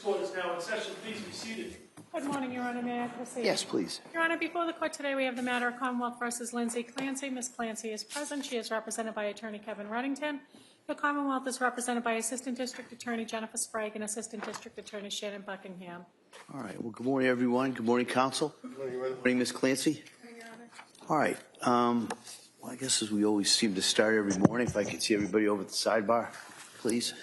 court is now in session. Please be seated. Good morning, Your Honor. May I proceed? Yes, please. Your Honor, before the court today, we have the matter of Commonwealth versus Lindsay Clancy. Ms. Clancy is present. She is represented by Attorney Kevin Reddington. The Commonwealth is represented by Assistant District Attorney Jennifer Sprague and Assistant District Attorney Shannon Buckingham. All right. Well, good morning, everyone. Good morning, counsel. Good morning, Ms. Clancy. Good morning, Your Honor. All right. Well, I guess as we always seem to start every morning, if I could see everybody over at the sidebar, please.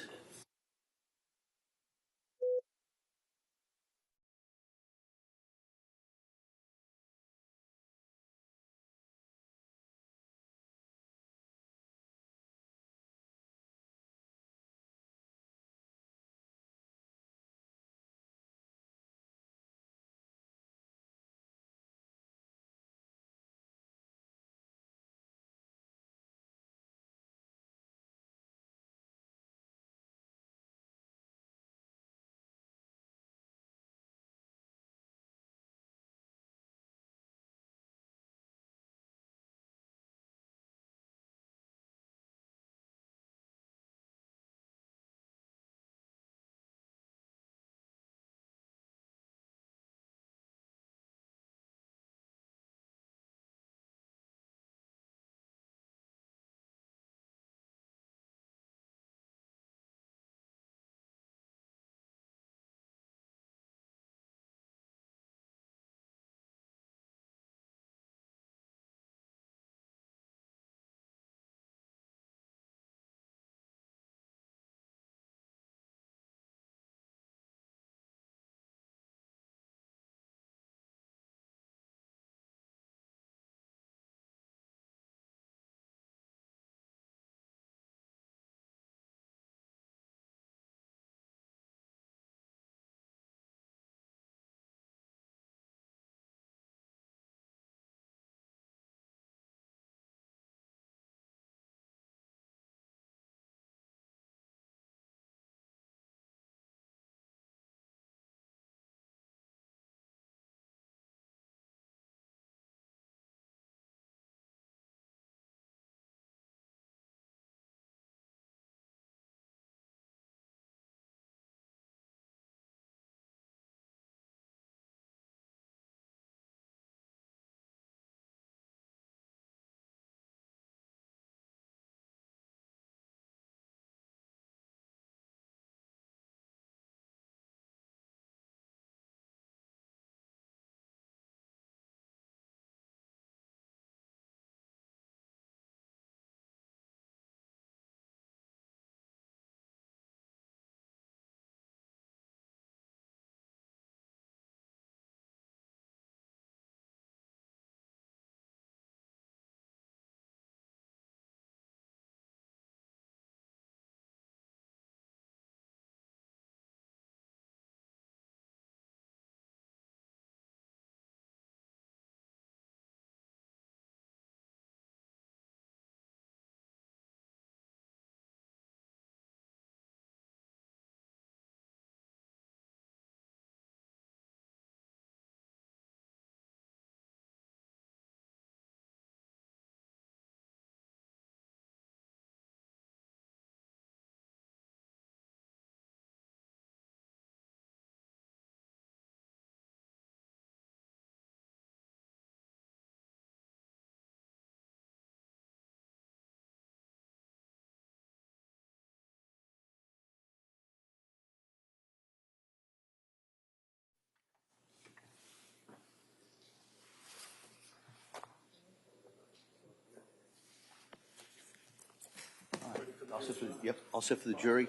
All set for the jury.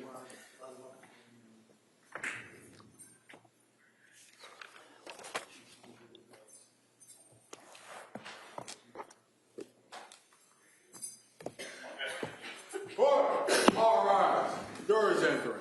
Order! All rise. Jurors entering.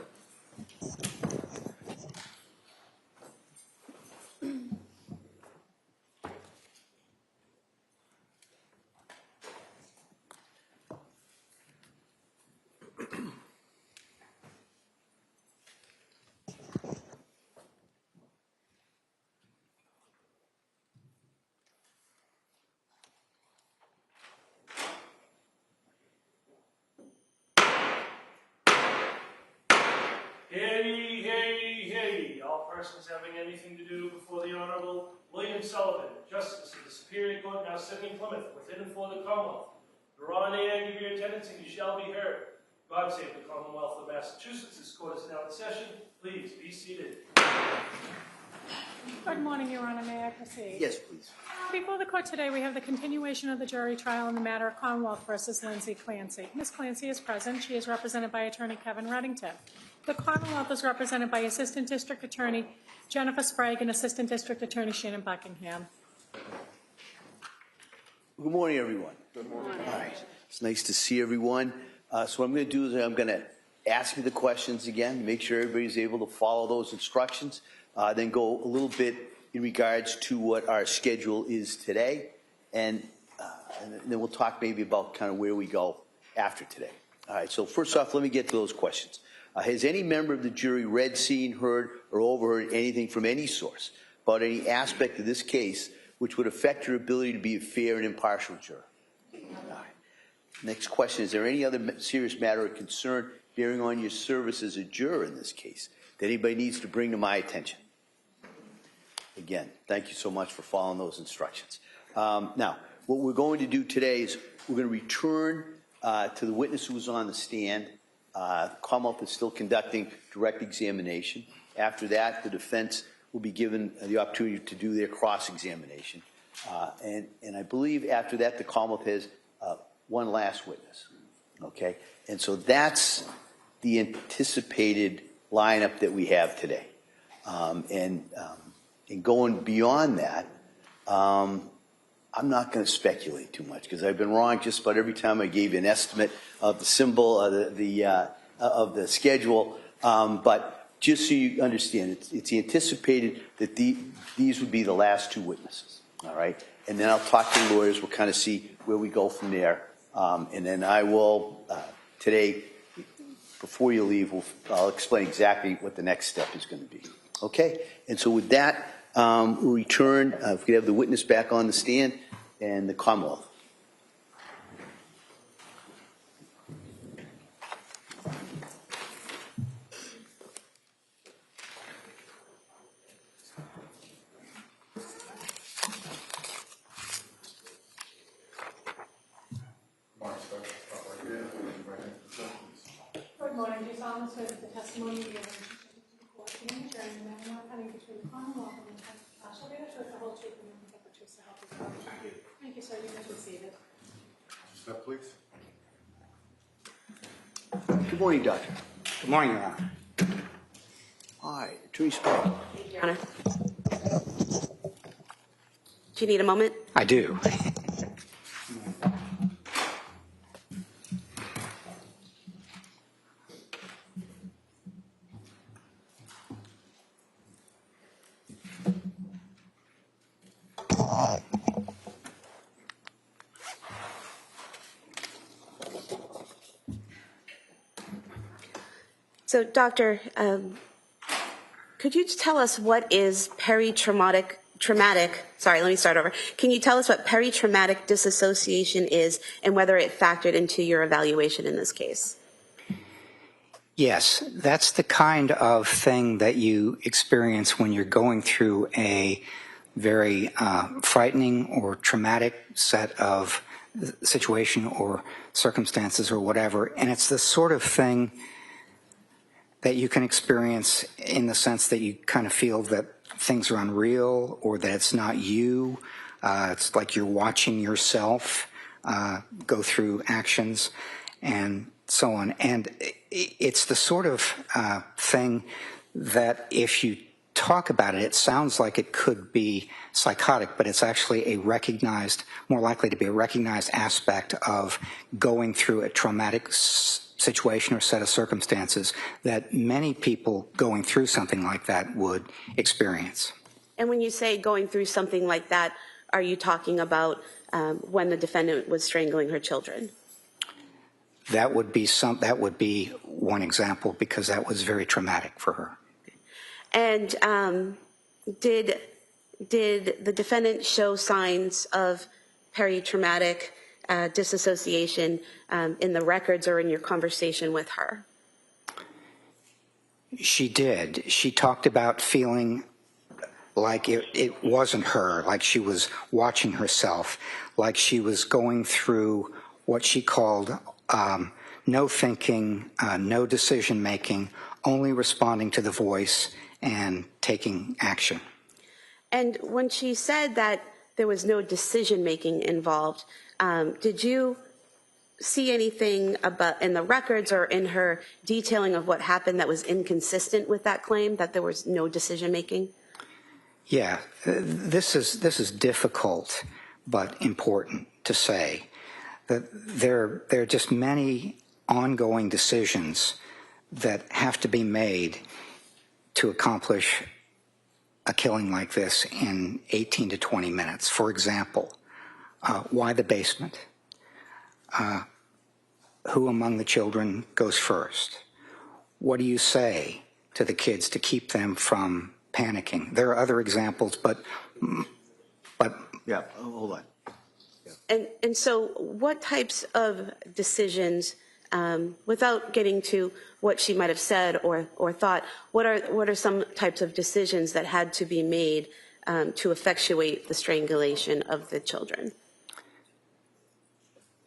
persons having anything to do before the Honorable William Sullivan, Justice of the Superior Court now sitting in Plymouth, within and for the Commonwealth. Draw near, give your attendance, and you shall be heard. God save the Commonwealth of Massachusetts. This court is now in session. Please be seated. Good morning, Your Honor. May I proceed? Yes, please. Before the court today, we have the continuation of the jury trial in the matter of Commonwealth versus Lindsay Clancy. Ms. Clancy is present. She is represented by Attorney Kevin Reddington. The Commonwealth is represented by Assistant District Attorney Jennifer Sprague and Assistant District Attorney Shannon Buckingham. Good morning, everyone. Good morning. All right. It's nice to see everyone. So what I'm going to do is I'm going to ask you the questions again, make sure everybody's able to follow those instructions, then go a little bit in regards to what our schedule is today, and then we'll talk maybe about kind of where we go after today. All right, so first off, let me get to those questions. Has any member of the jury read, seen, heard, or overheard anything from any source about any aspect of this case which would affect your ability to be a fair and impartial juror? All right. Next question, is there any other serious matter or concern bearing on your service as a juror in this case that anybody needs to bring to my attention? Again, thank you so much for following those instructions. Now, what we're going to do today is we're going to return to the witness who was on the stand. Commonwealth is still conducting direct examination. After that, the defense will be given the opportunity to do their cross-examination. And I believe after that, the Commonwealth has one last witness. Okay? And so that's the anticipated lineup that we have today. And going beyond that, I'm not going to speculate too much because I've been wrong just about every time I gave you an estimate of the symbol of the schedule. But just so you understand, it's anticipated that these would be the last two witnesses. All right, and then I'll talk to the lawyers. We'll kind of see where we go from there, and then I will today, before you leave, I'll explain exactly what the next step is going to be. Okay, and so with that, we'll return. If we could have the witness back on the stand and the Commonwealth. Good morning. Do you solemnly swear that the testimony you give in the court in the jury and the matter not coming between the Commonwealth and the defense shall be the truth, the whole truth, and nothing but the truth, so help you God? Thank you. Thank you, sir. You may be seated. Step, please. Good morning, Doctor. Good morning, Your Honor. All right, Attorney Sprague. Your Honor. Do you need a moment? I do. So, Doctor, could you tell us what is peritraumatic, sorry, let me start over. Can you tell us what peritraumatic disassociation is and whether it factored into your evaluation in this case? Yes, that's the kind of thing that you experience when you're going through a very frightening or traumatic set of situation or circumstances or whatever. And it's the sort of thing that you can experience in the sense that you kind of feel that things are unreal or that it's not you. It's like you're watching yourself go through actions and so on. And it's the sort of thing that if you talk about it, it sounds like it could be psychotic, but it's actually a recognized, more likely to be a recognized aspect of going through a traumatic situation or set of circumstances that many people going through something like that would experience. And when you say going through something like that, are you talking about when the defendant was strangling her children? That would be one example because that was very traumatic for her. And did the defendant show signs of peritraumatic disassociation in the records or in your conversation with her? She did. She talked about feeling like it wasn't her, like she was watching herself, like she was going through what she called no thinking, no decision making, only responding to the voice and taking action. And when she said that there was no decision making involved, did you see anything about in the records or in her detailing of what happened that was inconsistent with that claim, that there was no decision making? Yeah, this is difficult but important to say. That there are just many ongoing decisions that have to be made to accomplish a killing like this in 18 to 20 minutes. For example, why the basement? Who among the children goes first? What do you say to the kids to keep them from panicking? There are other examples, but Yeah, hold on. And so what types of decisions, without getting to what she might have said or thought, what are some types of decisions that had to be made to effectuate the strangulation of the children?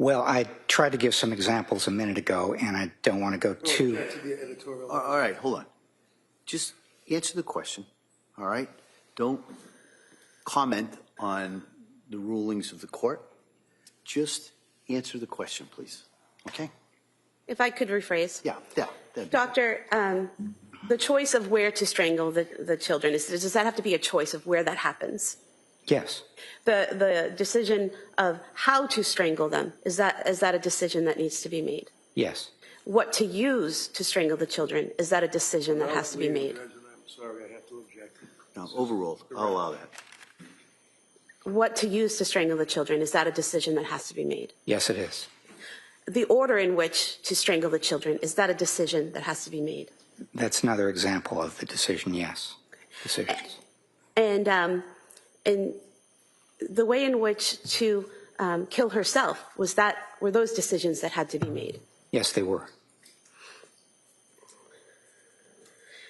well, I tried to give some examples a minute ago, and I don't want to go too. All right, hold on. Just answer the question, all right? Don't comment on the rulings of the court. Just answer the question, please. Okay? If I could rephrase. Yeah. Doctor, the choice of where to strangle the children, does that have to be a choice of where that happens? Yes. The decision of how to strangle them, is that a decision that needs to be made? Yes. What to use to strangle the children, is that a decision that has to be made? I'm sorry, I have to object. No, overruled. I'll allow that. What to use to strangle the children, is that a decision that has to be made? Yes, it is. The order in which to strangle the children, is that a decision that has to be made? That's another example of the decision, yes. Decisions. And the way in which to kill herself, were those decisions that had to be made? Yes, they were.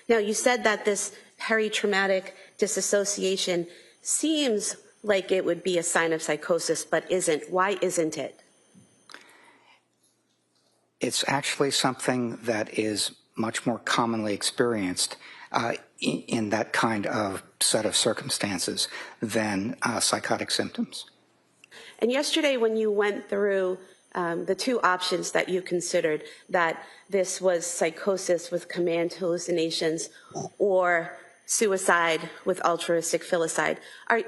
Now, you said that this peritraumatic disassociation seems like it would be a sign of psychosis, but isn't. Why isn't it? It's actually something that is much more commonly experienced in that kind of set of circumstances than psychotic symptoms. And yesterday, when you went through the two options that you considered, that this was psychosis with command hallucinations or suicide with altruistic filicide,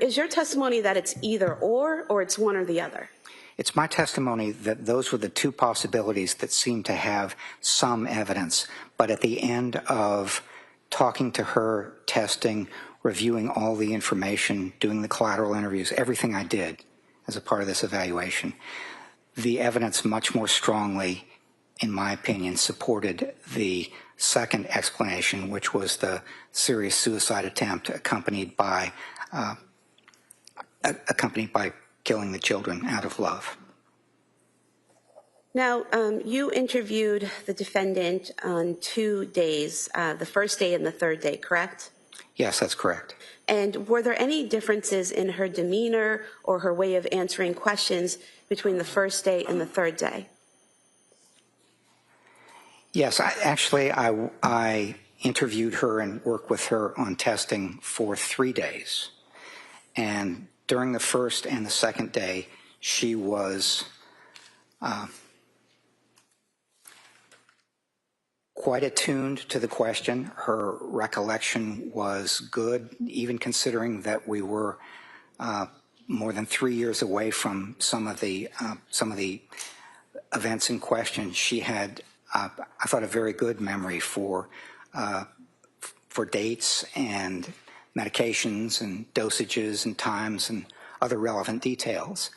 is your testimony that it's either or it's one or the other? It's my testimony that those were the two possibilities that seemed to have some evidence. But at the end of talking to her, testing, reviewing all the information, doing the collateral interviews, everything I did as a part of this evaluation, the evidence much more strongly, in my opinion, supported the second explanation, which was the serious suicide attempt accompanied by killing the children out of love. Now, you interviewed the defendant on 2 days, the first day and the third day, correct? Yes, that's correct. And were there any differences in her demeanor or her way of answering questions between the first day and the third day? Yes, I interviewed her and worked with her on testing for 3 days. And during the first and the second day, she was quite attuned to the question. Her recollection was good, even considering that we were more than 3 years away from some of the events in question. She had, I thought, a very good memory for dates and medications and dosages and times and other relevant details.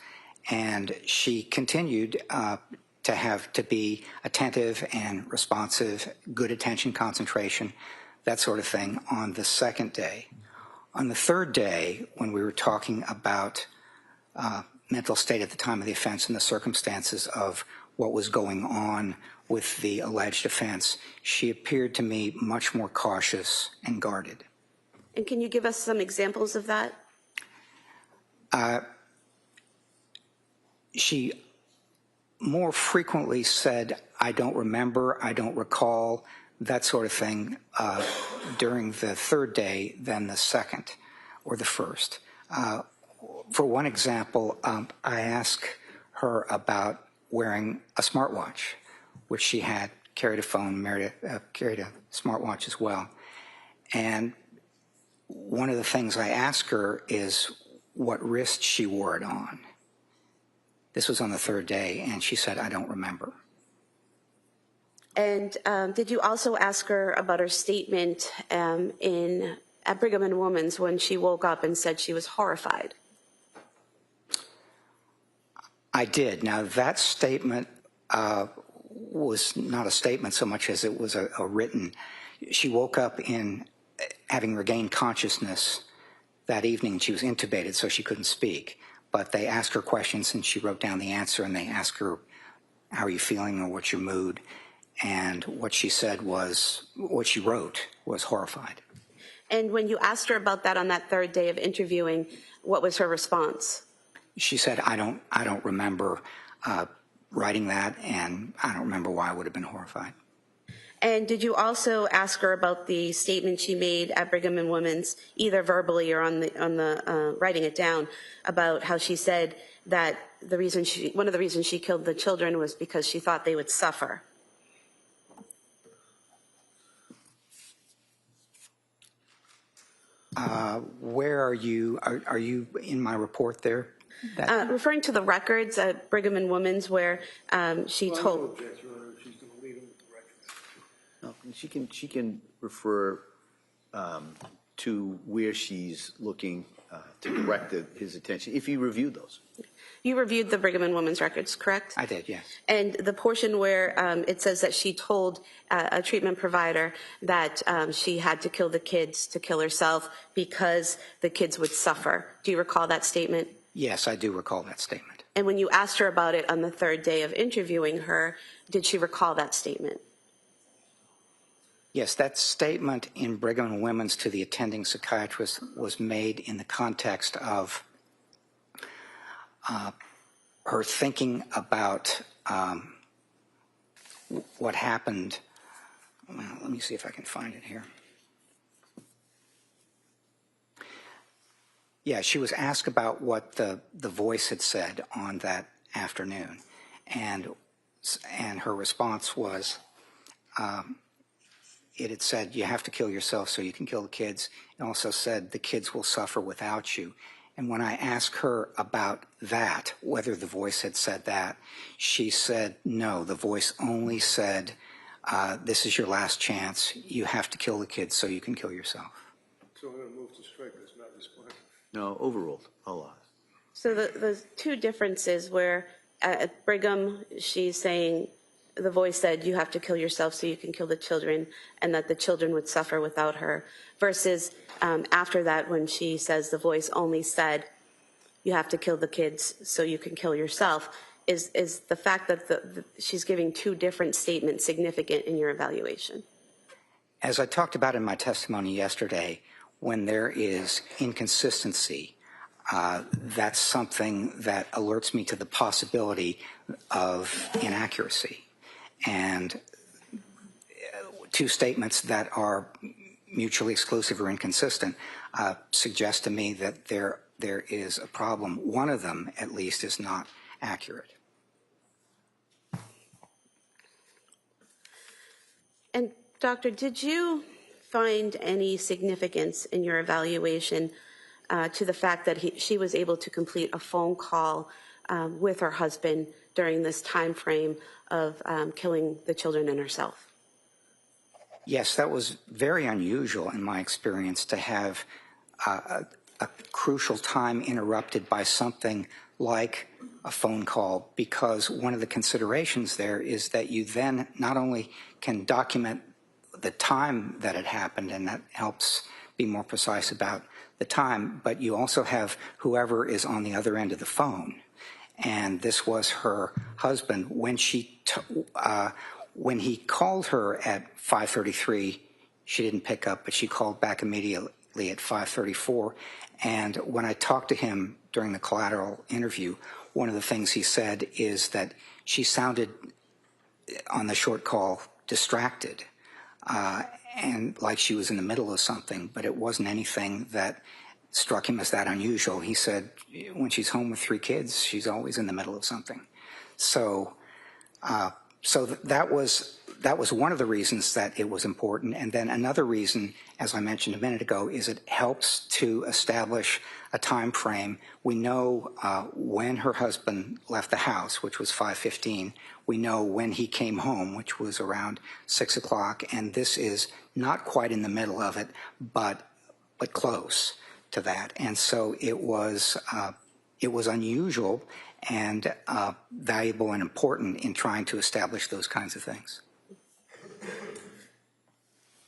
And she continued to be attentive and responsive, good attention concentration, that sort of thing on the second day. On the third day, when we were talking about mental state at the time of the offense and the circumstances of what was going on with the alleged offense, she appeared to me much more cautious and guarded. And can you give us some examples of that? She more frequently said, I don't remember, I don't recall, that sort of thing during the third day than the second or the first. For one example, I asked her about wearing a smartwatch, which she had, carried a phone, carried a smartwatch as well. And one of the things I asked her is what wrist she wore it on. This was on the third day, and she said, I don't remember. And did you also ask her about her statement at Brigham and Women's when she woke up and said she was horrified? I did. Now, that statement was not a statement so much as it was a written. She woke up in having regained consciousness that evening. She was intubated, so she couldn't speak. But they asked her questions, and she wrote down the answer, and they asked her, how are you feeling or what's your mood? And what she said was, what she wrote was horrified. And when you asked her about that on that third day of interviewing, what was her response? She said, I don't remember writing that, and I don't remember why I would have been horrified. And did you also ask her about the statement she made at Brigham and Women's, either verbally or on the writing it down, about how she said that one of the reasons she killed the children was because she thought they would suffer? Where are you? Are you in my report there? Referring to the records at Brigham and Women's where she Well, told... I don't object, Your Honor, if she's going to leave them with the records. No, she can refer to where she's looking to direct his attention, if you reviewed those. You reviewed the Brigham and Women's records, correct? I did, yes. And the portion where it says that she told a treatment provider that she had to kill the kids to kill herself because the kids would suffer. Do you recall that statement? Yes, I do recall that statement. And when you asked her about it on the third day of interviewing her, did she recall that statement? Yes, that statement in Brigham and Women's to the attending psychiatrist was made in the context of her thinking about what happened. Well, let me see if I can find it here. Yeah, she was asked about what the voice had said on that afternoon, and her response was, it had said, you have to kill yourself so you can kill the kids. It also said, the kids will suffer without you. And when I asked her about that, whether the voice had said that, she said, no, the voice only said, this is your last chance. You have to kill the kids so you can kill yourself. So I'm going to move to strike. That's not responsive. No, overruled. Hold on. So the two differences where at Brigham, she's saying the voice said, you have to kill yourself so you can kill the children, and that the children would suffer without her, versus after that when she says the voice only said, you have to kill the kids so you can kill yourself. Is the fact that she's giving two different statements significant in your evaluation? As I talked about in my testimony yesterday, when there is inconsistency, that's something that alerts me to the possibility of inaccuracy. And two statements that are mutually exclusive or inconsistent suggest to me that there is a problem. One of them, at least, is not accurate. And Doctor, did you find any significance in your evaluation to the fact that she was able to complete a phone call with her husband during this time frame of killing the children and herself? Yes, that was very unusual in my experience, to have a crucial time interrupted by something like a phone call, because one of the considerations there is that you then not only can document the time that it happened, and that helps be more precise about the time, but you also have whoever is on the other end of the phone. and this was her husband. When he called her at 5:33, she didn't pick up, but she called back immediately at 5:34. And when I talked to him during the collateral interview, one of the things he said is that she sounded, on the short call, distracted and like she was in the middle of something, but it wasn't anything that struck him as that unusual. He said when she's home with 3 kids, she's always in the middle of something. So that was one of the reasons that it was important. And then another reason, as I mentioned a minute ago, is it helps to establish a time frame. We know when her husband left the house, which was 5:15. We know when he came home, which was around 6 o'clock. And this is not quite in the middle of it, but close to that. And so it was unusual and valuable and important in trying to establish those kinds of things.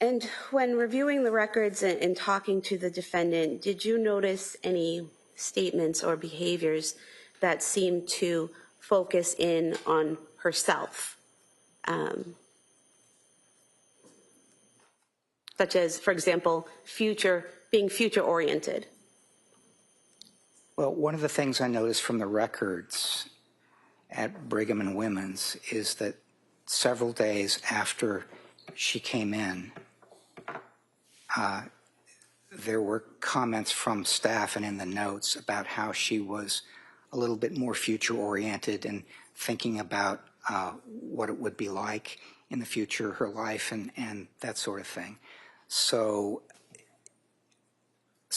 And when reviewing the records and talking to the defendant, did you notice any statements or behaviors that seemed to focus in on herself? Such as, for example, being future-oriented. Well, one of the things I noticed from the records at Brigham and Women's is that several days after she came in, there were comments from staff and in the notes about how she was a little bit more future-oriented and thinking about what it would be like in the future, her life, and that sort of thing. So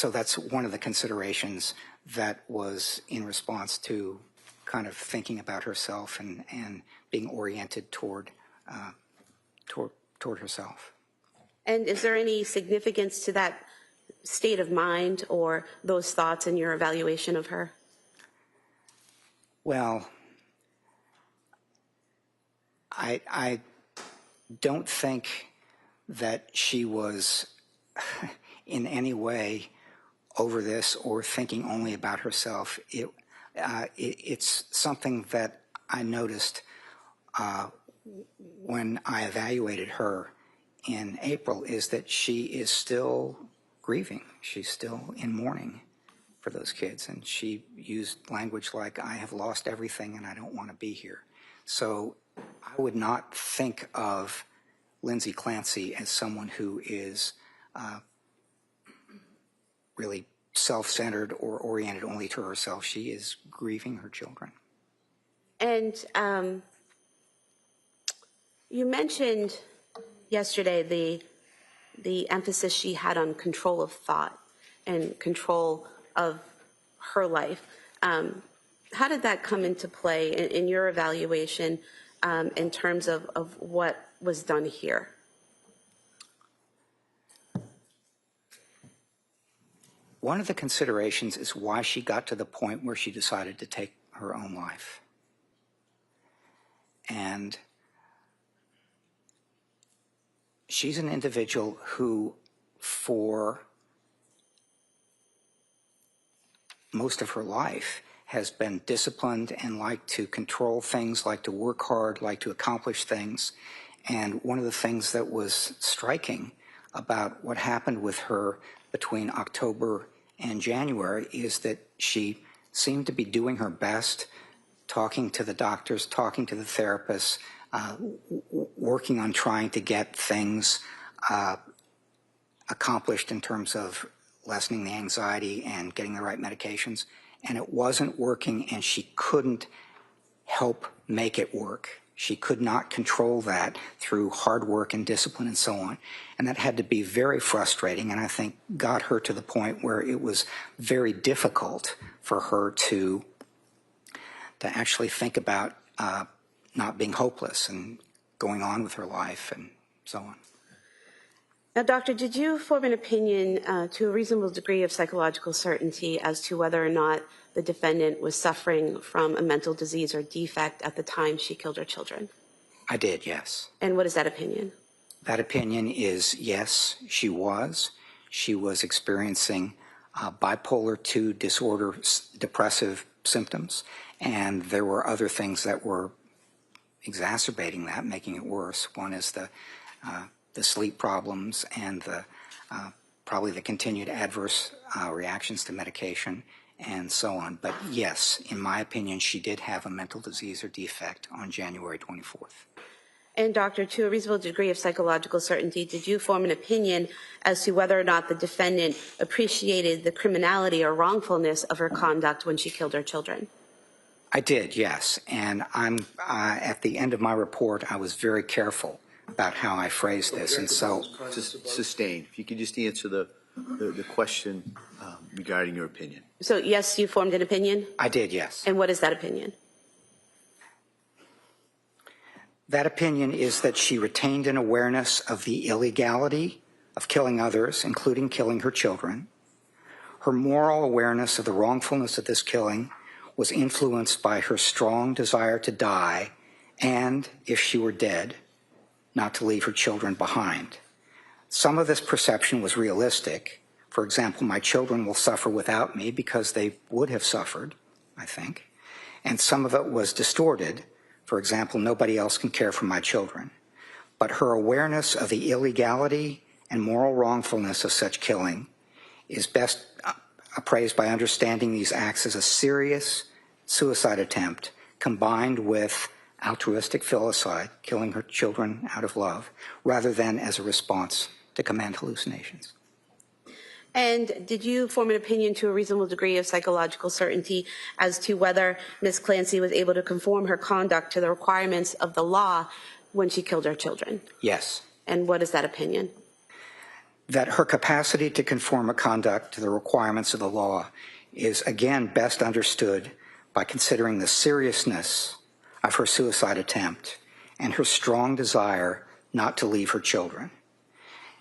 that's one of the considerations that was in response to kind of thinking about herself and being oriented toward herself. And is there any significance to that state of mind or those thoughts in your evaluation of her? Well, I don't think that she was in any way over this or thinking only about herself. It's something that I noticed when I evaluated her in April, is that she is still grieving. She's still in mourning for those kids. And she used language like, I have lost everything and I don't want to be here. So I would not think of Lindsay Clancy as someone who is really self-centered or oriented only to herself. She is grieving her children. And you mentioned yesterday the emphasis she had on control of thought and control of her life. How did that come into play in your evaluation in terms of what was done here? One of the considerations is why she got to the point where she decided to take her own life. And she's an individual who, for most of her life, has been disciplined and liked to control things, liked to work hard, liked to accomplish things. And one of the things that was striking about what happened with her between October and January is that she seemed to be doing her best, talking to the doctors, talking to the therapists, working on trying to get things accomplished in terms of lessening the anxiety and getting the right medications. And it wasn't working, and she couldn't help make it work. She could not control that through hard work and discipline and so on. And that had to be very frustrating, and I think got her to the point where it was very difficult for her to actually think about not being hopeless and going on with her life and so on. Now, doctor, did you form an opinion to a reasonable degree of psychological certainty as to whether or not the defendant was suffering from a mental disease or defect at the time she killed her children? I did, yes. And what is that opinion? That opinion is yes, she was. She was experiencing bipolar II disorder, depressive symptoms, and there were other things that were exacerbating that, making it worse. One is the sleep problems and probably the continued adverse reactions to medication and so on. But yes, in my opinion, she did have a mental disease or defect on January 24th. And doctor, to a reasonable degree of psychological certainty, did you form an opinion as to whether or not the defendant appreciated the criminality or wrongfulness of her conduct when she killed her children? I did, yes. And I'm at the end of my report, I was very careful about how I phrased this. And so, Sustained. If you could just answer the question regarding your opinion. So yes, you formed an opinion? I did, yes. And what is that opinion? That opinion is that she retained an awareness of the illegality of killing others, including killing her children. Her moral awareness of the wrongfulness of this killing was influenced by her strong desire to die and, if she were dead, not to leave her children behind. Some of this perception was realistic. For example, my children will suffer without me because they would have suffered, I think. And some of it was distorted. For example, nobody else can care for my children. But her awareness of the illegality and moral wrongfulness of such killing is best appraised by understanding these acts as a serious suicide attempt combined with altruistic filicide, killing her children out of love, rather than as a response to command hallucinations. And did you form an opinion to a reasonable degree of psychological certainty as to whether Ms. Clancy was able to conform her conduct to the requirements of the law when she killed her children? Yes. And what is that opinion? That her capacity to conform her conduct to the requirements of the law is, again, best understood by considering the seriousness of her suicide attempt and her strong desire not to leave her children.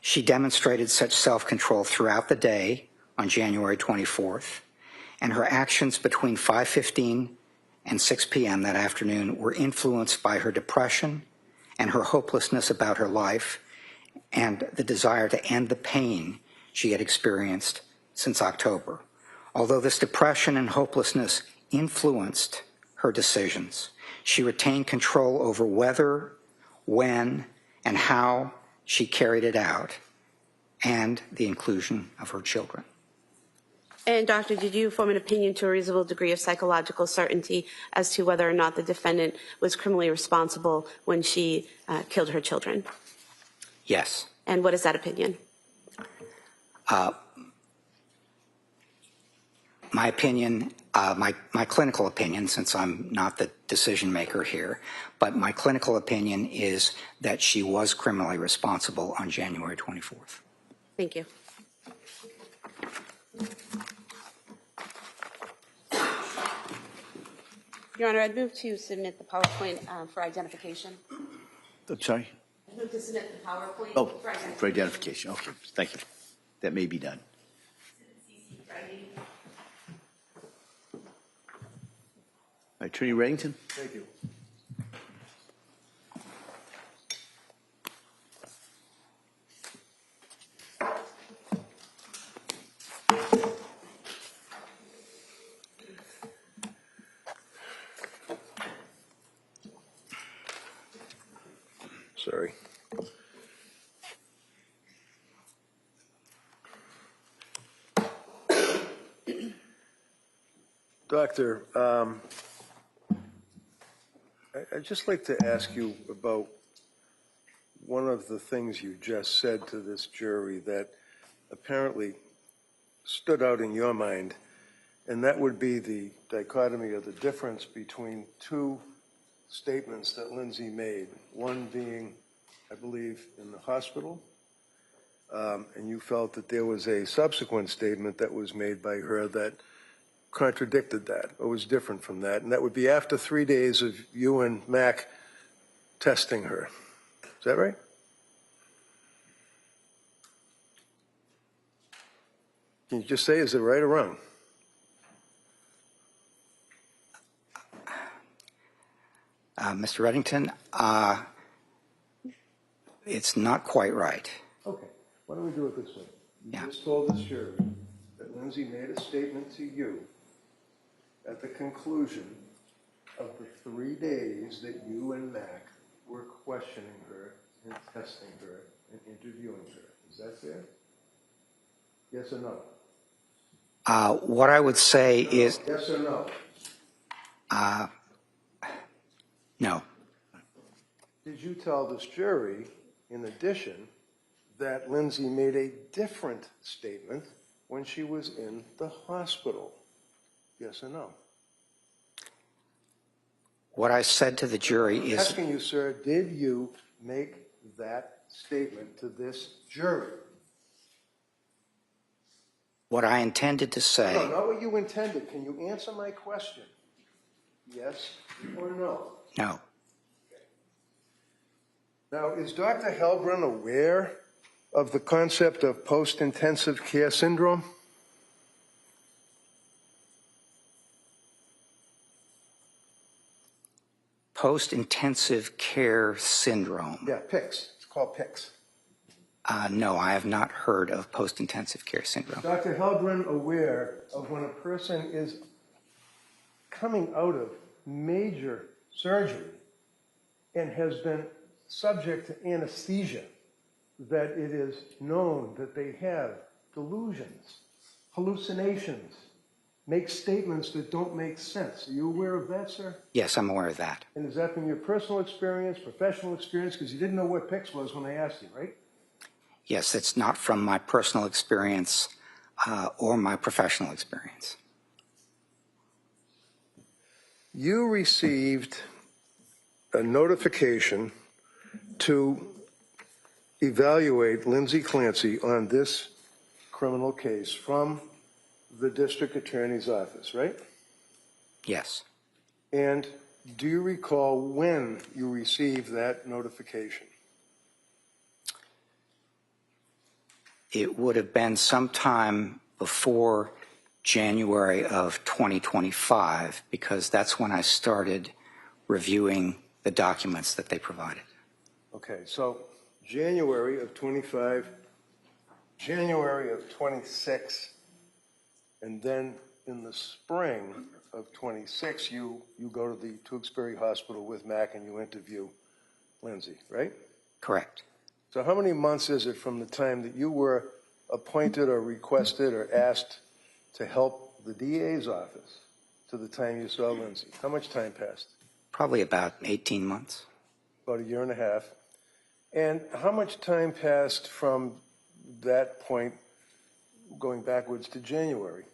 She demonstrated such self-control throughout the day on January 24th, and her actions between 5:15 and 6 p.m. that afternoon were influenced by her depression and her hopelessness about her life and the desire to end the pain she had experienced since October. Although this depression and hopelessness influenced her decisions, she retained control over whether, when, and how she carried it out, and the inclusion of her children. And doctor, did you form an opinion to a reasonable degree of psychological certainty as to whether or not the defendant was criminally responsible when she killed her children? Yes. And what is that opinion? My opinion, my clinical opinion, since I'm not the decision maker here, but my clinical opinion is that she was criminally responsible on January 24th. Thank you. Your Honor, I'd move to submit the PowerPoint for identification. I'm sorry? I'd move to submit the PowerPoint Oh, for identification. for identification. Okay, thank you. That may be done. Attorney Reddington? Thank you. Sorry. Doctor, I'd just like to ask you about one of the things you just said to this jury that apparently stood out in your mind, and that would be the dichotomy of the difference between two statements that Lindsay made, one being, I believe, in the hospital, and you felt that there was a subsequent statement that was made by her that contradicted that or was different from that, and that would be after 3 days of you and Mac testing her. Is that right? Can you just say, is it right or wrong? Mr. Reddington, it's not quite right. Okay. Why don't we do it this way? You Yeah. just told this jury that Lindsay made a statement to you at the conclusion of the 3 days that you and Mac were questioning her and testing her and interviewing her. Is that fair? Yes or no? What I would say is Yes or no? no. Did you tell this jury, in addition, that Lindsay made a different statement when she was in the hospital? Yes or no? What I said to the jury I'm is, asking you, sir, did you make that statement to this jury? what I intended to say. No, not what you intended. Can you answer my question? Yes or no? No. Now, is Dr. Heilbrun aware of the concept of post-intensive care syndrome? Post-intensive care syndrome. Yeah, PICS. It's called PICS. No, I have not heard of post-intensive care syndrome. Dr. Heilbrun aware of when a person is coming out of major surgery and has been subject to anesthesia, that it is known that they have delusions, hallucinations, make statements that don't make sense. Are you aware of that, sir? Yes, I'm aware of that. And is that from your personal experience, professional experience? Because you didn't know what PICS was when I asked you, right? Yes, it's not from my personal experience or my professional experience. You received a notification to evaluate Lindsay Clancy on this criminal case from the district attorney's office, right? Yes. And do you recall when you received that notification? It would have been sometime before January of 2025, because that's when I started reviewing the documents that they provided. Okay, so January of 25, January of 26, and then in the spring of 26, you go to the Duxbury Hospital with Mac and you interview Lindsay, right? Correct. So how many months is it from the time that you were appointed or requested or asked to help the DA's office to the time you saw Lindsay? How much time passed? Probably about 18 months. About a year and a half. And how much time passed from that point going backwards to January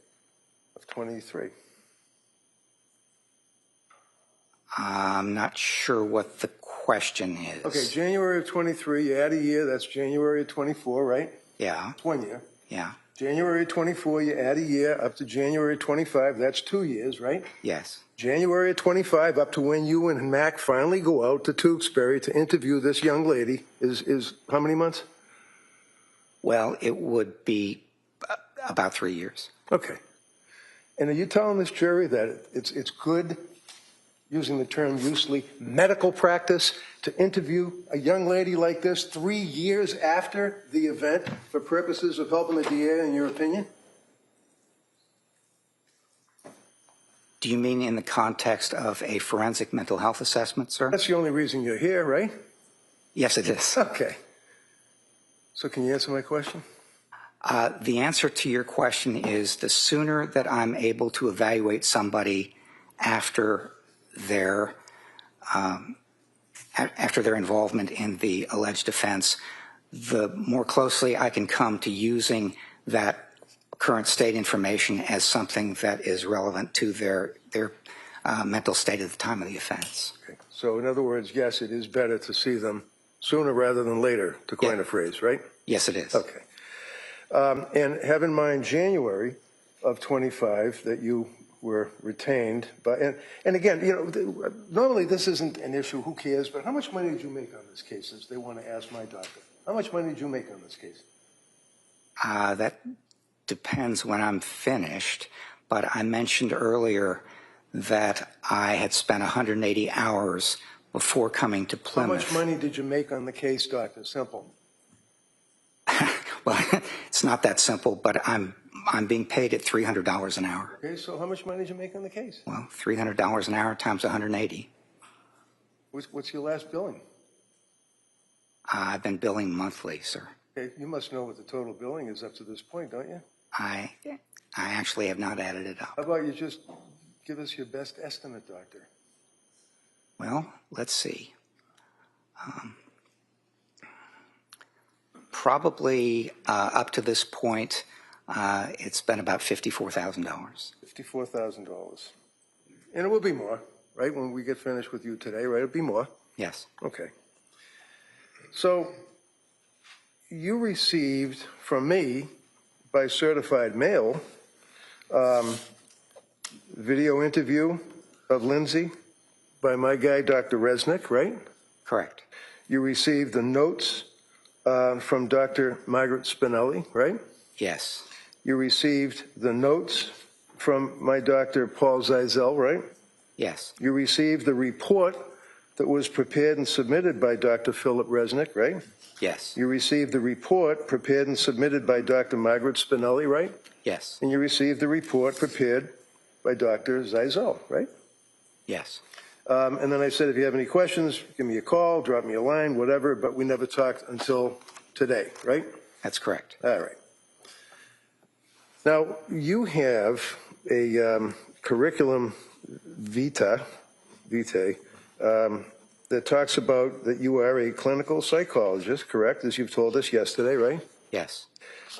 of 23? I'm not sure what the question is. Okay, January of 23, you add a year, that's January of 24, right? Yeah, It's 1 year. yeah, January of 24, you add a year up to January of 25, that's 2 years, right? yes. January of 25 up to when you and Mac finally go out to Duxbury to interview this young lady is how many months? Well, it would be about 3 years. Okay. And are you telling this jury that it's good, using the term loosely, medical practice to interview a young lady like this 3 years after the event for purposes of helping the DA, in your opinion? Do you mean in the context of a forensic mental health assessment, sir? That's the only reason you're here, right? Yes, it is. Okay. So can you answer my question? The answer to your question is the sooner that I'm able to evaluate somebody after their involvement in the alleged offense, the more closely I can come to using that current state information as something that is relevant to their mental state at the time of the offense. Okay. So in other words, yes, it is better to see them sooner rather than later, to coin a phrase, right? Yes, it is. Okay. And have in mind January of 25 that you were retained. And again, you know, normally this isn't an issue, who cares, but how much money did you make on this case, as they want to ask my doctor? How much money did you make on this case? That depends when I'm finished, but I mentioned earlier that I had spent 180 hours before coming to Plymouth. How much money did you make on the case, Dr. Simple? Well, it's not that simple, but I'm I'm being paid at $300 an hour. Okay, so how much money did you make on the case? Well, $300 an hour times 180. What's your last billing? I've been billing monthly, sir. Okay, you must know what the total billing is up to this point, don't you? I actually have not added it up. How about you just give us your best estimate, doctor? Well, let's see. Probably up to this point, it's been about $54,000. $54,000. And it will be more, right? When we get finished with you today, right? It'll be more. Yes. Okay. So you received from me by certified mail video interview of Lindsay by my guy, Dr. Resnick, right? Correct. You received the notes from Dr. Margaret Spinelli, right? Yes. You received the notes from my Dr. Paul Zeisel, right? Yes. You received the report that was prepared and submitted by Dr. Philip Resnick, right? Yes. You received the report prepared and submitted by Dr. Margaret Spinelli, right? Yes. And you received the report prepared by Dr. Zeisel, right? Yes. And then I said, if you have any questions, give me a call, drop me a line, whatever, but we never talked until today, right? That's correct. All right. Now, you have a curriculum vitae that talks about that you are a clinical psychologist, correct, as you've told us yesterday, right? Yes.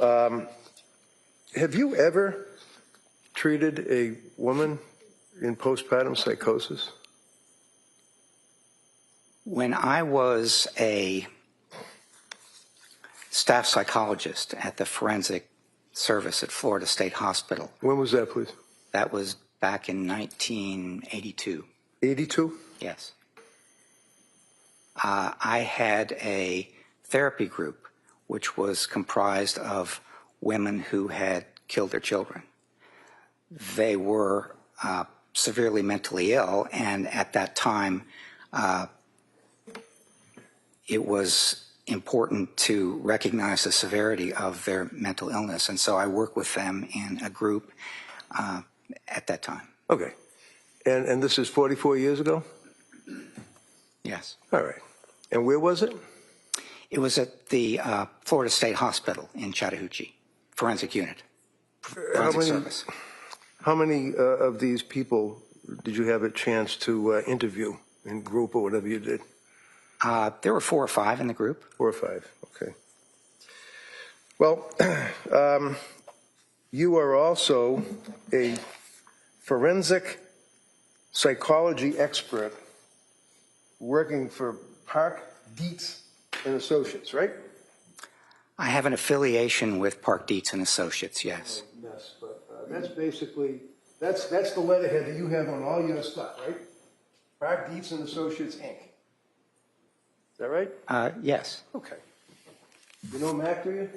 Have you ever treated a woman in postpartum psychosis? When I was a staff psychologist at the forensic service at Florida State Hospital. When was that, please? That was back in 1982. 82? Yes. I had a therapy group which was comprised of women who had killed their children. They were severely mentally ill, and at that time, it was important to recognize the severity of their mental illness, and so I worked with them in a group at that time. Okay. And this is 44 years ago? Yes. All right. And where was it? It was at the Florida State Hospital in Chattahoochee, forensic unit, forensic service. How many of these people did you have a chance to interview in group or whatever you did? There were 4 or 5 in the group. 4 or 5, okay. Well, you are also a forensic psychology expert working for Park, Dietz and Associates, right? I have an affiliation with Park Dietz and Associates, yes. Yes, but that's basically, that's the letterhead that you have on all your stuff, right? Park, Dietz and Associates, Inc. Is that right? Yes. Okay. You know Mac, do you?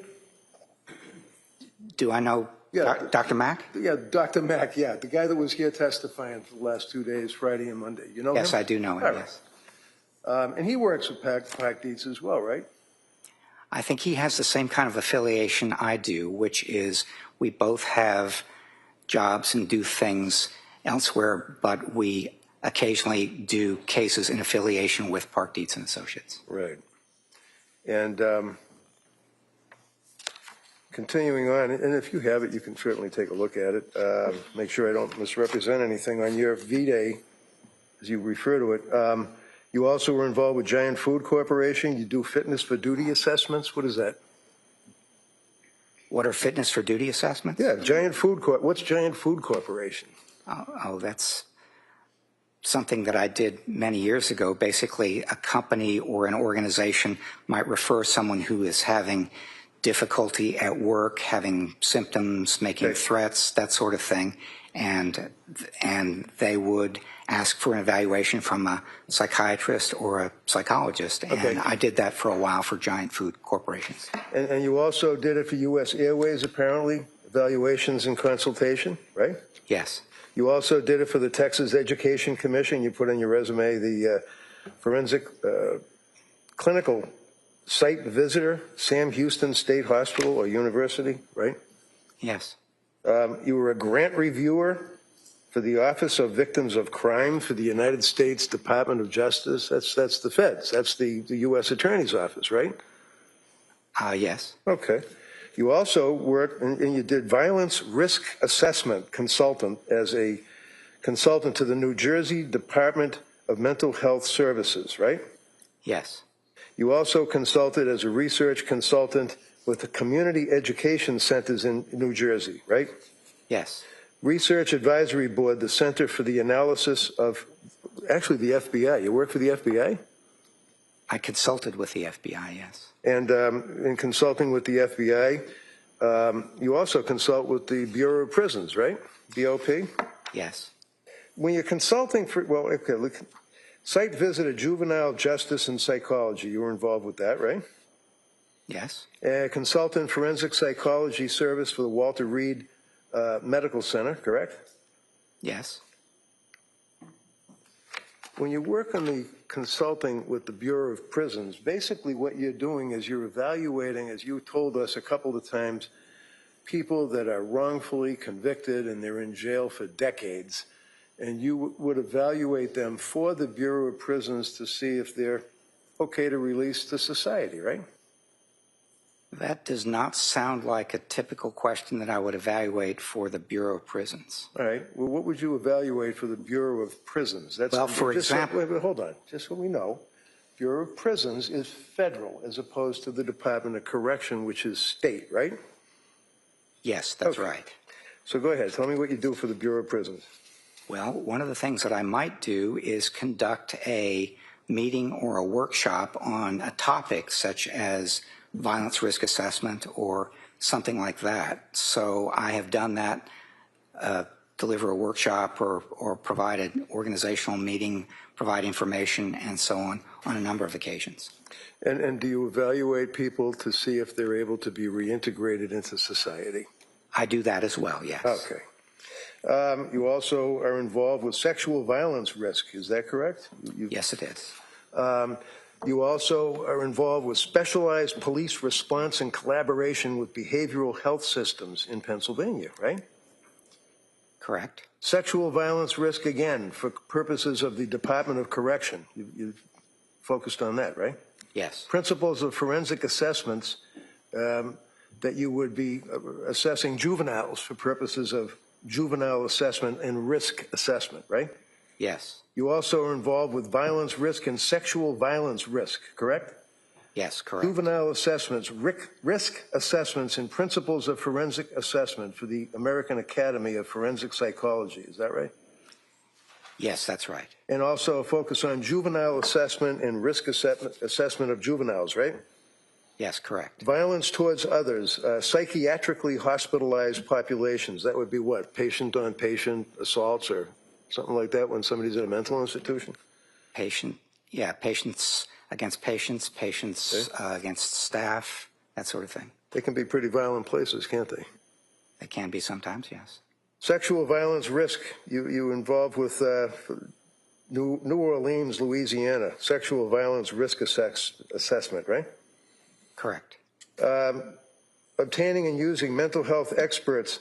Do I know Dr. Mack? Yeah, Dr. Mack, yeah, the guy that was here testifying for the last 2 days, Friday and Monday. You know him? Yes, I do know him, All right. yes. And he works with Park Dietz as well, right? I think he has the same kind of affiliation I do, which is we both have jobs and do things elsewhere, but we occasionally do cases in affiliation with Park Dietz and Associates. Right. And continuing on, and if you have it, you can certainly take a look at it. Make sure I don't misrepresent anything on your V-Day, as you refer to it. You also were involved with Giant Food Corporation. You do fitness for duty assessments. What is that? What are fitness for duty assessments? Yeah, Giant Food Corp. What's Giant Food Corporation? Oh, that's something that I did many years ago. Basically, a company or an organization might refer someone who is having difficulty at work, having symptoms, making threats, that sort of thing, and they would ask for an evaluation from a psychiatrist or a psychologist, and I did that for a while for Giant Food Corporations. And you also did it for U.S. Airways, apparently, evaluations and consultation, right? Yes. You also did it for the Texas Education Commission. You put on your resume the forensic clinical site visitor, Sam Houston State Hospital or University, right? Yes. You were a grant reviewer for the Office of Victims of Crime for the United States Department of Justice. That's the feds. That's the U.S. Attorney's Office, right? Yes. Okay. You also worked, and you did violence risk assessment consultant as a consultant to the New Jersey Department of Mental Health Services, right? Yes. You also consulted as a research consultant with the community education centers in New Jersey, right? Yes. Research Advisory Board, the Center for the Analysis of, actually the FBI. You work for the FBI? I consulted with the FBI, yes. And in consulting with the FBI, you also consult with the Bureau of Prisons, right? BOP? Yes. When you're consulting for, well, okay, look, site visit of juvenile justice and psychology, you were involved with that, right? Yes. Consultant forensic psychology service for the Walter Reed Medical Center, correct? Yes. When you work on the consulting with the Bureau of Prisons, basically what you're doing is you're evaluating, as you told us a couple of times, people that are wrongfully convicted and they're in jail for decades, and you would evaluate them for the Bureau of Prisons to see if they're okay to release to society, right? That does not sound like a typical question that I would evaluate for the Bureau of Prisons. All right. Well, what would you evaluate for the Bureau of Prisons? That's well, for example... wait, hold on. Just so we know, Bureau of Prisons is federal as opposed to the Department of Correction, which is state, right? Yes, that's okay. right. So go ahead. Tell me what you do for the Bureau of Prisons. Well, one of the things that I might do is conduct a meeting or a workshop on a topic such as violence risk assessment or something like that. So I have done that, deliver a workshop or provide an organizational meeting, provide information and so on a number of occasions. And do you evaluate people to see if they're able to be reintegrated into society? I do that as well, yes. Okay. You also are involved with sexual violence risk, is that correct? Yes, it is. You also are involved with specialized police response and collaboration with behavioral health systems in Pennsylvania, right? Correct. Sexual violence risk, again, for purposes of the Department of Correction. You focused on that, right? Yes. Principles of forensic assessments that you would be assessing juveniles for purposes of juvenile assessment and risk assessment, right? Yes. You also are involved with violence risk and sexual violence risk, correct? Yes, correct. Juvenile assessments, risk assessments, and principles of forensic assessment for the American Academy of Forensic Psychology. Is that right? Yes, that's right. And also a focus on juvenile assessment and risk assessment of juveniles, right? Yes, correct. Violence towards others, psychiatrically hospitalized populations. That would be what? Patient-on-patient assaults or something like that when somebody's in a mental institution? Patients against patients, okay. Against staff, that sort of thing. They can be pretty violent places, can't they? They can be sometimes, yes. Sexual violence risk, you involved with New Orleans, Louisiana, sexual violence risk assessment, right? Correct. Obtaining and using mental health experts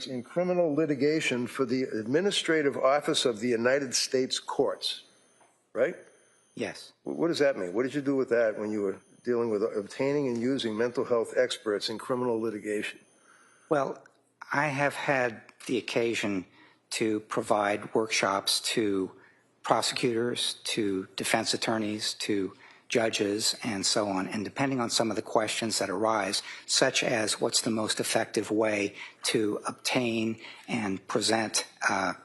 in criminal litigation for the Administrative Office of the United States Courts, right? Yes. What does that mean? What did you do with that when you were dealing with obtaining and using mental health experts in criminal litigation? Well, I have had the occasion to provide workshops to prosecutors, to defense attorneys, to judges, and so on. And depending on some of the questions that arise, such as what's the most effective way to obtain and present a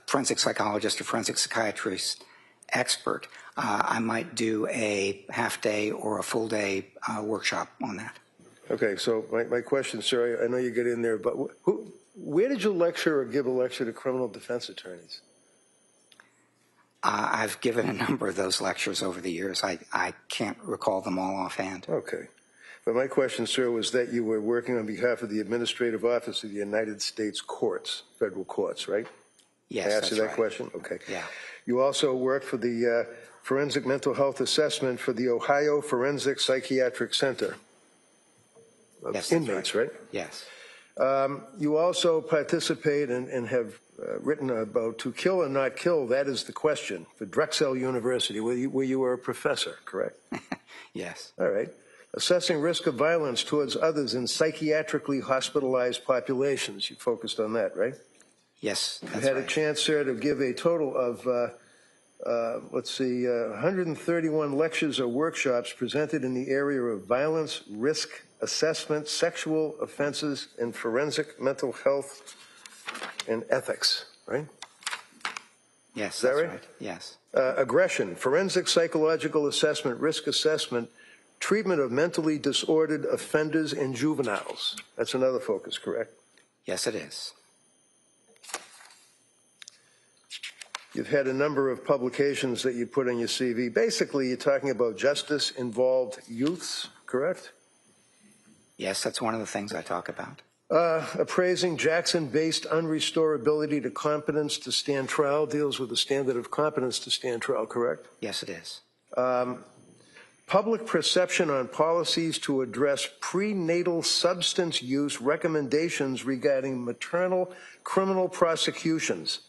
forensic psychologist or forensic psychiatrist expert, I might do a half-day or a full-day workshop on that. Okay, so my question, sir, I know you get in there, but where did you lecture or give a lecture to criminal defense attorneys? I've given a number of those lectures over the years. I can't recall them all offhand. Okay. But my question, sir, was that you were working on behalf of the Administrative Office of the United States Courts, federal courts, right? Yes, I asked that's you that right. question? Okay. Yeah. You also worked for the Forensic Mental Health Assessment for the Ohio Forensic Psychiatric Center. Yes, that's inmates, right? Yes. You also participate and have written about To Kill and Not Kill, That Is the Question, for Drexel University, where you were a professor, correct? Yes. All right. Assessing risk of violence towards others in psychiatrically hospitalized populations. You focused on that, right? Yes, You that's had right. a chance, sir, to give a total of, 131 lectures or workshops presented in the area of violence, risk assessment, sexual offenses, and forensic mental health and ethics, right? Yes, Is that that's right? Yes. Aggression, forensic psychological assessment, risk assessment, treatment of mentally disordered offenders and juveniles. That's another focus, correct? Yes, it is. You've had a number of publications that you put on your CV. Basically, you're talking about justice-involved youths, correct? Yes, that's one of the things I talk about. Appraising Jackson-based unrestorability to competence to stand trial deals with the standard of competence to stand trial, correct? Yes, it is. Public perception on policies to address prenatal substance use recommendations regarding maternal criminal prosecutions.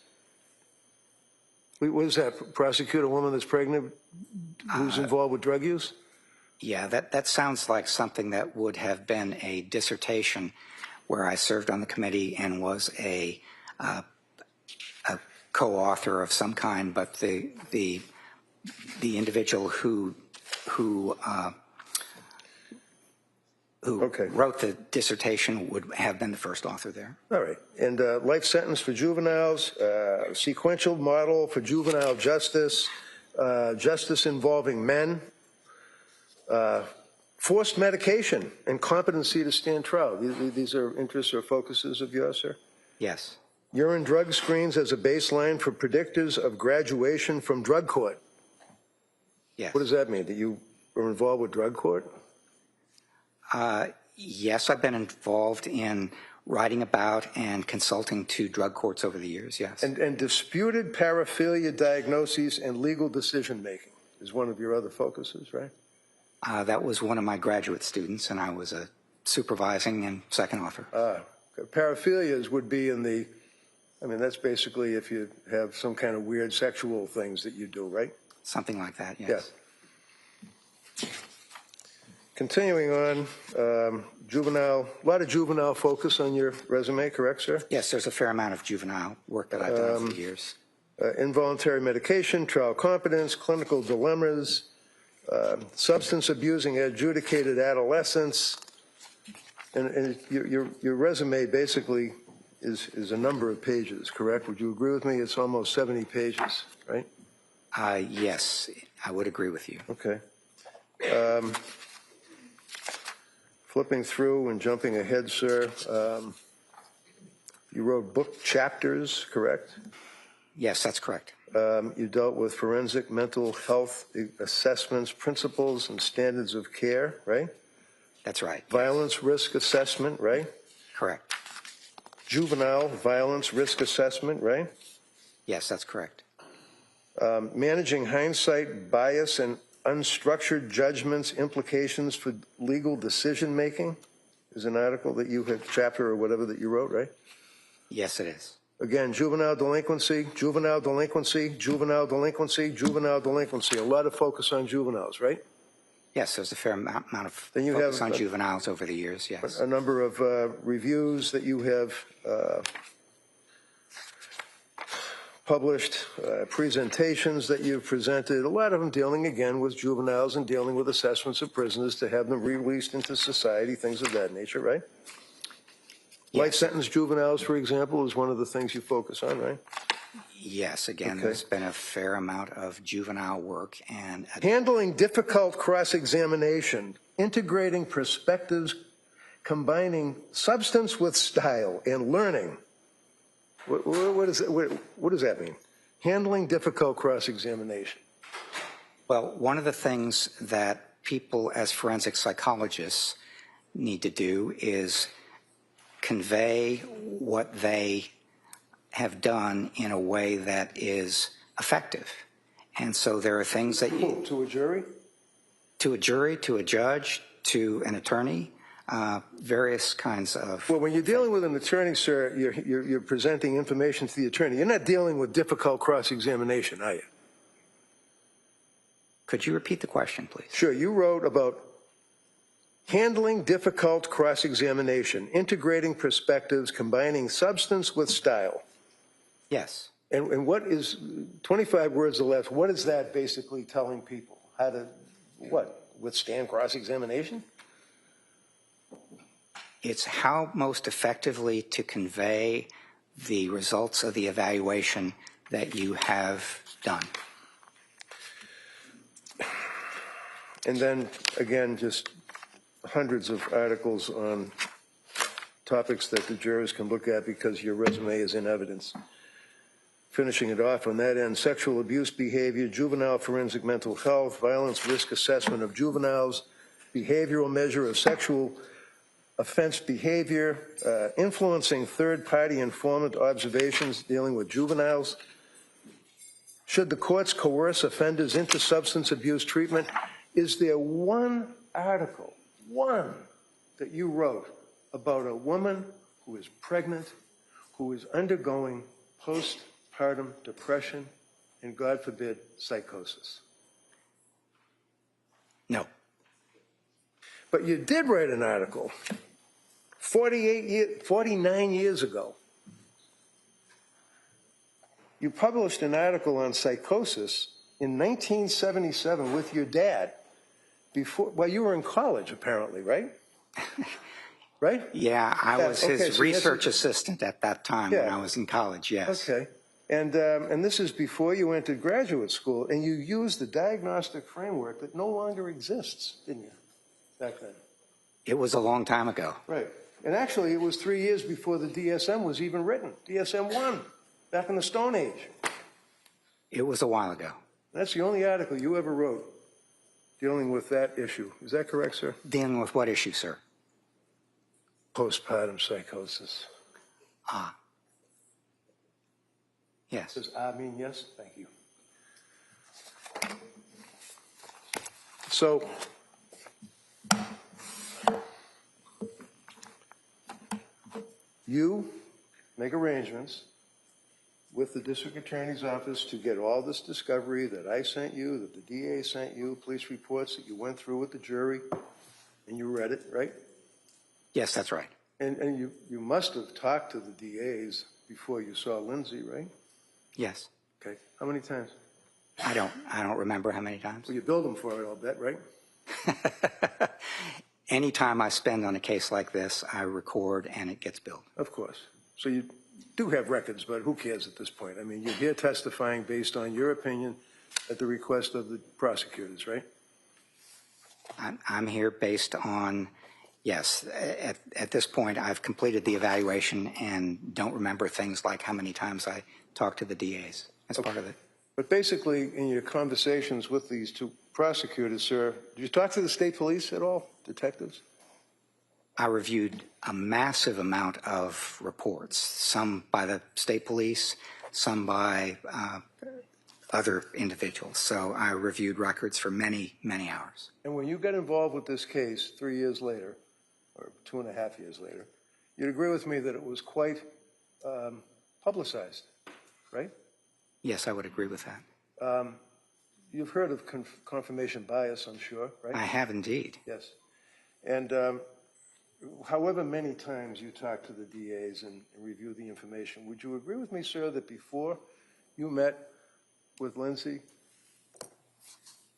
What is that? Prosecute a woman that's pregnant who's involved with drug use? Yeah, that sounds like something that would have been a dissertation where I served on the committee and was a co-author of some kind, but the individual who Okay. wrote the dissertation would have been the first author there. All right. And life sentence for juveniles, sequential model for juvenile justice, justice involving men, forced medication, and competency to stand trial. These are interests or focuses of yours, sir? Yes. Urine drug screens as a baseline for predictors of graduation from drug court. Yes. What does that mean? That you were involved with drug court? Yes, I've been involved in writing about and consulting to drug courts over the years, yes. And disputed paraphilia diagnoses and legal decision-making is one of your other focuses, right? That was one of my graduate students, and I was a supervising and second author. Paraphilias would be in the, I mean, that's basically if you have some kind of weird sexual things that you do, right? Something like that, yes. Yeah. Continuing on, juvenile, a lot of juvenile focus on your resume, correct, sir? Yes, there's a fair amount of juvenile work that I've done over the years. Involuntary medication, trial competence, clinical dilemmas, substance abusing adjudicated adolescence, and your resume basically is a number of pages, correct? Would you agree with me? It's almost 70 pages, right? Yes, I would agree with you. Okay. Flipping through and jumping ahead, sir, you wrote book chapters, correct? Yes, that's correct. You dealt with forensic mental health assessments, principles, and standards of care, right? That's right. Violence risk assessment, right? Correct. Juvenile violence risk assessment, right? Yes, that's correct. Managing hindsight bias and unstructured judgments, implications for legal decision-making is an article that you have, chapter or whatever that you wrote, right? Yes, it is. Again, juvenile delinquency, juvenile delinquency, juvenile delinquency, juvenile delinquency. A lot of focus on juveniles, right? Yes, there's a fair amount of Then you focus have on juveniles over the years, yes. A number of reviews that you have published, presentations that you've presented, a lot of them dealing again with juveniles and dealing with assessments of prisoners to have them released into society, things of that nature, right? Yes. Life sentence juveniles, for example, is one of the things you focus on, right? Yes, again, Okay. there's been a fair amount of juvenile work and Handling difficult cross-examination, integrating perspectives, combining substance with style and learning. What does that mean? Handling difficult cross-examination. well, one of the things that people as forensic psychologists need to do is convey what they have done in a way that is effective. And so there are things that you... To a jury? To a jury, to a judge, to an attorney, various kinds of. Well, when you're dealing with an attorney, sir, you're presenting information to the attorney. You're not dealing with difficult cross-examination, are you? Could you repeat the question, please? Sure. You wrote about handling difficult cross-examination, integrating perspectives, combining substance with style. Yes. And what is, 25 words or less, what is that basically telling people? How to, what, withstand cross-examination? It's how most effectively to convey the results of the evaluation that you have done. And then, again, just hundreds of articles on topics that the jurors can look at because your resume is in evidence. Finishing it off on that end, sexual abuse behavior, juvenile forensic mental health, violence risk assessment of juveniles, behavioral measure of sexual offense behavior, influencing third-party informant observations dealing with juveniles. Should the courts coerce offenders into substance abuse treatment? Is there one article, one, that you wrote about a woman who is pregnant, who is undergoing postpartum depression, and God forbid, psychosis? No. But you did write an article 49 years ago. You published an article on psychosis in 1977 with your dad. Well, you were in college, apparently, right? Right? Yeah, I was Okay, his so research assistant at that time when Yeah. I was in college, yes. Okay. And this is before you entered graduate school, and you used the diagnostic framework that no longer exists, didn't you, back then? It was a long time ago. Right. And actually, it was 3 years before the DSM was even written, DSM-1, back in the Stone Age. It was a while ago. That's the only article you ever wrote dealing with that issue. Is that correct, sir? Dealing with what issue, sir? Postpartum psychosis. Ah. Yes. Does I mean yes? Thank you. So, you make arrangements with the district attorney's office to get all this discovery that I sent you, that the DA sent you, police reports that you went through with the jury, and you read it, right? Yes, that's right. And you must have talked to the DAs before you saw Lindsay, right? Yes. Okay. How many times? I don't remember how many times. Well, you billed them for it, I'll bet, right? Any time I spend on a case like this, I record and it gets billed. Of course. So you do have records, but who cares at this point? I mean, you're here testifying based on your opinion at the request of the prosecutors, right? I'm here based on, yes, at this point, I've completed the evaluation and don't remember things like how many times I talked to the DAs. That's part of it. But basically, in your conversations with these two prosecutors, sir, did you talk to the state police at all, detectives? I reviewed a massive amount of reports, some by the state police, some by other individuals. So I reviewed records for many, many hours. And when you got involved with this case 3 years later, or 2.5 years later, you'd agree with me that it was quite publicized, right? Yes, I would agree with that. You've heard of confirmation bias, I'm sure, right? I have indeed. Yes. And however many times you talk to the DAs and review the information, would you agree with me, sir, that before you met with Lindsay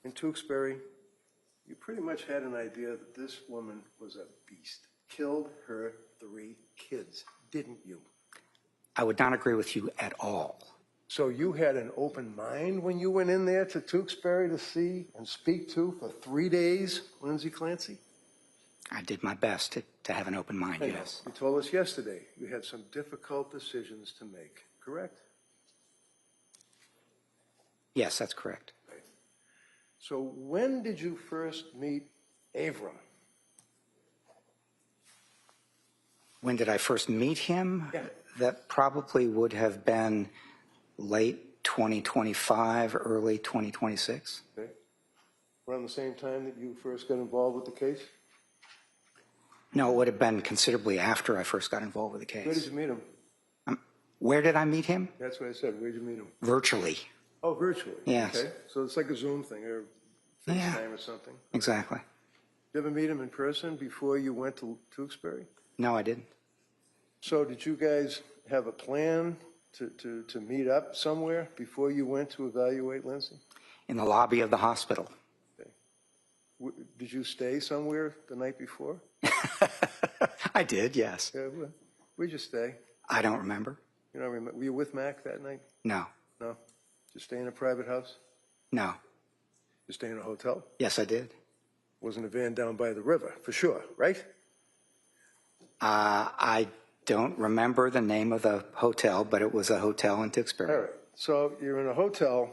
in Duxbury, you pretty much had an idea that this woman was a beast, killed her 3 kids, didn't you? I would not agree with you at all. So you had an open mind when you went in there to Duxbury to see and speak to for 3 days, Lindsay Clancy? I did my best to have an open mind, yes. You told us yesterday you had some difficult decisions to make, correct? Yes, that's correct. So when did you first meet Avram? When did I first meet him? Yeah. That probably would have been late 2025, early 2026. Okay. Around the same time that you first got involved with the case? No, it would have been considerably after I first got involved with the Where did case. you meet him? Where did I meet him? That's what I said. Where did you meet him? Virtually. Oh, virtually? Yes. Okay. So it's like a Zoom thing or Yeah. FaceTime or something? Exactly. Did you ever meet him in person before you went to Duxbury? No, I didn't. So did you guys have a plan to meet up somewhere before you went to evaluate Lindsay? In the lobby of the hospital. Did you stay somewhere the night before? I did, yes. Yeah, where'd you stay? I don't remember. You don't remember? Were you with Mac that night? No. No? Did you stay in a private house? No. You stay in a hotel? Yes, I did. Wasn't a van down by the river, for sure, right? I don't remember the name of the hotel, but it was a hotel in Duxbury. All right. So you're in a hotel,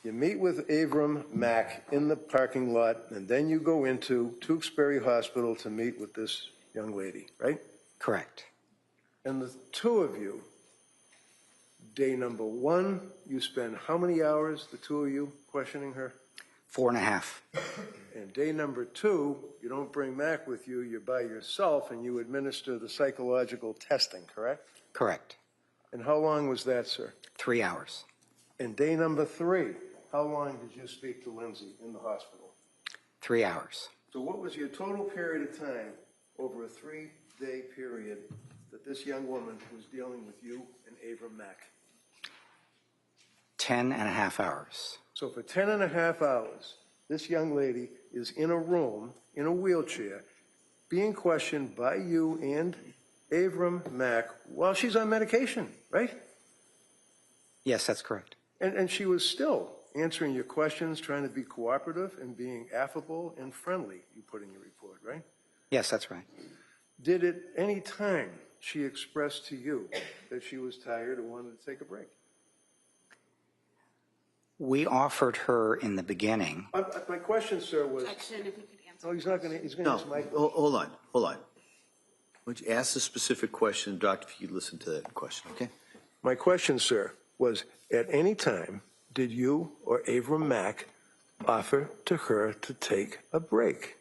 you meet with Abram Mack in the parking lot, and then you go into Tewksbury Hospital to meet with this young lady, right? Correct. And the two of you, day number one, you spend how many hours, the two of you, questioning her? 4.5. And day number two, you don't bring Mac with you, you're by yourself, and you administer the psychological testing, correct? Correct. And how long was that, sir? 3 hours. And day number three, how long did you speak to Lindsay in the hospital? 3 hours. So what was your total period of time over a 3-day period that this young woman was dealing with you and Abram Mack? 10.5 hours. So for 10.5 hours, this young lady is in a room, in a wheelchair, being questioned by you and Abram Mack while she's on medication, right? Yes, that's correct. And she was still answering your questions, trying to be cooperative and being affable and friendly, you put in your report, right? Yes, that's right. Did at any time she express to you that she was tired or wanted to take a break? We offered her in the beginning. My question, sir, was... Objection, if you could answer. No, he's not going to, he's going to No, answer my question. hold on. Why don't you ask the specific question, Doctor, if you listen to that question, okay? My question, sir, was at any time did you or Abram Mack offer to her to take a break?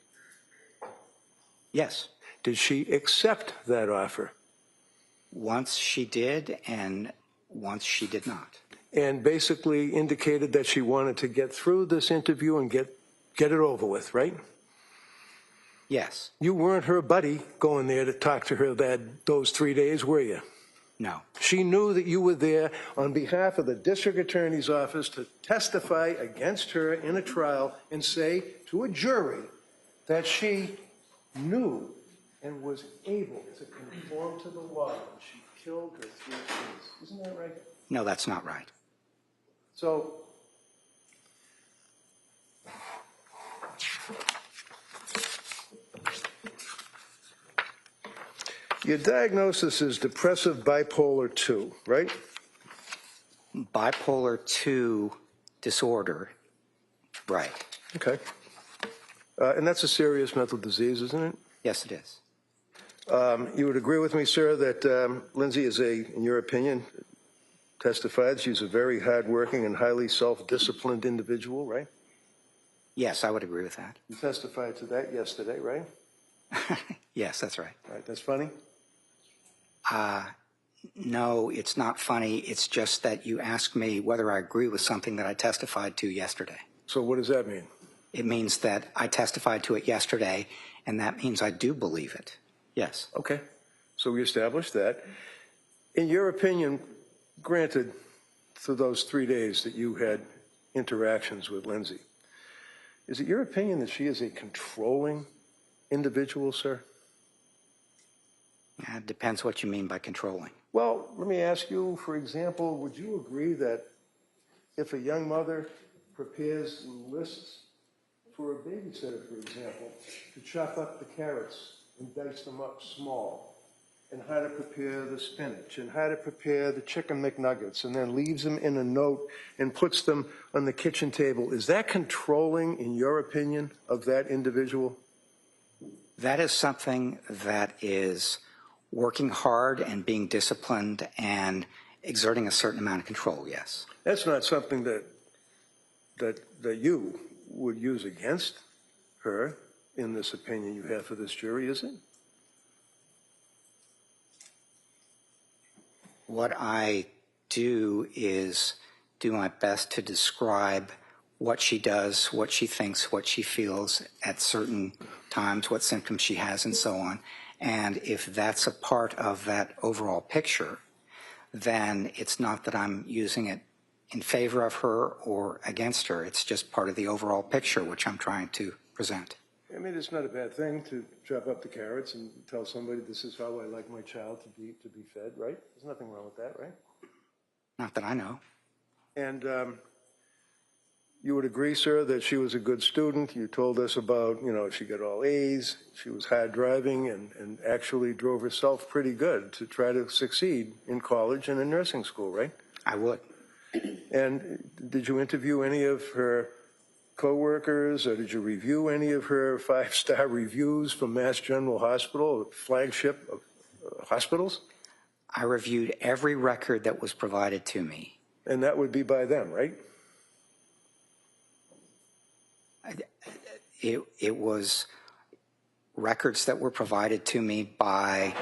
Yes. Did she accept that offer? Once she did, and once she did not. And basically indicated that she wanted to get through this interview and get it over with, right? Yes. You weren't her buddy going there to talk to her those 3 days, were you? No. She knew that you were there on behalf of the district attorney's office to testify against her in a trial and say to a jury that she knew and was able to conform to the law when she killed her 3 kids. Isn't that right? No, that's not right. So, your diagnosis is depressive bipolar 2, right? Bipolar 2 disorder. Right. Okay. And that's a serious mental disease, isn't it? Yes, it is. You would agree with me, sir, that Lindsay is in your opinion, testified she's a very hardworking and highly self-disciplined individual, right? Yes, I would agree with that. You testified to that yesterday, right? Yes, that's right. Right, that's funny? No, it's not funny. It's just that you asked me whether I agree with something that I testified to yesterday. So what does that mean? It means that I testified to it yesterday, and that means I do believe it. Yes. Okay, so we established that. In your opinion, granted, through those 3 days that you had interactions with Lindsay, is it your opinion that she is a controlling individual, sir? It depends what you mean by controlling. Well, let me ask you, for example, would you agree that if a young mother prepares lists for a babysitter, for example, to chop up the carrots and dice them up small, and how to prepare the spinach, and how to prepare the chicken McNuggets, and then leaves them in a note and puts them on the kitchen table, is that controlling, in your opinion, of that individual? That is something that is working hard and being disciplined and exerting a certain amount of control, yes. That's not something that you would use against her in this opinion you have for this jury, is it? What I do is do my best to describe what she does, what she thinks, what she feels at certain times, what symptoms she has, and so on. And if that's a part of that overall picture, then it's not that I'm using it in favor of her or against her. It's just part of the overall picture which I'm trying to present. I mean, it's not a bad thing to chop up the carrots and tell somebody this is how I like my child to be fed, right? There's nothing wrong with that, right? Not that I know. And you would agree, sir, that she was a good student. You told us about, you know, she got all A's, she was hard driving, and actually drove herself pretty good to try to succeed in college and in nursing school, right? I would. And did you interview any of her co-workers, or did you review any of her 5-star reviews from Mass General Hospital, flagship of hospitals? I reviewed every record that was provided to me. And that would be by them, right? It was records that were provided to me by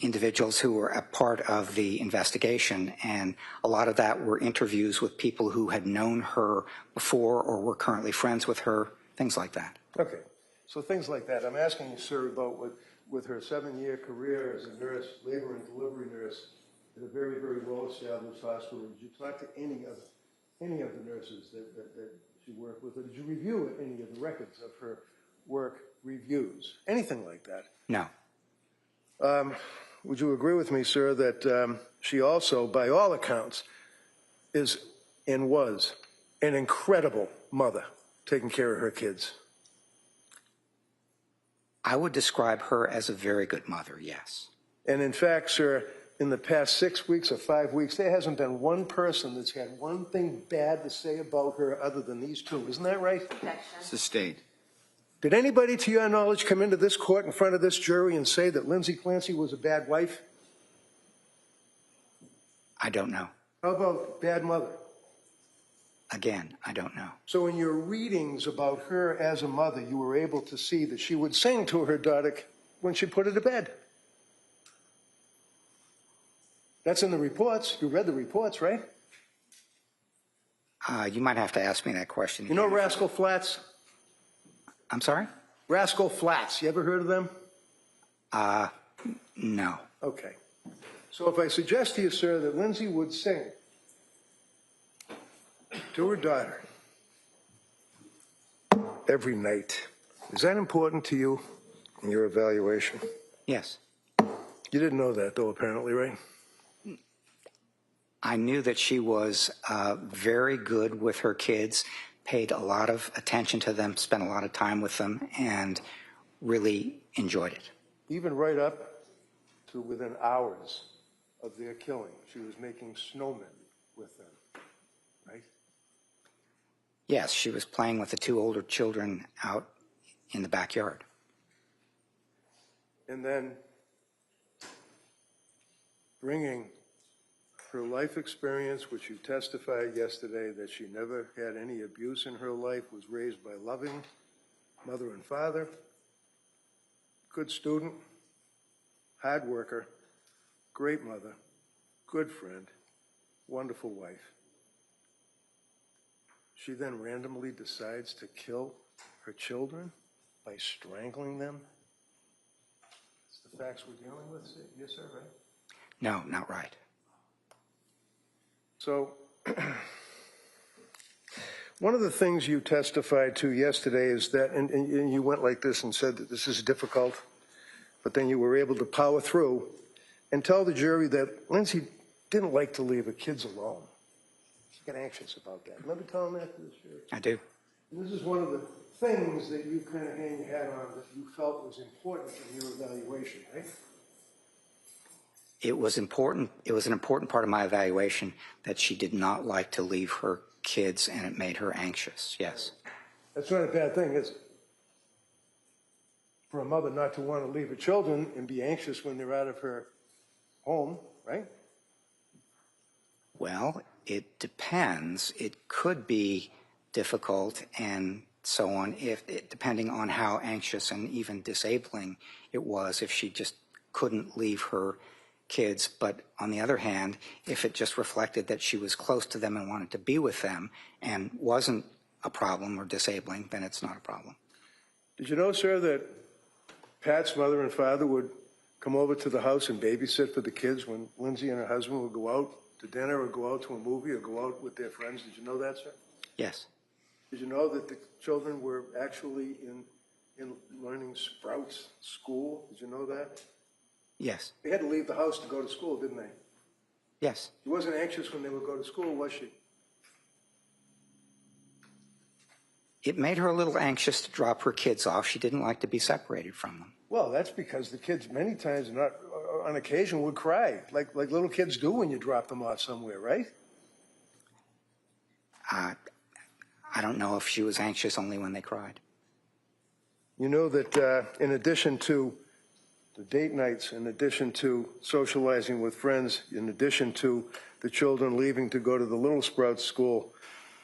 individuals who were a part of the investigation, and a lot of that were interviews with people who had known her before or were currently friends with her, things like that. Okay, so things like that. I'm asking you, sir, about with her 7-year career as a nurse, labor and delivery nurse at a very, very well-established hospital. Did you talk to any of the nurses that she worked with, or did you review any of the records of her work reviews? Anything like that? No. Would you agree with me, sir, that she also, by all accounts, is and was an incredible mother, taking care of her kids? I would describe her as a very good mother, yes. And in fact, sir, in the past 6 weeks or 5 weeks, there hasn't been one person that's had one thing bad to say about her other than these two. Isn't that right? Sustained. Did anybody, to your knowledge, come into this court in front of this jury and say that Lindsay Clancy was a bad wife? I don't know. How about bad mother? Again, I don't know. So in your readings about her as a mother, you were able to see that she would sing to her daughter when she put her to bed. That's in the reports. You read the reports, right? You might have to ask me that question. You know Rascal Flatts? I'm sorry? Rascal Flatts. You ever heard of them? No. Okay. So if I suggest to you, sir, that Lindsay would sing to her daughter every night, is that important to you in your evaluation? Yes. You didn't know that, though, apparently, right? I knew that she was very good with her kids, paid a lot of attention to them, spent a lot of time with them, and really enjoyed it. Even right up to within hours of their killing, she was making snowmen with them, right? Yes, she was playing with the 2 older children out in the backyard. And then bringing her life experience, which you testified yesterday that she never had any abuse in her life, was raised by loving mother and father, good student, hard worker, great mother, good friend, wonderful wife. She then randomly decides to kill her children by strangling them. That's the facts we're dealing with, yes, sir, right? No, not right. So, one of the things you testified to yesterday is that, and you went like this and said that this is difficult, but then you were able to power through and tell the jury that Lindsay didn't like to leave her kids alone. She got anxious about that. Remember telling that to the jury? I do. And this is one of the things that you kind of hang your hat on that you felt was important in your evaluation, right? It was important. It was an important part of my evaluation that she did not like to leave her kids, and it made her anxious. Yes. That's not a bad thing, is it? For a mother not to want to leave her children and be anxious when they're out of her home, right? Well, it depends. It could be difficult and so on, depending on how anxious and even disabling it was, if she just couldn't leave her kids, but on the other hand, if it just reflected that she was close to them and wanted to be with them and wasn't a problem or disabling, then it's not a problem. Did you know, sir, that Pat's mother and father would come over to the house and babysit for the kids when Lindsay and her husband would go out to dinner or go out to a movie or go out with their friends? Did you know that, sir? Yes. Did you know that the children were actually in learning Sprouts school? Did you know that? Yes. They had to leave the house to go to school, didn't they? Yes. She wasn't anxious when they would go to school, was she? It made her a little anxious to drop her kids off. She didn't like to be separated from them. Well, that's because the kids many times, not on occasion, would cry, like little kids do when you drop them off somewhere, right? I don't know if she was anxious only when they cried. You know that in addition to the date nights, in addition to socializing with friends, in addition to the children leaving to go to the Little Sprouts school,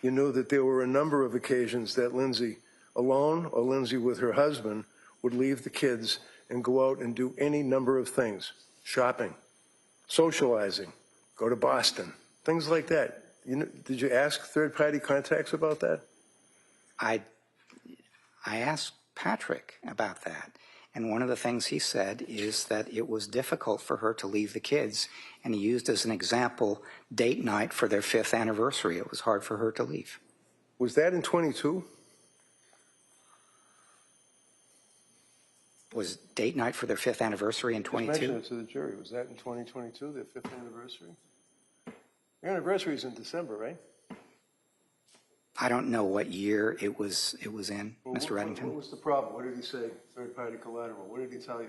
you knew that there were a number of occasions that Lindsay alone or Lindsay with her husband would leave the kids and go out and do any number of things. Shopping, socializing, go to Boston, things like that. Did you ask third-party contacts about that? I asked Patrick about that, and one of the things he said is that it was difficult for her to leave the kids, and he used as an example date night for their 5th anniversary. It was hard for her to leave. Was that in 22? Was date night for their 5th anniversary in 22? Just mention it to the jury. Was that in 2022, their 5th anniversary? Your anniversary is in December, right? I don't know what year it was in, Well, Mr. Reddington. What was the problem? What did he say, third-party collateral? What did he tell you?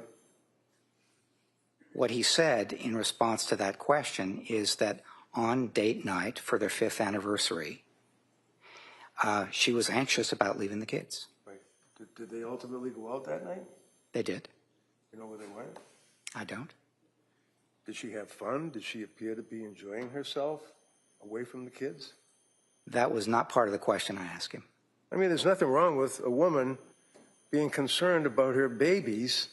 What he said in response to that question is that on date night for their 5th anniversary, she was anxious about leaving the kids. Right. Did they ultimately go out that night? They did. You know where they went? I don't. Did she have fun? Did she appear to be enjoying herself away from the kids? That was not part of the question I asked him. I mean, there's nothing wrong with a woman being concerned about her babies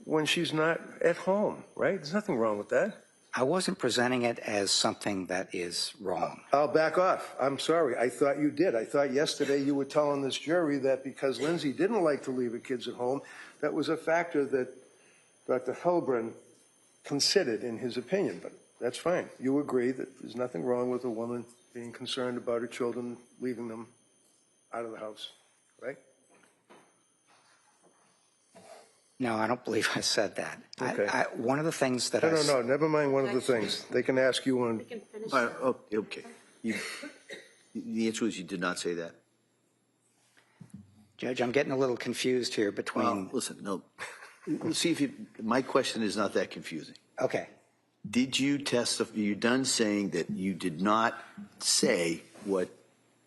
when she's not at home, right? There's nothing wrong with that. I wasn't presenting it as something that is wrong. I'll back off. I'm sorry. I thought you did. I thought yesterday you were telling this jury that because Lindsay didn't like to leave her kids at home, that was a factor that Dr. Heilbrun considered in his opinion. But that's fine. You agree that there's nothing wrong with a woman being concerned about her children, leaving them out of the house, right? No, I don't believe I said that. Okay. One of the things that No, never mind one of the things. They can ask you on. Okay. The answer is you did not say that. Judge, I'm getting a little confused here between. Well, listen, no. We'll see if my question is not that confusing. Okay. Did you testify? You're done saying that you did not say what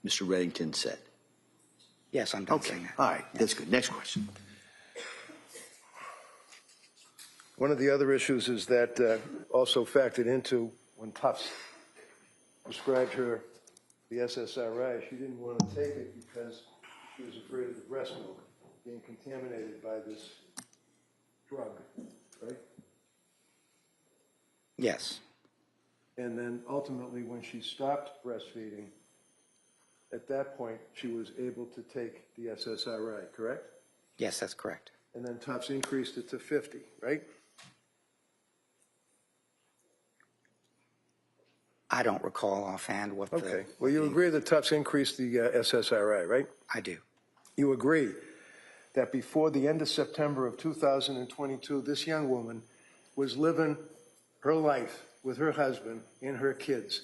Mr. Reddington said. Yes, I'm done saying that. All right. That's good. Next question. One of the other issues is that also factored into when Tufts prescribed her the SSRI, she didn't want to take it because she was afraid of the breast milk being contaminated by this drug, right? Yes. And then ultimately when she stopped breastfeeding, at that point she was able to take the SSRI, correct? Yes, that's correct. And then Tufts increased it to 50, right? I don't recall offhand what the. Okay. Well, you agree that Tufts increased the SSRI, right? I do. You agree that before the end of September of 2022, this young woman was living her life with her husband and her kids.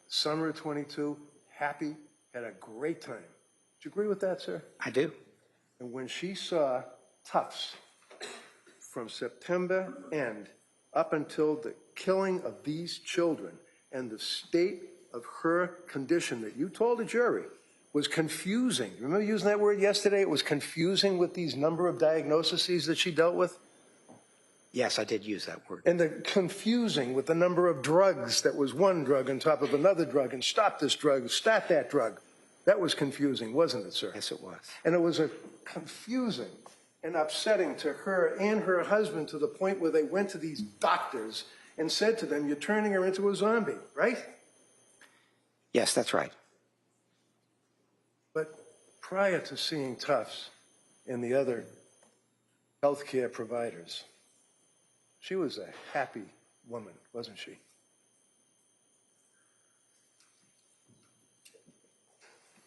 Summer of 22, happy, had a great time. Do you agree with that, sir? I do. And when she saw Tufts from September end up until the killing of these children and the state of her condition that you told the jury was confusing. Remember using that word yesterday? It was confusing with these number of diagnoses that she dealt with? Yes, I did use that word. And the confusing with the number of drugs that was one drug on top of another drug and stop this drug, start that drug. That was confusing, wasn't it, sir? Yes, it was. And it was a confusing and upsetting to her and her husband to the point where they went to these doctors and said to them, "You're turning her into a zombie," right? Yes, that's right. But prior to seeing Tufts and the other healthcare providers, she was a happy woman, wasn't she?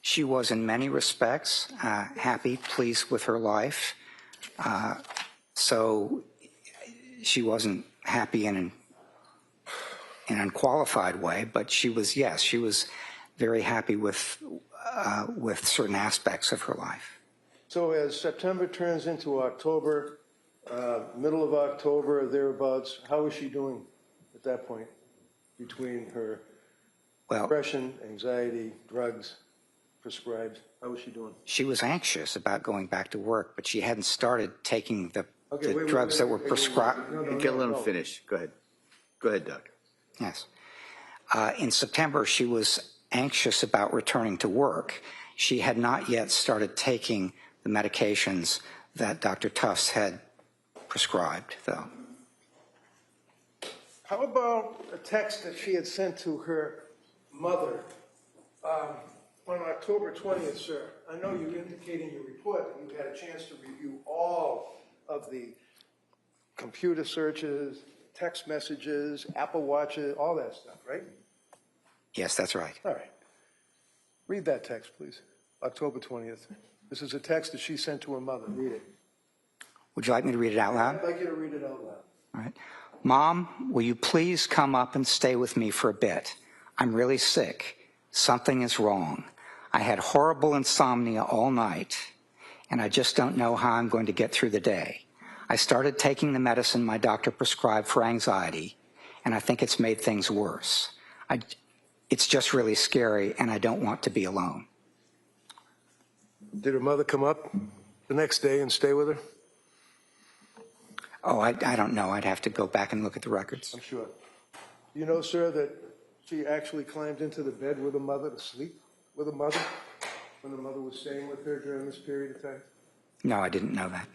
She was in many respects happy, pleased with her life. So she wasn't happy in an unqualified way, but she was, yes, she was very happy with certain aspects of her life. So as September turns into October, middle of October, thereabouts, how is she doing at that point between her depression, anxiety, drugs prescribed? How is she doing? She was anxious about going back to work, but she hadn't started taking the drugs that were prescribed. Let him finish. Go ahead. Go ahead, Doug. Yes. In September, she was anxious about returning to work. She had not yet started taking the medications that Dr. Tufts had prescribed, though. How about a text that she had sent to her mother on October 20th, sir? I know you indicate in your report that you had a chance to review all of the computer searches, text messages, Apple Watches, all that stuff, right? Yes, that's right. All right. Read that text, please. October 20th. This is a text that she sent to her mother. Read it. Would you like me to read it out loud? I'd like you to read it out loud. All right. Mom, will you please come up and stay with me for a bit? I'm really sick. Something is wrong. I had horrible insomnia all night, and I just don't know how I'm going to get through the day. I started taking the medicine my doctor prescribed for anxiety, and I think it's made things worse. It's just really scary, and I don't want to be alone. Did her mother come up the next day and stay with her? Oh, I don't know. I'd have to go back and look at the records. I'm sure. You know, sir, that she actually climbed into the bed with her mother to sleep with her mother when the mother was staying with her during this period of time? No, I didn't know that.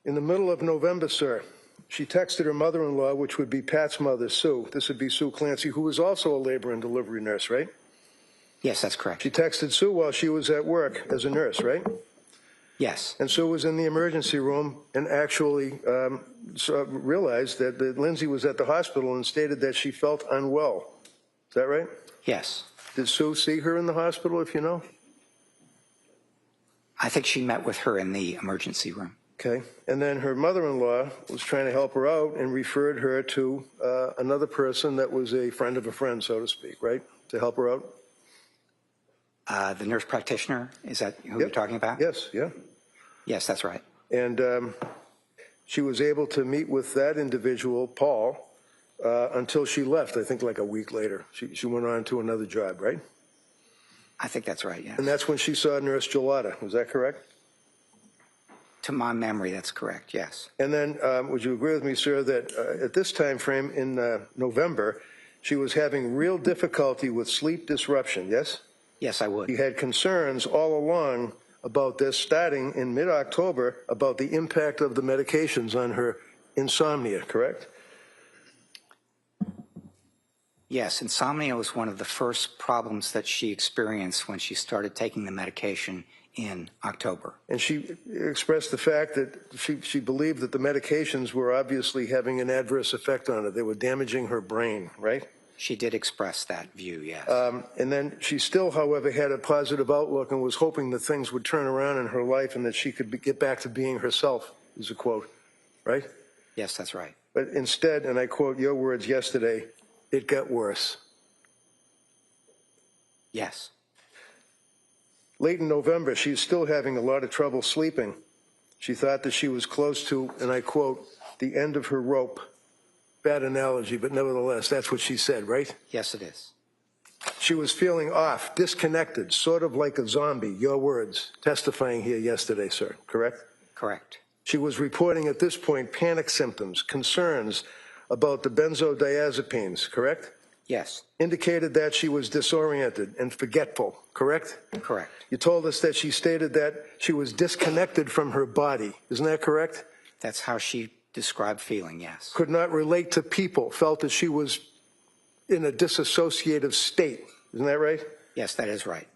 In the middle of November, sir, she texted her mother-in-law, which would be Pat's mother, Sue. This would be Sue Clancy, who was also a labor and delivery nurse, right? Yes, that's correct. She texted Sue while she was at work as a nurse, right? Yes. And Sue was in the emergency room and actually realized that Lindsay was at the hospital and stated that she felt unwell. Is that right? Yes. Did Sue see her in the hospital, if you know? I think she met with her in the emergency room. Okay. And then her mother-in-law was trying to help her out and referred her to another person that was a friend of a friend, so to speak, right? To help her out? The nurse practitioner, is that who you're talking about? Yes, yeah. Yes, that's right. And she was able to meet with that individual, Paul, until she left, I think like a week later. She went on to another job, right? I think that's right, yes. And that's when she saw Nurse Gelada. Was that correct? To my memory, that's correct, yes. And then would you agree with me, sir, that at this time frame in November, she was having real difficulty with sleep disruption, yes? Yes, I would. She had concerns all along about this, starting in mid-October, about the impact of the medications on her insomnia, correct? Yes, insomnia was one of the first problems that she experienced when she started taking the medication in October. And she expressed the fact that she believed that the medications were obviously having an adverse effect on her. They were damaging her brain, right? She did express that view, yes. And then she still, however, had a positive outlook and was hoping that things would turn around in her life and that she could get back to being herself, is a quote, right? Yes, that's right. But instead, and I quote your words yesterday, it got worse. Yes. Late in November, she's still having a lot of trouble sleeping. She thought that she was close to, and I quote, the end of her rope. Bad analogy, but nevertheless, that's what she said, right? Yes, it is. She was feeling off, disconnected, sort of like a zombie, your words, testifying here yesterday, sir, correct? Correct. She was reporting at this point panic symptoms, concerns about the benzodiazepines, correct? Yes. Indicated that she was disoriented and forgetful, correct? Correct. You told us that she stated that she was disconnected from her body. Isn't that correct? That's how she described feeling, yes. Could not relate to people, felt that she was in a disassociative state. Isn't that right? Yes, that is right.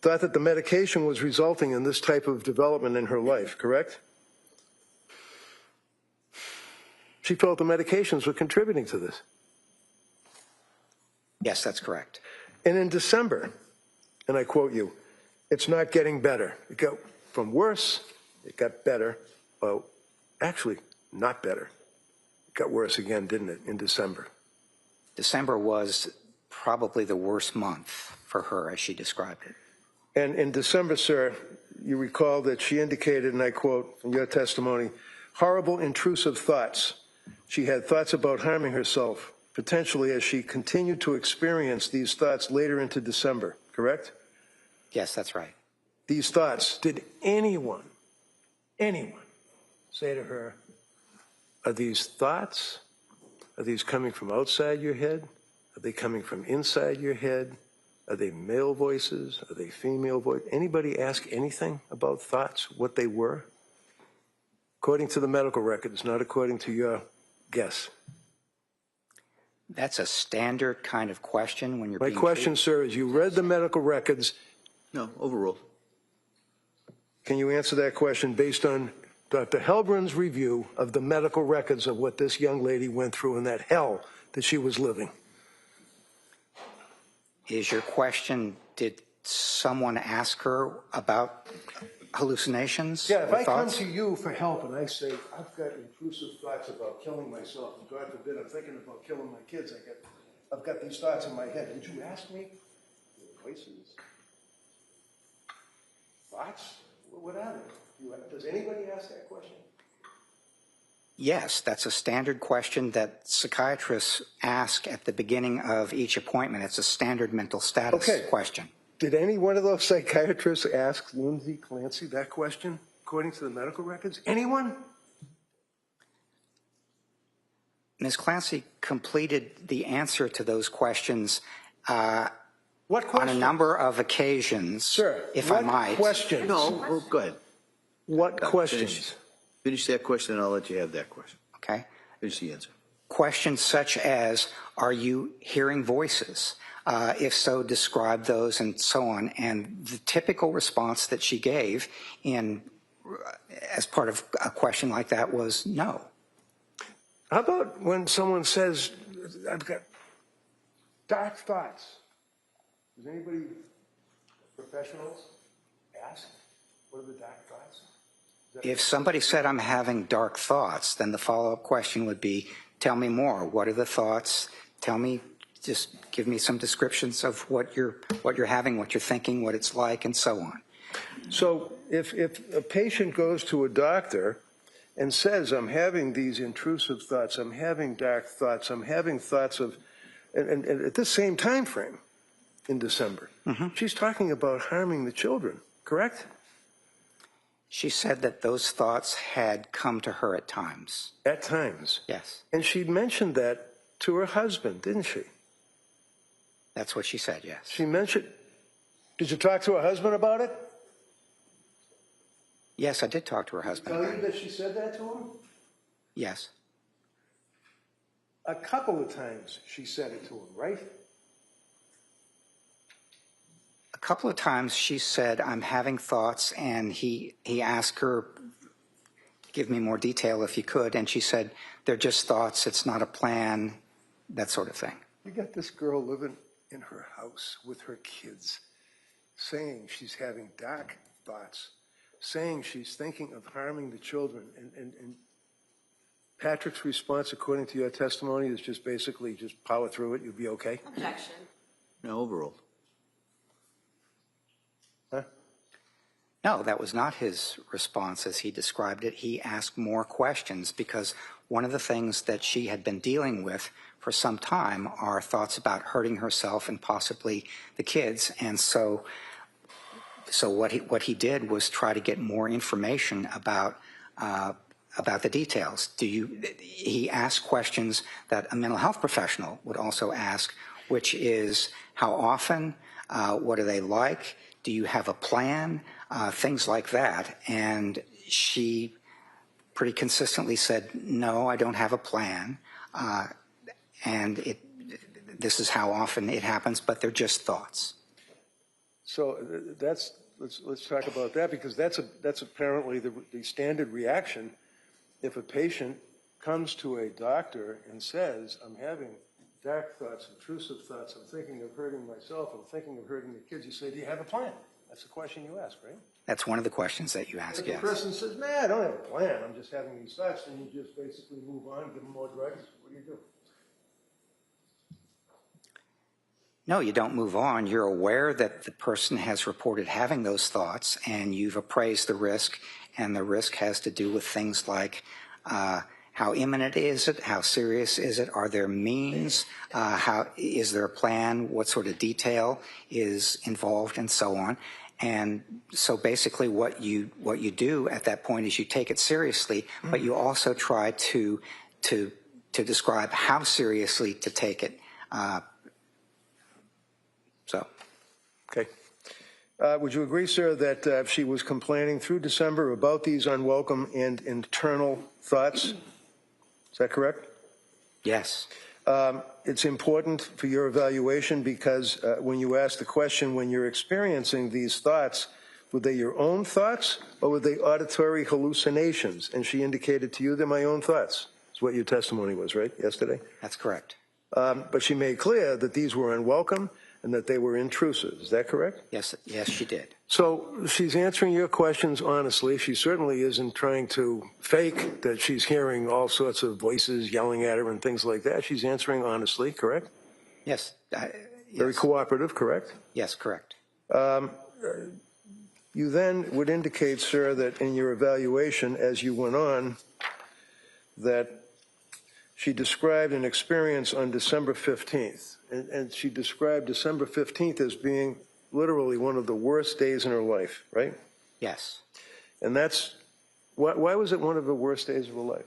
Thought that the medication was resulting in this type of development in her life, correct? She felt the medications were contributing to this. Yes, that's correct. And in December, and I quote you, "It's not getting better. It got from worse, it got better. Well, actually, not better. It got worse again, didn't it, in December?" December was probably the worst month for her, as she described it. And in December, sir, you recall that she indicated, and I quote from your testimony, "Horrible, intrusive thoughts. She had thoughts about harming herself, potentially as she continued to experience these thoughts later into December," correct? Yes, that's right. These thoughts, did anyone say to her, are these thoughts, are these coming from outside your head? Are they coming from inside your head? Are they male voices? Are they female voices? Anybody ask anything about thoughts, what they were? According to the medical records, not according to your guess. That's a standard kind of question when you're My being question, treated. sir, is you read the medical records. No, overruled. Can you answer that question based on Dr. Heilbrun's review of the medical records of what this young lady went through in that hell that she was living? Is your question, did someone ask her about hallucinations? Yeah, if or I come thoughts? to you for help and I say, I've got intrusive thoughts about killing myself, and God forbid I'm thinking about killing my kids, I've got these thoughts in my head, would you ask me? Voices? Thoughts? What are they? Does anybody ask that question? Yes, that's a standard question that psychiatrists ask at the beginning of each appointment. It's a standard mental status question. Did any one of those psychiatrists ask Lindsay Clancy that question, according to the medical records? Anyone? Ms. Clancy completed the answer to those questions What question? on a number of occasions, Sir, if what I might. questions? No, well, go ahead. What questions? Finish that question, and I'll let you have that question. Okay. Finish the answer. Questions such as, are you hearing voices? If so, describe those and so on. And the typical response that she gave as part of a question like that was no. How about when someone says, I've got dark thoughts? Does anybody, professionals, ask, what are the dark thoughts? If somebody said, I'm having dark thoughts, then the follow-up question would be, tell me more. What are the thoughts? Tell me, just give me some descriptions of what you're having, what you're thinking, what it's like, and so on. So if a patient goes to a doctor and says, I'm having these intrusive thoughts, I'm having dark thoughts, I'm having thoughts of, and at this same time frame in December, she's talking about harming the children, correct? She said that those thoughts had come to her at times. At times. Yes. And she mentioned that to her husband, didn't she? That's what she said, yes. She mentioned, did you talk to her husband about it? Yes, I did talk to her husband Tell about you it. that she said that to him? Yes. A couple of times she said it to him, right? A couple of times she said, I'm having thoughts, and he asked her, give me more detail if you could, and she said, they're just thoughts, it's not a plan, that sort of thing. You got this girl living in her house with her kids, saying she's having dark thoughts, saying she's thinking of harming the children, and Patrick's response, according to your testimony, is just basically just power through it, you'll be okay? Objection. No, overruled. Huh? No, that was not his response as he described it. He asked more questions because one of the things that she had been dealing with for some time are thoughts about hurting herself and possibly the kids. And so what he did was try to get more information about the details. He asked questions that a mental health professional would also ask, which is how often, what are they like, do you have a plan, things like that. And she pretty consistently said, no, I don't have a plan, and this is how often it happens, but they're just thoughts. So let's talk about that, because that's apparently the standard reaction if a patient comes to a doctor and says, I'm having dark thoughts, intrusive thoughts, I'm thinking of hurting myself, I'm thinking of hurting the kids. You say, do you have a plan? That's the question you ask, right? That's one of the questions that you ask, If yes. the person says, nah, I don't have a plan, I'm just having these thoughts, then you just basically move on, give them more drugs. What do you do? No, you don't move on. You're aware that the person has reported having those thoughts, and you've appraised the risk, and the risk has to do with things like how imminent is it, how serious is it, are there means, is there a plan, what sort of detail is involved, and so on. And so basically what you do at that point is you take it seriously, but you also try to describe how seriously to take it. Okay. Would you agree, sir, that she was complaining through December about these unwelcome and internal thoughts? Is that correct? Yes. It's important for your evaluation because when you ask the question, when you're experiencing these thoughts, were they your own thoughts or were they auditory hallucinations? And she indicated to you they're my own thoughts. That's what your testimony was, right, yesterday? That's correct. But she made clear that these were unwelcome and that they were intrusive. Is that correct? Yes, she did. So she's answering your questions honestly. She certainly isn't trying to fake that she's hearing all sorts of voices yelling at her and things like that. She's answering honestly, correct? Yes. Very cooperative, correct? Yes, correct. You then would indicate, sir, that in your evaluation as you went on, that she described an experience on December 15th. And she described December 15th as being literally one of the worst days in her life, right? Yes. And that's, why was it one of the worst days of her life?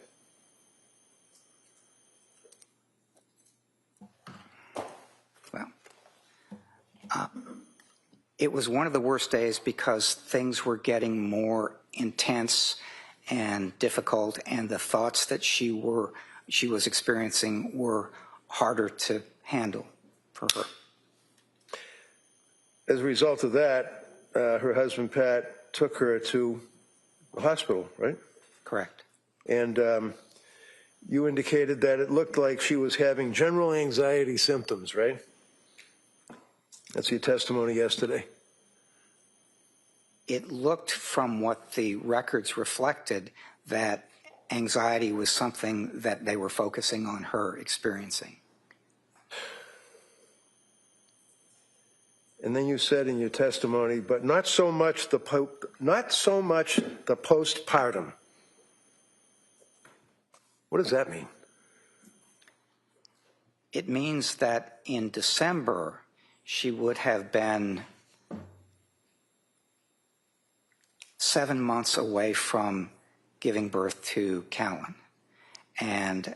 Well, it was one of the worst days because things were getting more intense and difficult, and the thoughts that she was experiencing were harder to handle for her. As a result of that, her husband, Pat, took her to the hospital, right? Correct. And you indicated that it looked like she was having general anxiety symptoms, right? That's your testimony yesterday. It looked from what the records reflected that anxiety was something that they were focusing on her experiencing. And then you said in your testimony, but not so much the postpartum. What does that mean? It means that in December, she would have been 7 months away from giving birth to Callan. And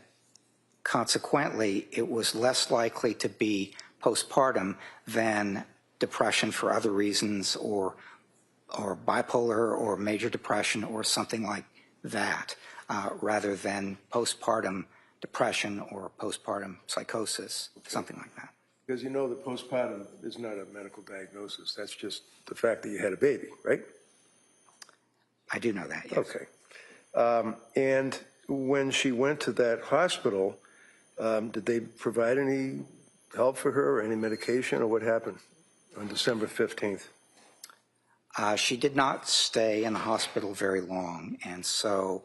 consequently, it was less likely to be postpartum than depression for other reasons, or bipolar or major depression or something like that, rather than postpartum depression or postpartum psychosis, something like that. Because you know that postpartum is not a medical diagnosis. That's just the fact that you had a baby, right? I do know that, yes. Okay. And when she went to that hospital, did they provide any help for her or any medication, or what happened on December 15th? She did not stay in the hospital very long, and so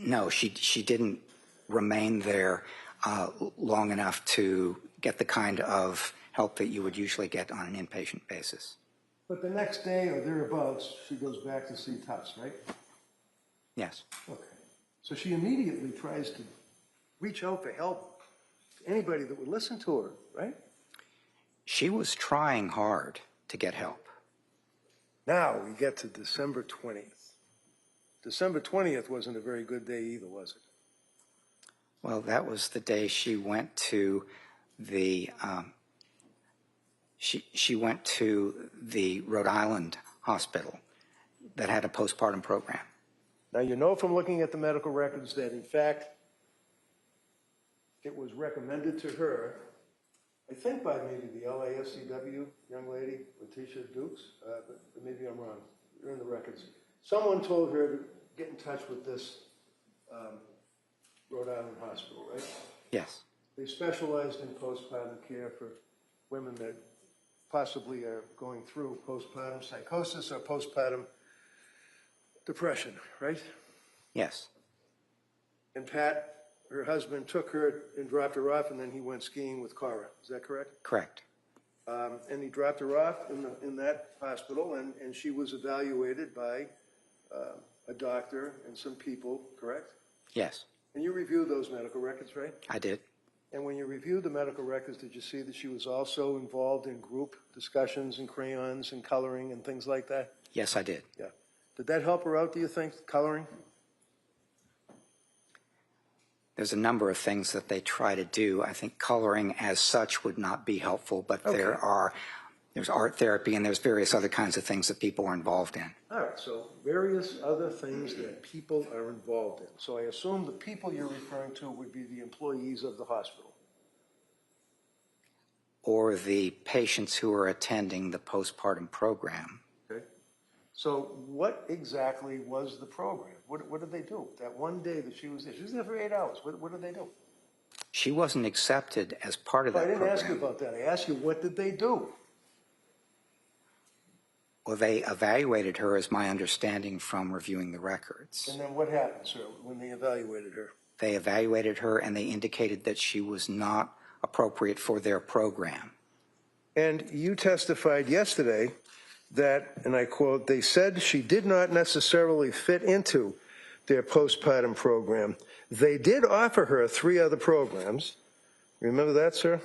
no, she didn't remain there long enough to get the kind of help that you would usually get on an inpatient basis. But the next day or thereabouts, she goes back to see Tufts, right? Yes. Okay. So she immediately tries to reach out for help to anybody that would listen to her, right? She was trying hard to get help. Now we get to December 20th. December 20th wasn't a very good day either, was it? Well, that was the day she went to the she went to the Rhode Island hospital that had a postpartum program. Now, you know from looking at the medical records that, in fact, it was recommended to her, I think by maybe the LASCW young lady, Letitia Dukes, but maybe I'm wrong. You're in the records. Someone told her to get in touch with this Rhode Island hospital, right? Yes. They specialized in postpartum care for women that possibly are going through postpartum psychosis or postpartum depression, right? Yes. And Pat, her husband, took her and dropped her off, and then he went skiing with Cora. Is that correct? Correct. And he dropped her off in that hospital, and she was evaluated by a doctor and some people, correct? Yes. And you reviewed those medical records, right? I did. And when you reviewed the medical records, did you see that she was also involved in group discussions and crayons and coloring and things like that? Yes, I did. Yeah. Did that help her out, do you think, coloring? There's a number of things that they try to do. I think coloring as such would not be helpful, but there's art therapy and there's various other kinds of things that people are involved in. All right, so various other things that people are involved in. So I assume the people you're referring to would be the employees of the hospital. Or the patients who are attending the postpartum program. Okay. So what exactly was the program? What did they do? That one day that she was there for 8 hours. What did they do? She wasn't accepted as part of that program. I didn't ask you about that. I asked you, what did they do? Well, they evaluated her, as my understanding from reviewing the records. And then what happened, sir, when they evaluated her? They evaluated her and they indicated that she was not appropriate for their program. And you testified yesterday that, and I quote, they said she did not necessarily fit into their postpartum program. They did offer her 3 other programs. Remember that, sir?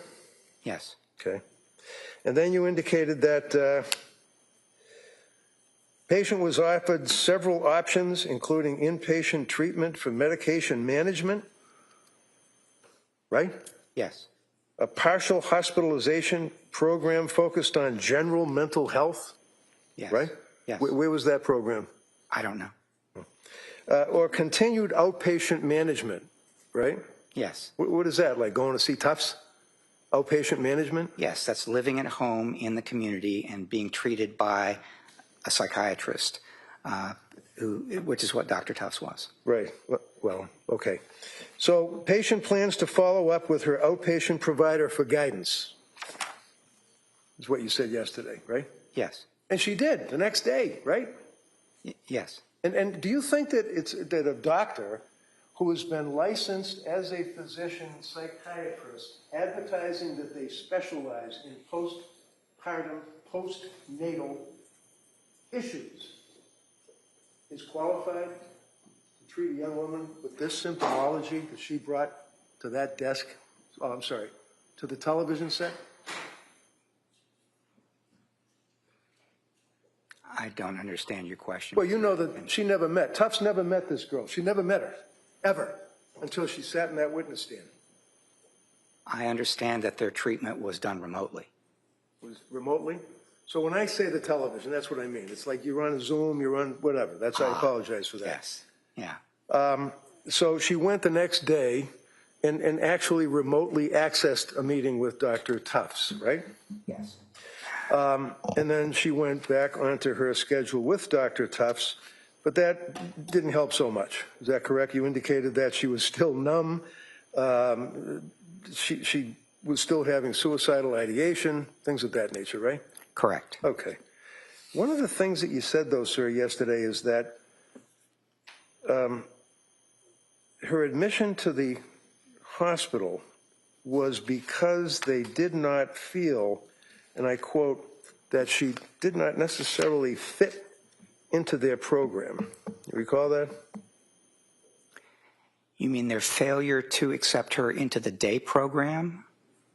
Yes. Okay. And then you indicated that patient was offered several options, including inpatient treatment for medication management, right? Yes. A partial hospitalization program focused on general mental health, Yes. right? Yes. Where was that program? I don't know. Or continued outpatient management, right? Yes. What is that, like going to see Tufts? Outpatient management? Yes, that's living at home in the community and being treated by a psychiatrist, which is what Dr. Tufts was. Right. Well, okay. So patient plans to follow up with her outpatient provider for guidance, is what you said yesterday, right? Yes. And she did the next day, right? Yes. And do you think that a doctor who has been licensed as a physician psychiatrist, advertising that they specialize in postpartum, postnatal issues, is qualified to treat a young woman with this symptomology that she brought to that desk, to the television set? I don't understand your question. Well, you know that she never met, Tufts never met this girl. She never met her, ever, until she sat in that witness stand. I understand that their treatment was done remotely. Was remotely? So when I say the television, that's what I mean. It's like you're on Zoom, you're on whatever. I apologize for that. Yes. Yeah. So she went the next day and actually remotely accessed a meeting with Dr. Tufts, right? Yes. And then she went back onto her schedule with Dr. Tufts, but that didn't help so much. Is that correct? You indicated that she was still numb. She was still having suicidal ideation, things of that nature, right? Correct. Okay. One of the things that you said, though, sir, yesterday is that her admission to the hospital was because they did not feel, and I quote, that she did not necessarily fit into their program. You recall that? You mean their failure to accept her into the day program?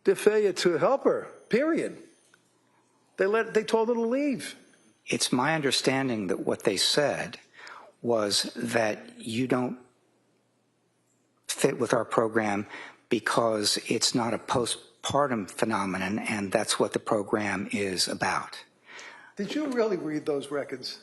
Their failure to help her, period. They told her to leave. It's my understanding that what they said was that you don't fit with our program because it's not a postpartum phenomenon, and that's what the program is about. Did you really read those records?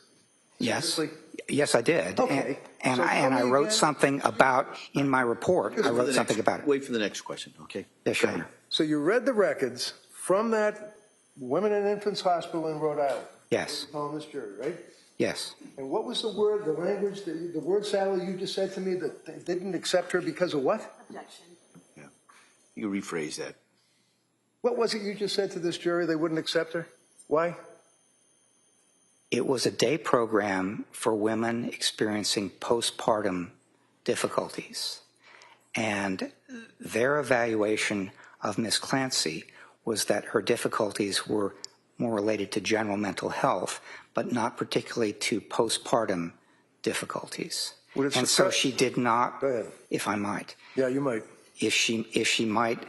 Yes. Seriously? Yes, I did. Okay. And So tell I me wrote again. something about, in my report, I wrote something about it. Wait for the next question, okay? Yes, Your Honor. So you read the records from that Women and Infants Hospital in Rhode Island? Yes. On this jury, right? Yes. And what was the word, the language, the word salad you just said to me that they didn't accept her because of what? Objection. Yeah. You can rephrase that. What was it you just said to this jury they wouldn't accept her? Why? It was a day program for women experiencing postpartum difficulties. And their evaluation of Ms. Clancy was that her difficulties were more related to general mental health, but not particularly to postpartum difficulties. And so she did not, Go ahead. if I might, Yeah, you might. if she might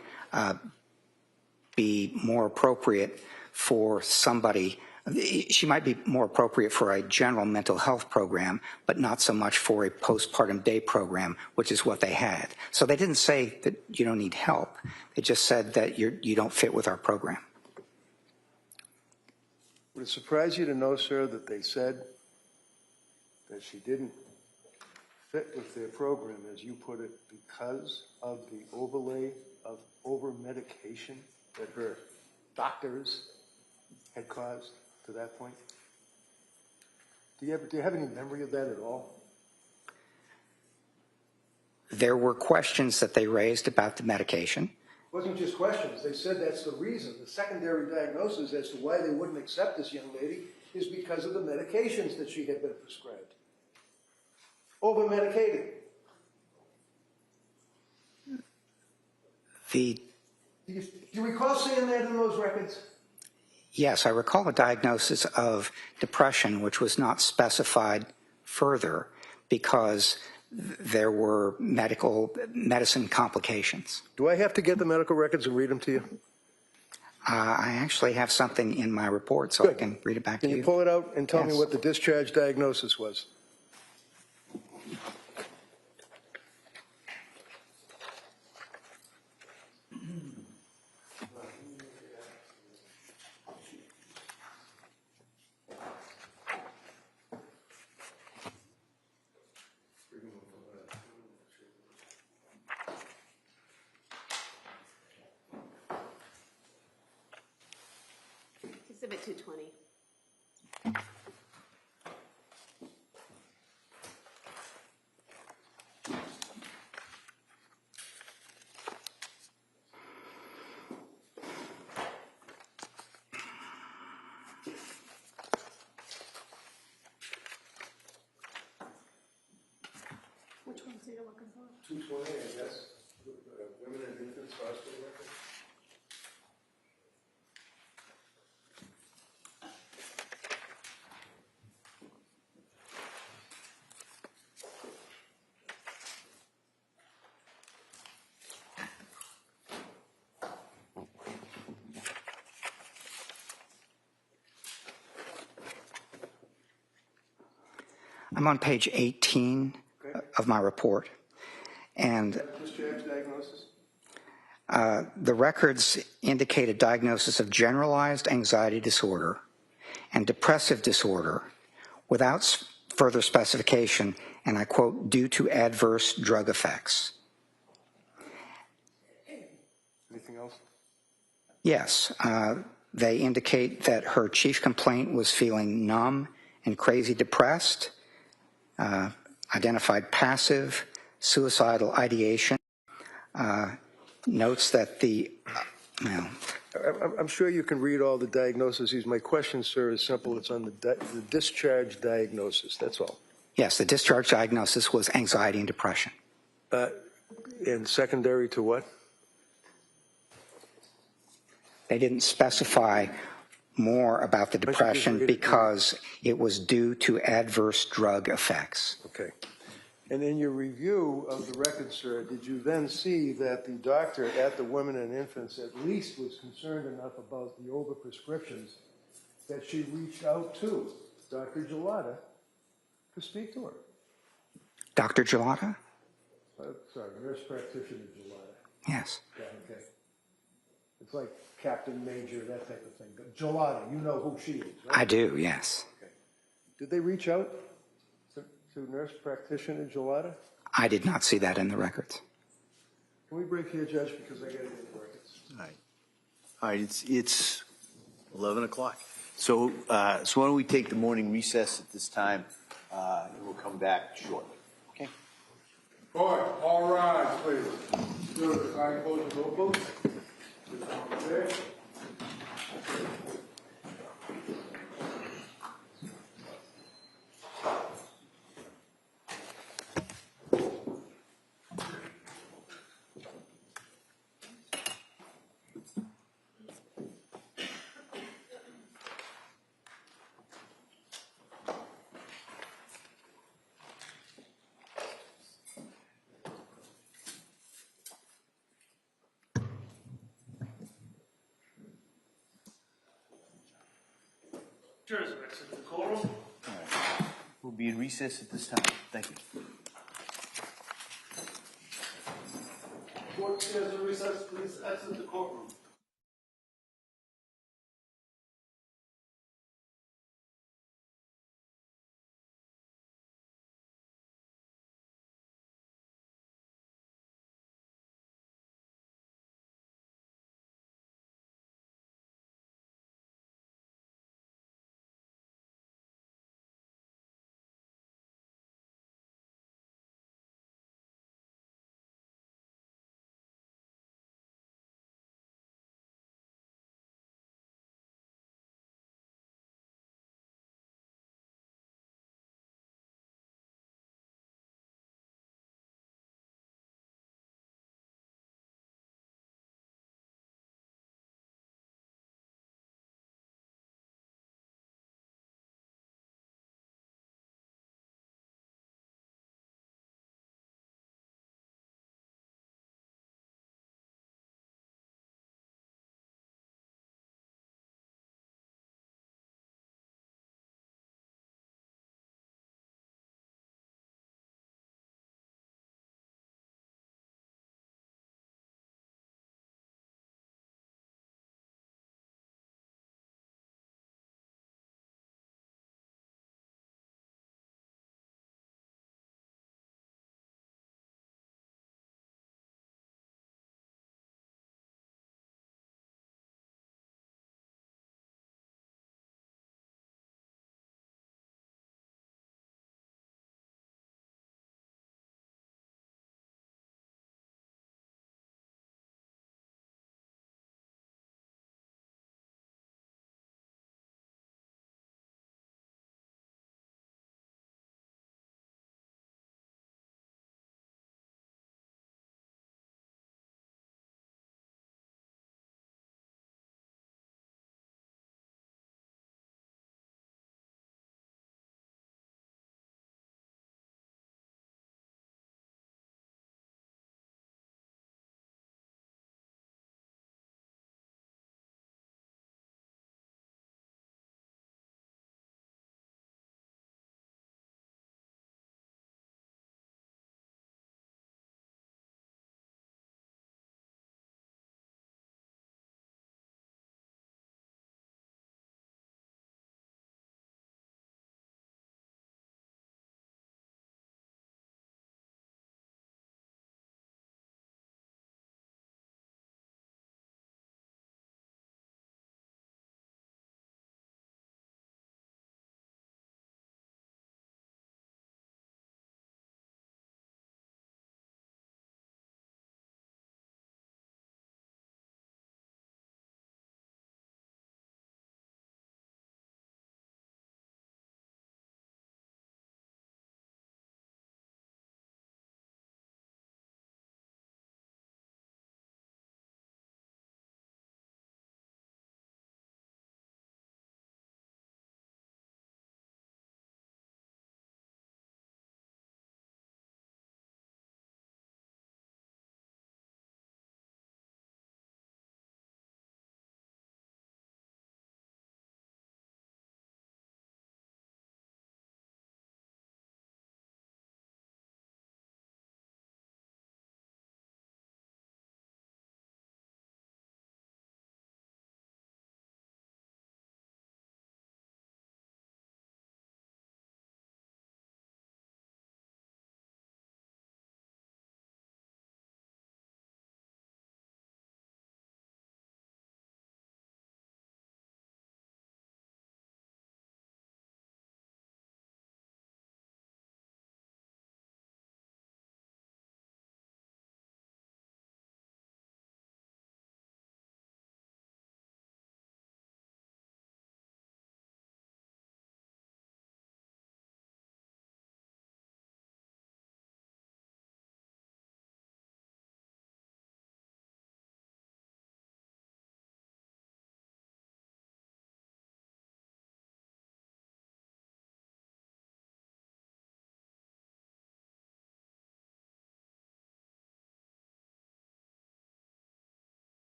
be more appropriate for somebody, she might be more appropriate for a general mental health program, but not so much for a postpartum day program, which is what they had. So they didn't say that you don't need help. They just said that you don't fit with our program. Would it surprise you to know, sir, that they said that she didn't fit with their program, as you put it, because of the overlay of over-medication that her doctors had caused to that point? Do you have any memory of that at all? There were questions that they raised about the medication. It wasn't just questions. They said that's the reason. The secondary diagnosis as to why they wouldn't accept this young lady is because of the medications that she had been prescribed. Over-medicated. Do you recall seeing that in those records? Yes, I recall a diagnosis of depression, which was not specified further because there were medicine complications. Do I have to get the medical records and read them to you? I actually have something in my report, so Good. I can read it back to Can you. you pull it out and tell me Yes. what the discharge diagnosis was? Exhibit 220. Which ones are you looking for? 220, I guess. Women and Infants Hospital record. I'm on page 18 of my report, and Discharge diagnosis? the records indicate a diagnosis of generalized anxiety disorder and depressive disorder without further specification, and I quote, due to adverse drug effects. Anything else? Yes, they indicate that her chief complaint was feeling numb and crazy depressed, identified passive, suicidal ideation, notes that I'm sure you can read all the diagnoses. My question, sir, is simple. It's on the discharge diagnosis. That's all. yes, the discharge diagnosis was anxiety and depression. And secondary to what? They didn't specify more about the Why don't you just depression read it? because it was due to adverse drug effects. Okay. And in your review of the record, sir, did you then see that the doctor at the Women and Infants at least was concerned enough about the overprescriptions that she reached out to Dr. Gelada to speak to her? Dr. Gelada? Sorry, nurse practitioner Gelada. Yes. Yeah, okay. It's like Captain Major, that type of thing. But Gelada, you know who she is, right? I do, yes. Okay. Did they reach out to nurse practitioner Gelada? I did not see that in the records. Can we break here, Judge, because I got to get the records. All right, it's 11 o'clock. So why don't we take the morning recess at this time, and we'll come back shortly. Okay? All rise, please. Good. I close the roll, folks. Okay. Jurors are exit to the courtroom. All right. We'll be in recess at this time. Thank you. Court stands in recess. Please exit the courtroom.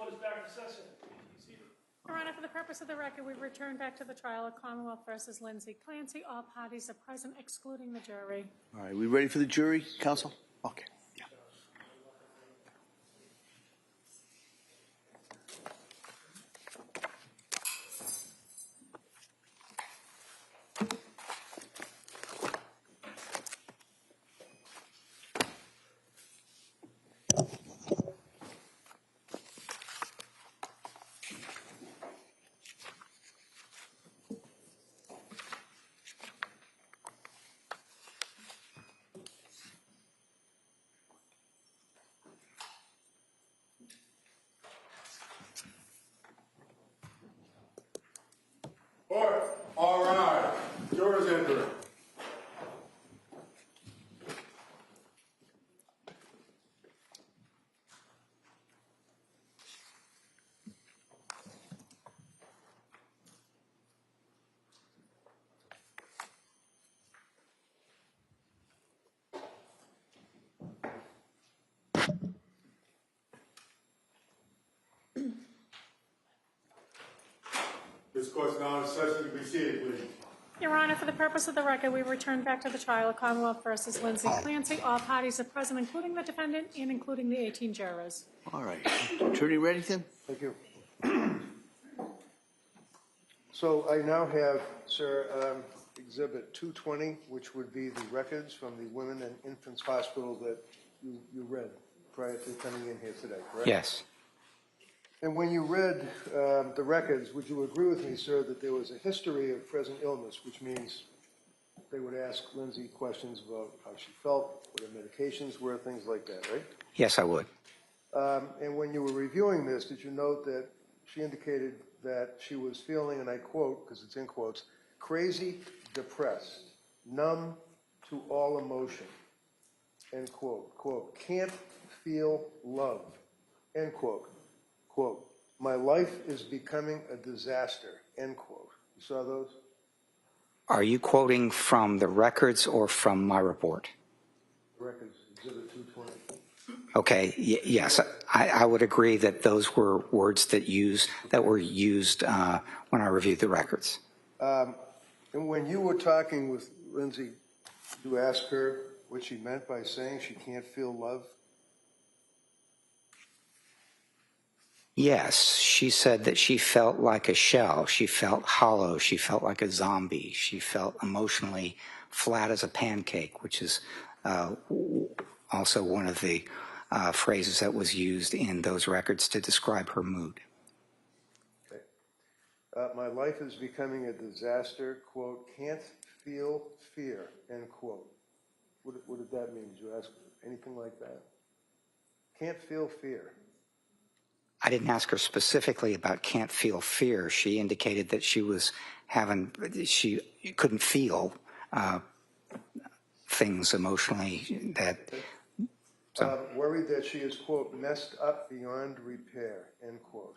Court is back in session. Please be seated. Your Honor, for the purpose of the record, we return back to the trial of Commonwealth versus Lindsay Clancy. All parties are present, excluding the jury. All right, we ready for the jury, counsel? Okay. Yeah. Court, all rise. Jurors enter. This court is now in session to be seated, please. Your Honor, for the purpose of the record, we return back to the trial of Commonwealth versus Lindsay Clancy. All parties are present, including the defendant and including the 18 jurors. All right. Attorney Reddington? Thank you. So I now have, sir, Exhibit 220, which would be the records from the Women and Infants Hospital that you read prior to coming in here today, correct? Yes. And when you read the records, would you agree with me, sir, that there was a history of present illness, which means they would ask Lindsay questions about how she felt, what her medications were, things like that, right? Yes, I would. And when you were reviewing this, did you note that she indicated that she was feeling, and I quote, because it's in quotes, crazy, depressed, numb to all emotion, end quote, quote, can't feel love, end quote, quote, my life is becoming a disaster, end quote. You saw those? Are you quoting from the records or from my report? Records, Exhibit 220. Okay, yes, I would agree that those were words that were used when I reviewed the records. And when you were talking with Lindsay, did you ask her what she meant by saying she can't feel love? Yes, she said that she felt like a shell. She felt hollow. She felt like a zombie. She felt emotionally flat as a pancake, which is also one of the phrases that was used in those records to describe her mood. Okay. My life is becoming a disaster, quote, can't feel fear, end quote. What did that mean? Did you ask anything like that? Can't feel fear. I didn't ask her specifically about can't feel fear. She indicated that she couldn't feel things emotionally that. So. Worried that she is, quote, messed up beyond repair, end quote.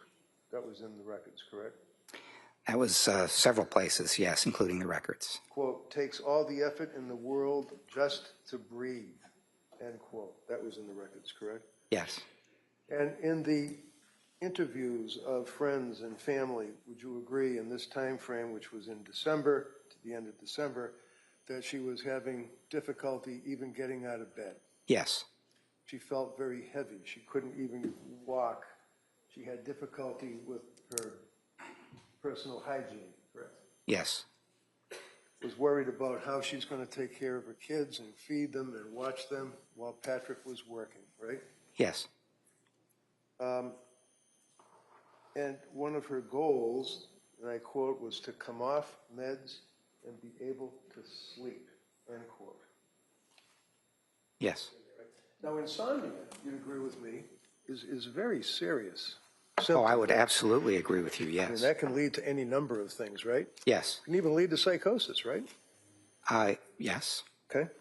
That was in the records, correct? That was several places, yes, including the records. Quote, takes all the effort in the world just to breathe, end quote. That was in the records, correct? Yes. And in the interviews of friends and family, would you agree in this time frame, which was in December, to the end of December, that she was having difficulty even getting out of bed? Yes. She felt very heavy. She couldn't even walk. She had difficulty with her personal hygiene, correct? Yes. Was worried about how she's going to take care of her kids and feed them and watch them while Patrick was working, right? Yes. And one of her goals, and I quote, was to come off meds and be able to sleep, end quote. Yes. Now, insomnia, you'd agree with me, is very serious. Oh, I would absolutely agree with you, yes. And that can lead to any number of things, right? Yes. It can even lead to psychosis, right? Yes. Okay.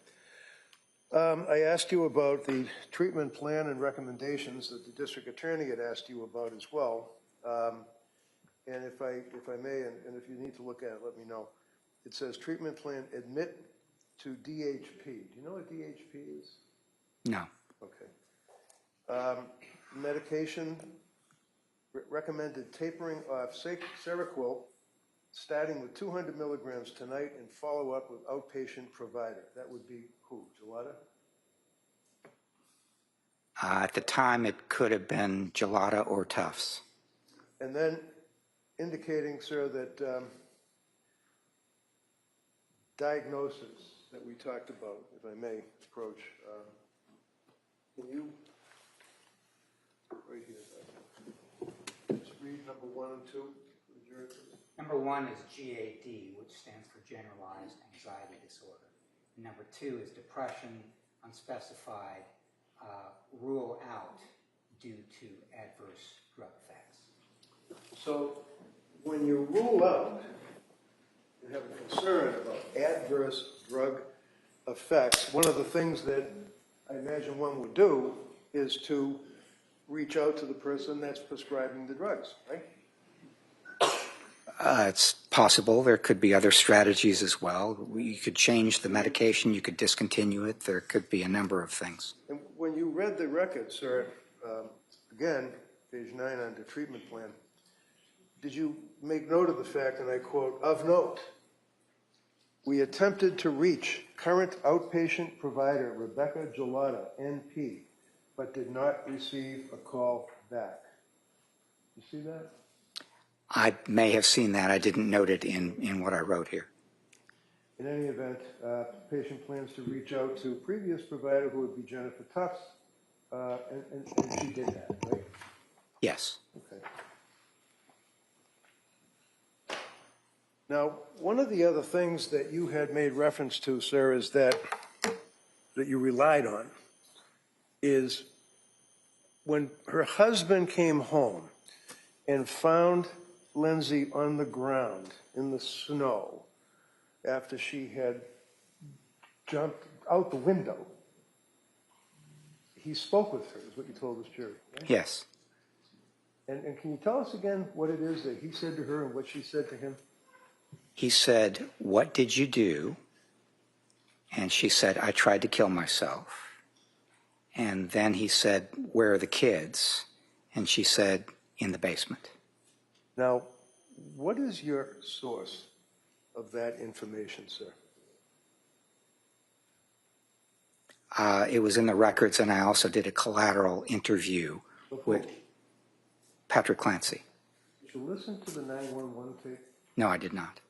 I asked you about the treatment plan and recommendations that the district attorney had asked you about as well. And if I may, and if you need to look at it, let me know. It says treatment plan, admit to DHP. Do you know what DHP is? No. Okay. Medication recommended tapering off Seroquel, starting with 200 milligrams tonight and follow up with outpatient provider. That would be who, Gelada? At the time, it could have been Gelada or Tufts. And then indicating, sir, that diagnosis that we talked about, if I may approach, can you, right here, just read number 1 and 2 for the jury, please? Number 1 is GAD, which stands for generalized anxiety disorder. Number 2 is depression, unspecified, rule out due to adverse drug effects. So when you rule out, you have a concern about adverse drug effects, one of the things that I imagine one would do is to reach out to the person that's prescribing the drugs, right? It's possible. There could be other strategies as well. You could change the medication. You could discontinue it. There could be a number of things. And when you read the record, sir, again, page 9 on the treatment plan, did you make note of the fact, and I quote, "Of note, we attempted to reach current outpatient provider Rebecca Gelada, NP, but did not receive a call back." You see that? I may have seen that. I didn't note it in what I wrote here. In any event, patient plans to reach out to previous provider, who would be Jennifer Tufts, and she did that, right? Yes. Okay. Now, one of the other things that you had made reference to, sir, is that you relied on, is when her husband came home and found Lindsay on the ground in the snow after she had jumped out the window, he spoke with her, is what you told this jury, right? Yes. And can you tell us again what it is that he said to her and what she said to him? He said, "What did you do?" And she said, "I tried to kill myself." And then he said, "Where are the kids?" And she said, "In the basement." Now, what is your source of that information, sir? It was in the records, and I also did a collateral interview with Patrick Clancy. Did you listen to the 911 tape? No, I did not.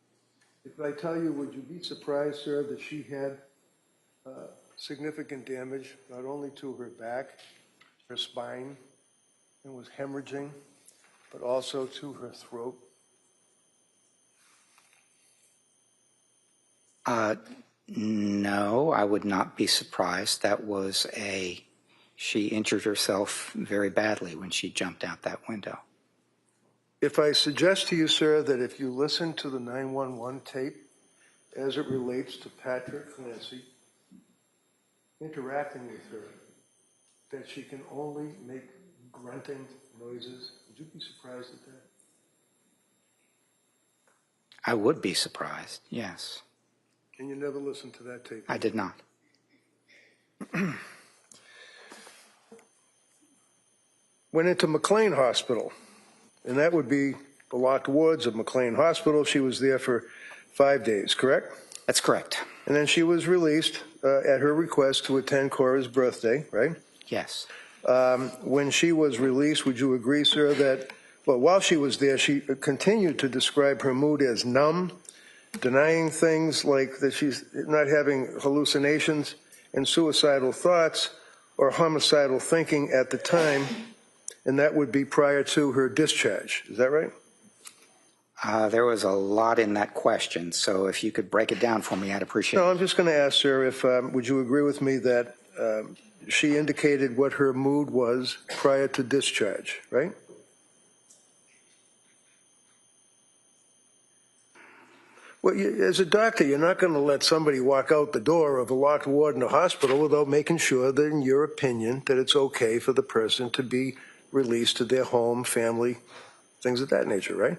If I tell you, would you be surprised, sir, that she had significant damage, not only to her back, her spine, and was hemorrhaging, but also to her throat? No, I would not be surprised. She injured herself very badly when she jumped out that window. If I suggest to you, sir, that if you listen to the 911 tape as it relates to Patrick Clancy interacting with her, that she can only make grunting noises, would you be surprised at that? I would be surprised, yes. And you never listened to that tape? I did not. Went into McLean Hospital, and that would be the locked wards of McLean Hospital. She was there for 5 days, correct? That's correct. And then she was released at her request to attend Cora's birthday, right? Yes. When she was released, would you agree, sir, that, well, while she was there, she continued to describe her mood as numb, denying things like that she's not having hallucinations and suicidal thoughts or homicidal thinking at the time, and that would be prior to her discharge. Is that right? There was a lot in that question, so if you could break it down for me, I'd appreciate it. No, I'm just going to ask, sir, if would you agree with me that she indicated what her mood was prior to discharge, right? Well, as a doctor, you're not going to let somebody walk out the door of a locked ward in a hospital without making sure that, in your opinion, that it's okay for the person to be released to their home, family, things of that nature, right?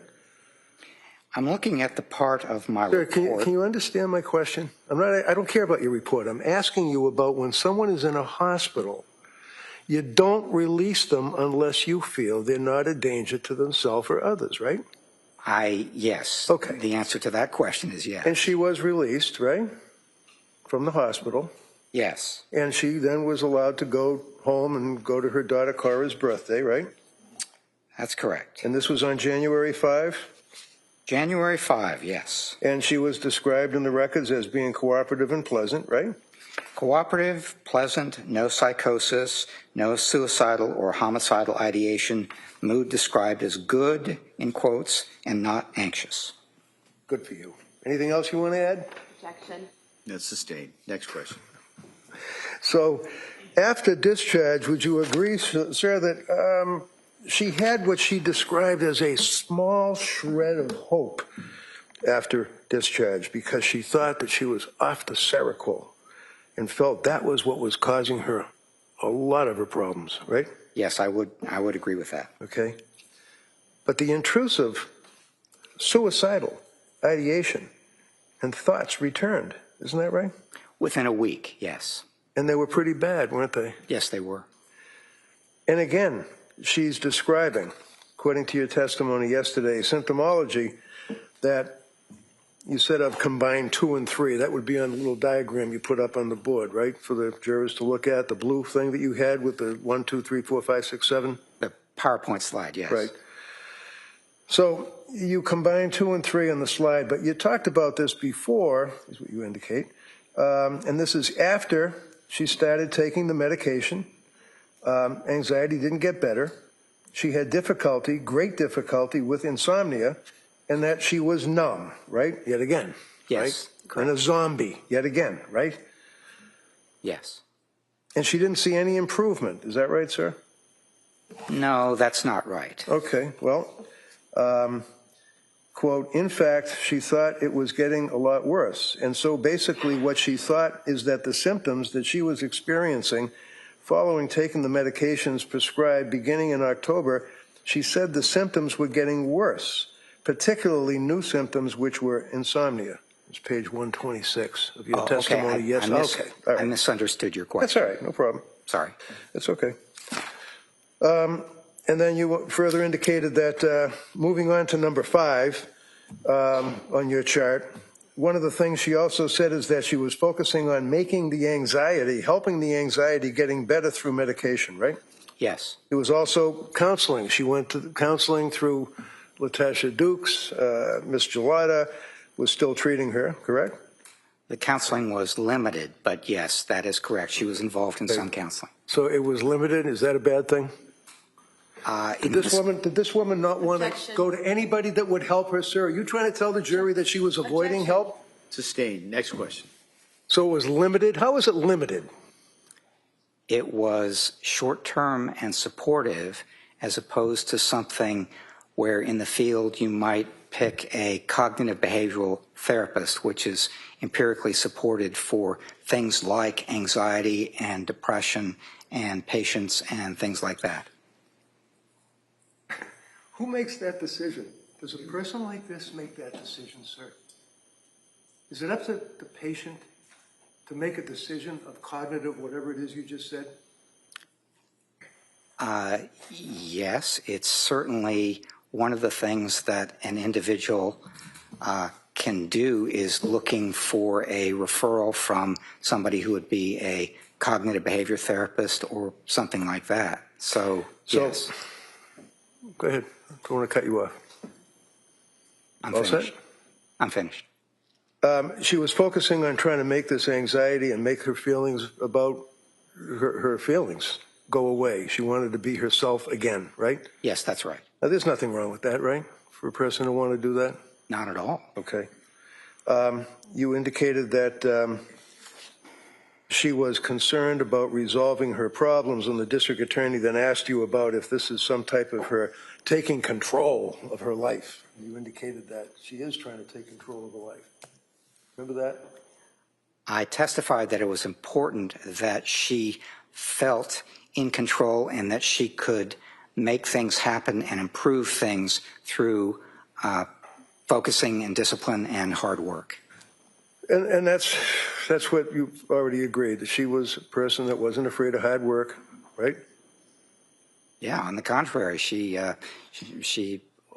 I'm looking at the part of my Sir, report. can you understand my question? I don't care about your report. I'm asking you about when someone is in a hospital, you don't release them unless you feel they're not a danger to themselves or others, right? Yes. Okay. The answer to that question is yes. And she was released, right, from the hospital. Yes. And she then was allowed to go home and go to her daughter Cora's birthday, right? That's correct. And this was on January 5? January 5, yes. And she was described in the records as being cooperative and pleasant, right? Cooperative, pleasant, no psychosis, no suicidal or homicidal ideation, mood described as good, in quotes, and not anxious. Good for you. Anything else you want to add? Objection. That's sustained. Next question. So after discharge, would you agree, sir, that she had what she described as a small shred of hope after discharge because she thought that she was off the Seroquel and felt that was what was causing her a lot of her problems, right? Yes, I would agree with that. Okay. But the intrusive, suicidal ideation and thoughts returned. Isn't that right? Within a week, yes. And they were pretty bad, weren't they? Yes, they were. And again, she's describing, according to your testimony yesterday, symptomology that you said of combined 2 and 3. That would be on the little diagram you put up on the board, right, for the jurors to look at, the blue thing that you had with the 1, 2, 3, 4, 5, 6, 7. The PowerPoint slide, yes. Right. So you combine 2 and 3 on the slide, but you talked about this before, is what you indicate, and this is after she started taking the medication. Anxiety didn't get better. She had difficulty, great difficulty with insomnia, and that she was numb, right? Yet again. Yes. Right? Correct. And a zombie, yet again, right? Yes. And she didn't see any improvement. Is that right, sir? No, that's not right. Okay, well, quote, in fact, she thought it was getting a lot worse. And so basically what she thought is that the symptoms that she was experiencing following taking the medications prescribed beginning in October, she said the symptoms were getting worse, particularly new symptoms, which were insomnia. It's page 126 of your testimony. Okay. Yes, okay. All right. I misunderstood your question. That's all right, no problem. Sorry. That's okay. And then you further indicated that moving on to number 5 on your chart, one of the things she also said is that she was focusing on making the anxiety, helping the anxiety getting better through medication, right? Yes. It was also counseling. She went to counseling through Latasha Dukes. Miss Gelada was still treating her, correct? The counseling was limited, but yes, that is correct. She was involved in some counseling. So it was limited. Is that a bad thing? Did this woman not want to Objection. go to anybody that would help her, sir? Are you trying to tell the jury that she was avoiding Objection. help? Sustained. Next question. So it was limited? How was it limited? It was short-term and supportive as opposed to something where in the field you might pick a cognitive behavioral therapist, which is empirically supported for things like anxiety and depression and patience and things like that. Who makes that decision? Does a person like this make that decision, sir? Is it up to the patient to make a decision of cognitive, whatever it is you just said? Yes, it's certainly one of the things that an individual can do is looking for a referral from somebody who would be a cognitive behavior therapist or something like that. So yes. Go ahead. I don't want to cut you off. I'm All finished. set? I'm finished. She was focusing on trying to make this anxiety and make her feelings about her feelings go away. She wanted to be herself again, right? Yes, that's right. Now, there's nothing wrong with that, right? For a person to want to do that? Not at all. Okay. You indicated that she was concerned about resolving her problems, and the district attorney then asked you about if this is some type of her taking control of her life. You indicated that she is trying to take control of her life. Remember that? I testified that it was important that she felt in control and that she could make things happen and improve things through focusing and discipline and hard work. And that's what you've already agreed, that she was a person that wasn't afraid of hard work, right? Yeah, on the contrary, she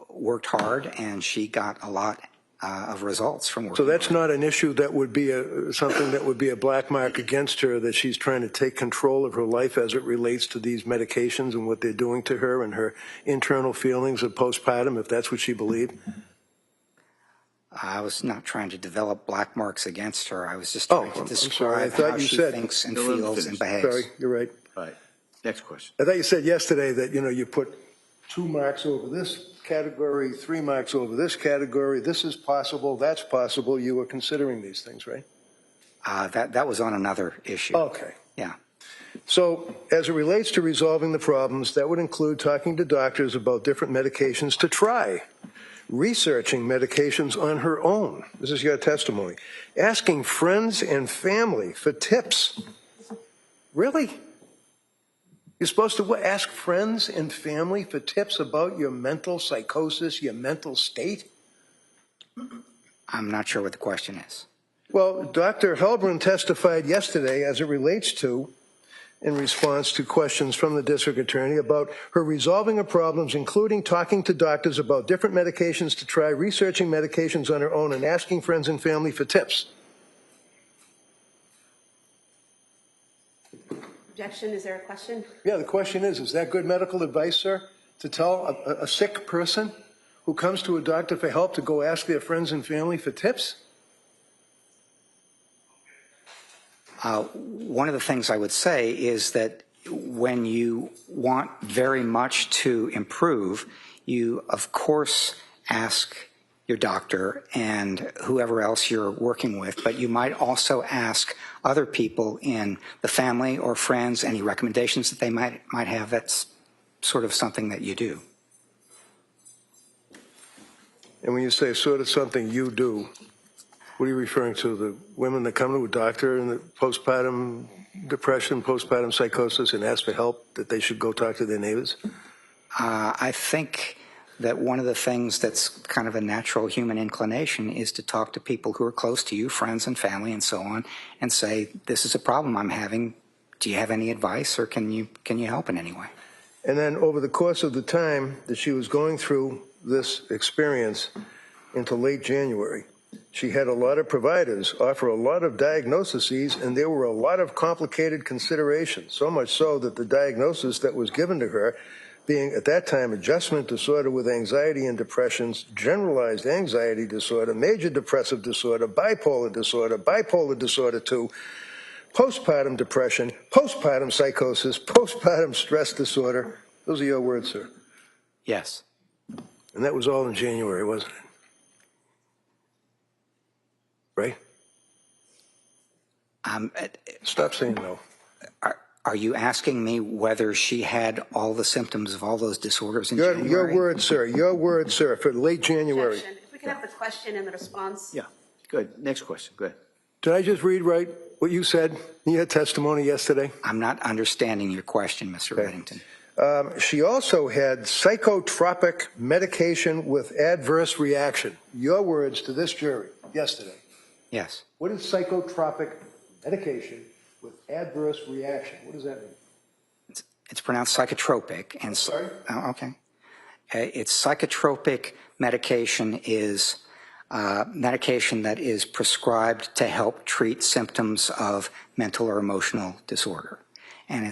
worked hard and she got a lot of results from working. So that's hard. not an issue that would be something that would be a black mark against her, that she's trying to take control of her life as it relates to these medications and what they're doing to her and her internal feelings of postpartum, if that's what she believed? I was not trying to develop black marks against her. I was just trying to I'm sorry. I describe thought how you she said- thinks and No, let me feels finish. and behaves. Sorry, you're right. All right, next question. I thought you said yesterday that, you put 2 marks over this category, 3 marks over this category. This is possible, that's possible. You were considering these things, right? That was on another issue. Okay. Yeah. So as it relates to resolving the problems, that would include talking to doctors about different medications to try, researching medications on her own. This is your testimony. Asking friends and family for tips. Really? You're supposed to ask friends and family for tips about your mental psychosis, your mental state? I'm not sure what the question is. Well, Dr. Heilbrun testified yesterday as it relates to, in response to questions from the district attorney about her resolving her problems, including talking to doctors about different medications to try, researching medications on her own, and asking friends and family for tips. Objection, is there a question? Yeah, the question is that good medical advice, sir, to tell a sick person who comes to a doctor for help to go ask their friends and family for tips? One of the things I would say is that when you want very much to improve, you, of course, ask your doctor and whoever else you're working with, but you might also ask other people in the family or friends any recommendations that they might have. That's sort of something that you do. And when you say sort of something you do, what are you referring to? The women that come to a doctor in the postpartum depression, postpartum psychosis, and ask for help, that they should go talk to their neighbors? I think that one of the things that's kind of a natural human inclination is to talk to people who are close to you, friends and family and so on, and say, this is a problem I'm having. Do you have any advice, or can you help in any way? And then over the course of the time that she was going through this experience into late January, she had a lot of providers offer a lot of diagnoses, and there were a lot of complicated considerations, so much so that the diagnosis that was given to her, being at that time adjustment disorder with anxiety and depressions, generalized anxiety disorder, major depressive disorder, bipolar disorder 2, postpartum depression, postpartum psychosis, postpartum stress disorder. Those are your words, sir. Yes. And that was all in January, wasn't it? Right? Stop saying no. Are you asking me whether she had all the symptoms of all those disorders in January? Your word, sir, for late January. Objection. If we could have the question and the response. Yeah, good. Next question. Go ahead. Did I just read right what you said in your testimony yesterday? I'm not understanding your question, Mr. Reddington. She also had psychotropic medication with adverse reaction. Your words to this jury yesterday. Yes. What is psychotropic medication with adverse reaction? What does that mean? It's pronounced psychotropic. And Sorry? Oh, okay. It's psychotropic medication is medication that is prescribed to help treat symptoms of mental or emotional disorder. And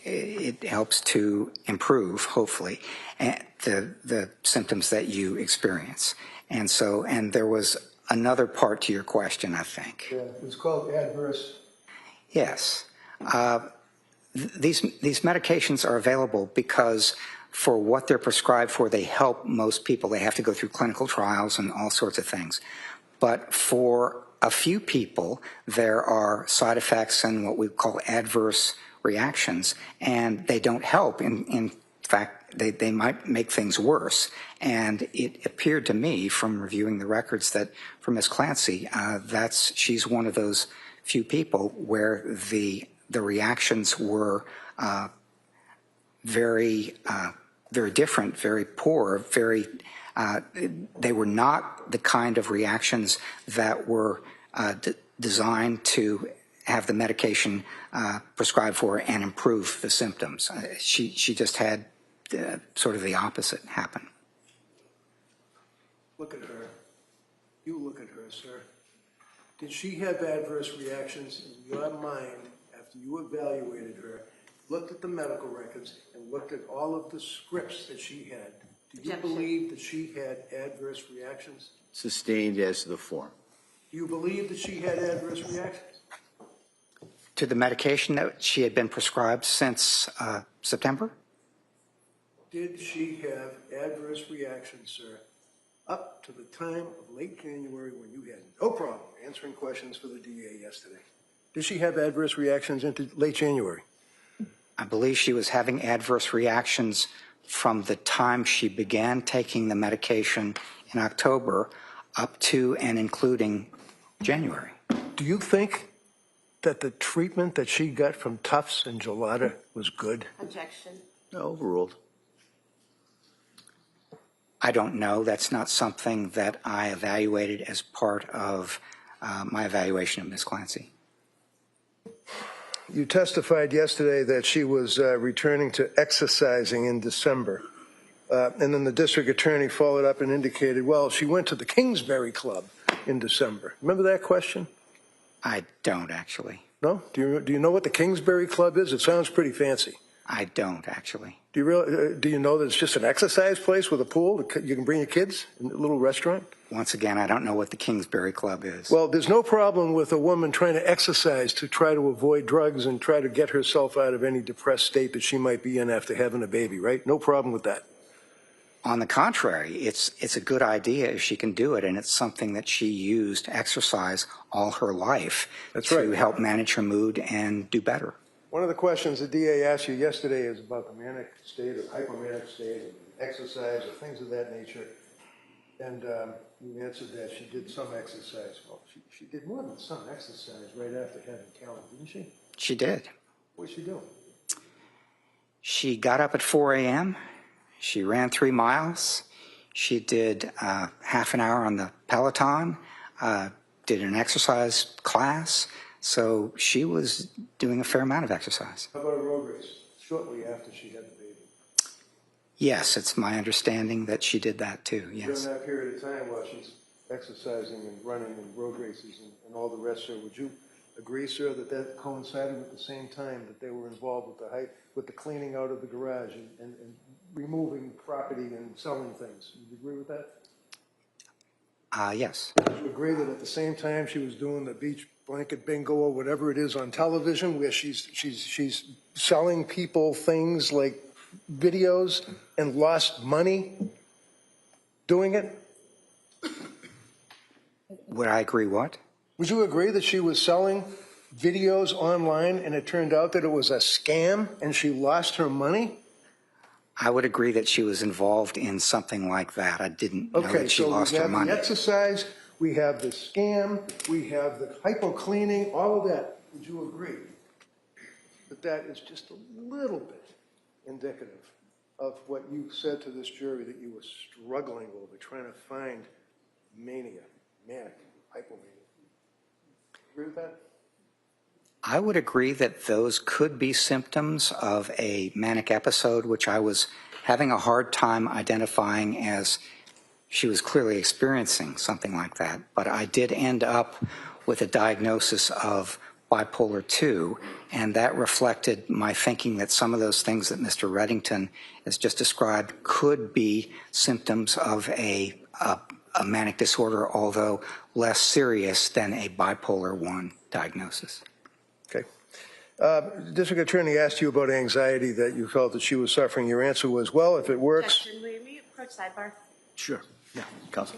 it helps to improve, hopefully, the symptoms that you experience. And there was another part to your question, I think. Yeah, it's called adverse. Yes. These medications are available because for what they're prescribed for, they help most people. They have to go through clinical trials and all sorts of things. But for a few people, there are side effects and what we call adverse reactions, and they don't help. In fact, they might make things worse. And it appeared to me from reviewing the records that for Ms. Clancy, she's one of those few people where the reactions were very different, very poor, they were not the kind of reactions that were designed to have the medication prescribed for and improve the symptoms. She just had sort of the opposite happen. Look at her. You look at her, sir. Did she have adverse reactions in your mind after you evaluated her, looked at the medical records, and looked at all of the scripts that she had? Do you Objection. believe that she had adverse reactions? Sustained as to the form. Do you believe that she had adverse reactions? To the medication that she had been prescribed since September? Did she have adverse reactions, sir, up to the time of late January when you had no problem answering questions for the DA yesterday? Did she have adverse reactions into late January? I believe she was having adverse reactions from the time she began taking the medication in October up to and including January. Do you think that the treatment that she got from Tufts and Gelada was good? Objection. Overruled. I don't know. That's not something that I evaluated as part of my evaluation of Ms. Clancy. You testified yesterday that she was returning to exercising in December. And then the district attorney followed up and indicated, well, she went to the Kingsbury Club in December. Remember that question? I don't actually. No? Do you know what the Kingsbury Club is? It sounds pretty fancy. I don't actually. Do you know that it's just an exercise place with a pool? You can bring your kids in a little restaurant? Once again, I don't know what the Kingsbury Club is. Well, there's no problem with a woman trying to exercise to try to avoid drugs and try to get herself out of any depressed state that she might be in after having a baby, right? No problem with that. On the contrary, it's a good idea if she can do it, and it's something that she used exercise all her life to help manage her mood and do better. One of the questions the DA asked you yesterday is about the manic state or hypomanic state, and exercise or things of that nature. And you answered that she did some exercise. Well, she did more than some exercise right after having Calvin, didn't she? She did. What did she do? She got up at 4 a.m. She ran 3 miles. She did half an hour on the Peloton, did an exercise class. So she was doing a fair amount of exercise. How about a road race shortly after she had the baby? Yes, it's my understanding that she did that too, yes. During that period of time while she's exercising and running and road races and all the rest, sir, would you agree, sir, that that coincided with the same time that they were involved with the cleaning out of the garage and removing property and selling things? Would you agree with that? Yes. Would you agree that at the same time she was doing the beach blanket bingo or whatever it is on television, where she's selling people things like videos and lost money doing it? Would I agree what? Would you agree that she was selling videos online and it turned out that it was a scam and she lost her money? I would agree that she was involved in something like that. I didn't know that she lost her money. We have the exercise, we have the scam, we have the hypo cleaning, all of that. Would you agree that that is just a little bit indicative of what you said to this jury, that you were struggling over, trying to find mania, manic, hypomania? Agree with that? I would agree that those could be symptoms of a manic episode, which I was having a hard time identifying as she was clearly experiencing something like that. But I did end up with a diagnosis of bipolar II, and that reflected my thinking that some of those things that Mr. Reddington has just described could be symptoms of a manic disorder, although less serious than a bipolar I diagnosis. Okay. District Attorney asked you about anxiety, that you felt that she was suffering. Your answer was, well, if it works. Objection. Will you approach sidebar? Sure. Yeah, Counsel.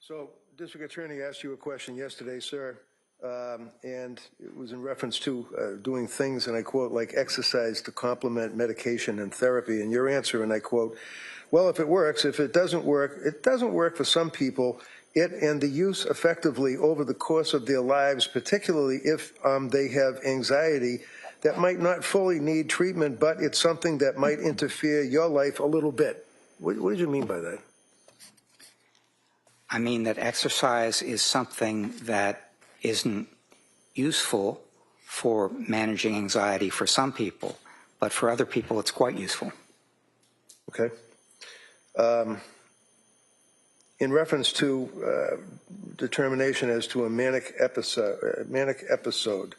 So, District Attorney asked you a question yesterday, sir, and it was in reference to doing things, and I quote, like exercise to complement medication and therapy. And your answer, and I quote, well, if it works, if it doesn't work for some people. It and the use effectively over the course of their lives, particularly if they have anxiety that might not fully need treatment, but it's something that might interfere your life a little bit. What did you mean by that? I mean that exercise is something that isn't useful for managing anxiety for some people, but for other people it's quite useful. Okay. In reference to determination as to a manic episode.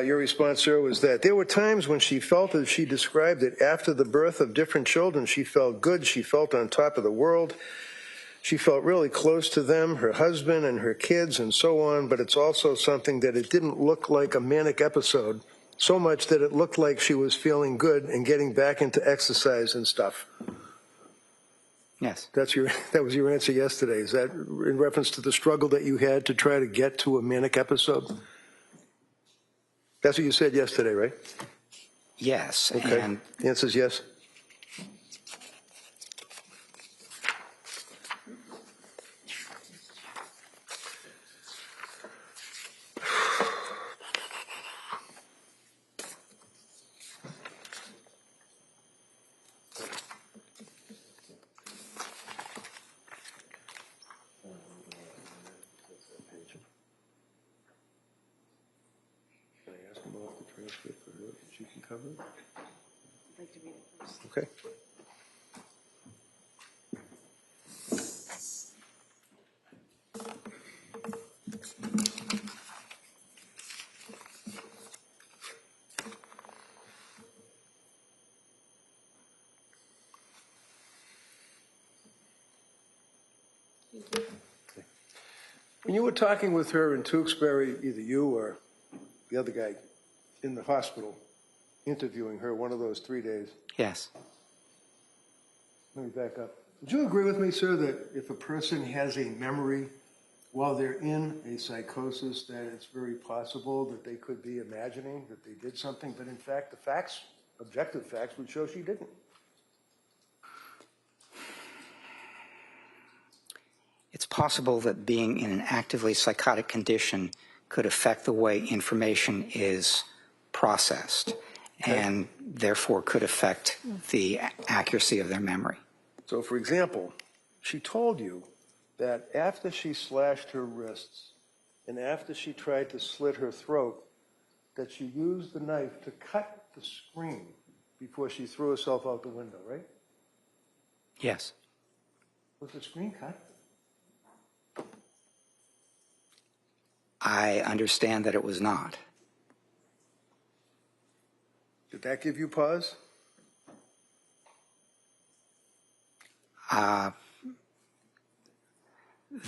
Your response, sir, was that there were times when she felt, as she described it, after the birth of different children, she felt good, she felt on top of the world. She felt really close to them, her husband and her kids and so on, but it's also something that it didn't look like a manic episode, so much that it looked like she was feeling good and getting back into exercise and stuff. Yes. That was your answer yesterday. Is that in reference to the struggle that you had to try to get to a manic episode? That's what you said yesterday, right? Yes. Okay. And the answer is yes? She can cover it? I'd like to read it first. Okay. When you were talking with her in Duxbury, either you or the other guy in the hospital, interviewing her one of those 3 days. yes. Let me back up. Would you agree with me, sir, that if a person has a memory while they're in a psychosis, that it's very possible that they could be imagining that they did something, but in fact, the facts, objective facts, would show she didn't? It's possible that being in an actively psychotic condition could affect the way information is processed, and therefore could affect the accuracy of their memory. So, for example, she told you that after she slashed her wrists and after she tried to slit her throat, that she used the knife to cut the screen before she threw herself out the window, right? Yes. Was the screen cut? I understand that it was not. Did that give you pause?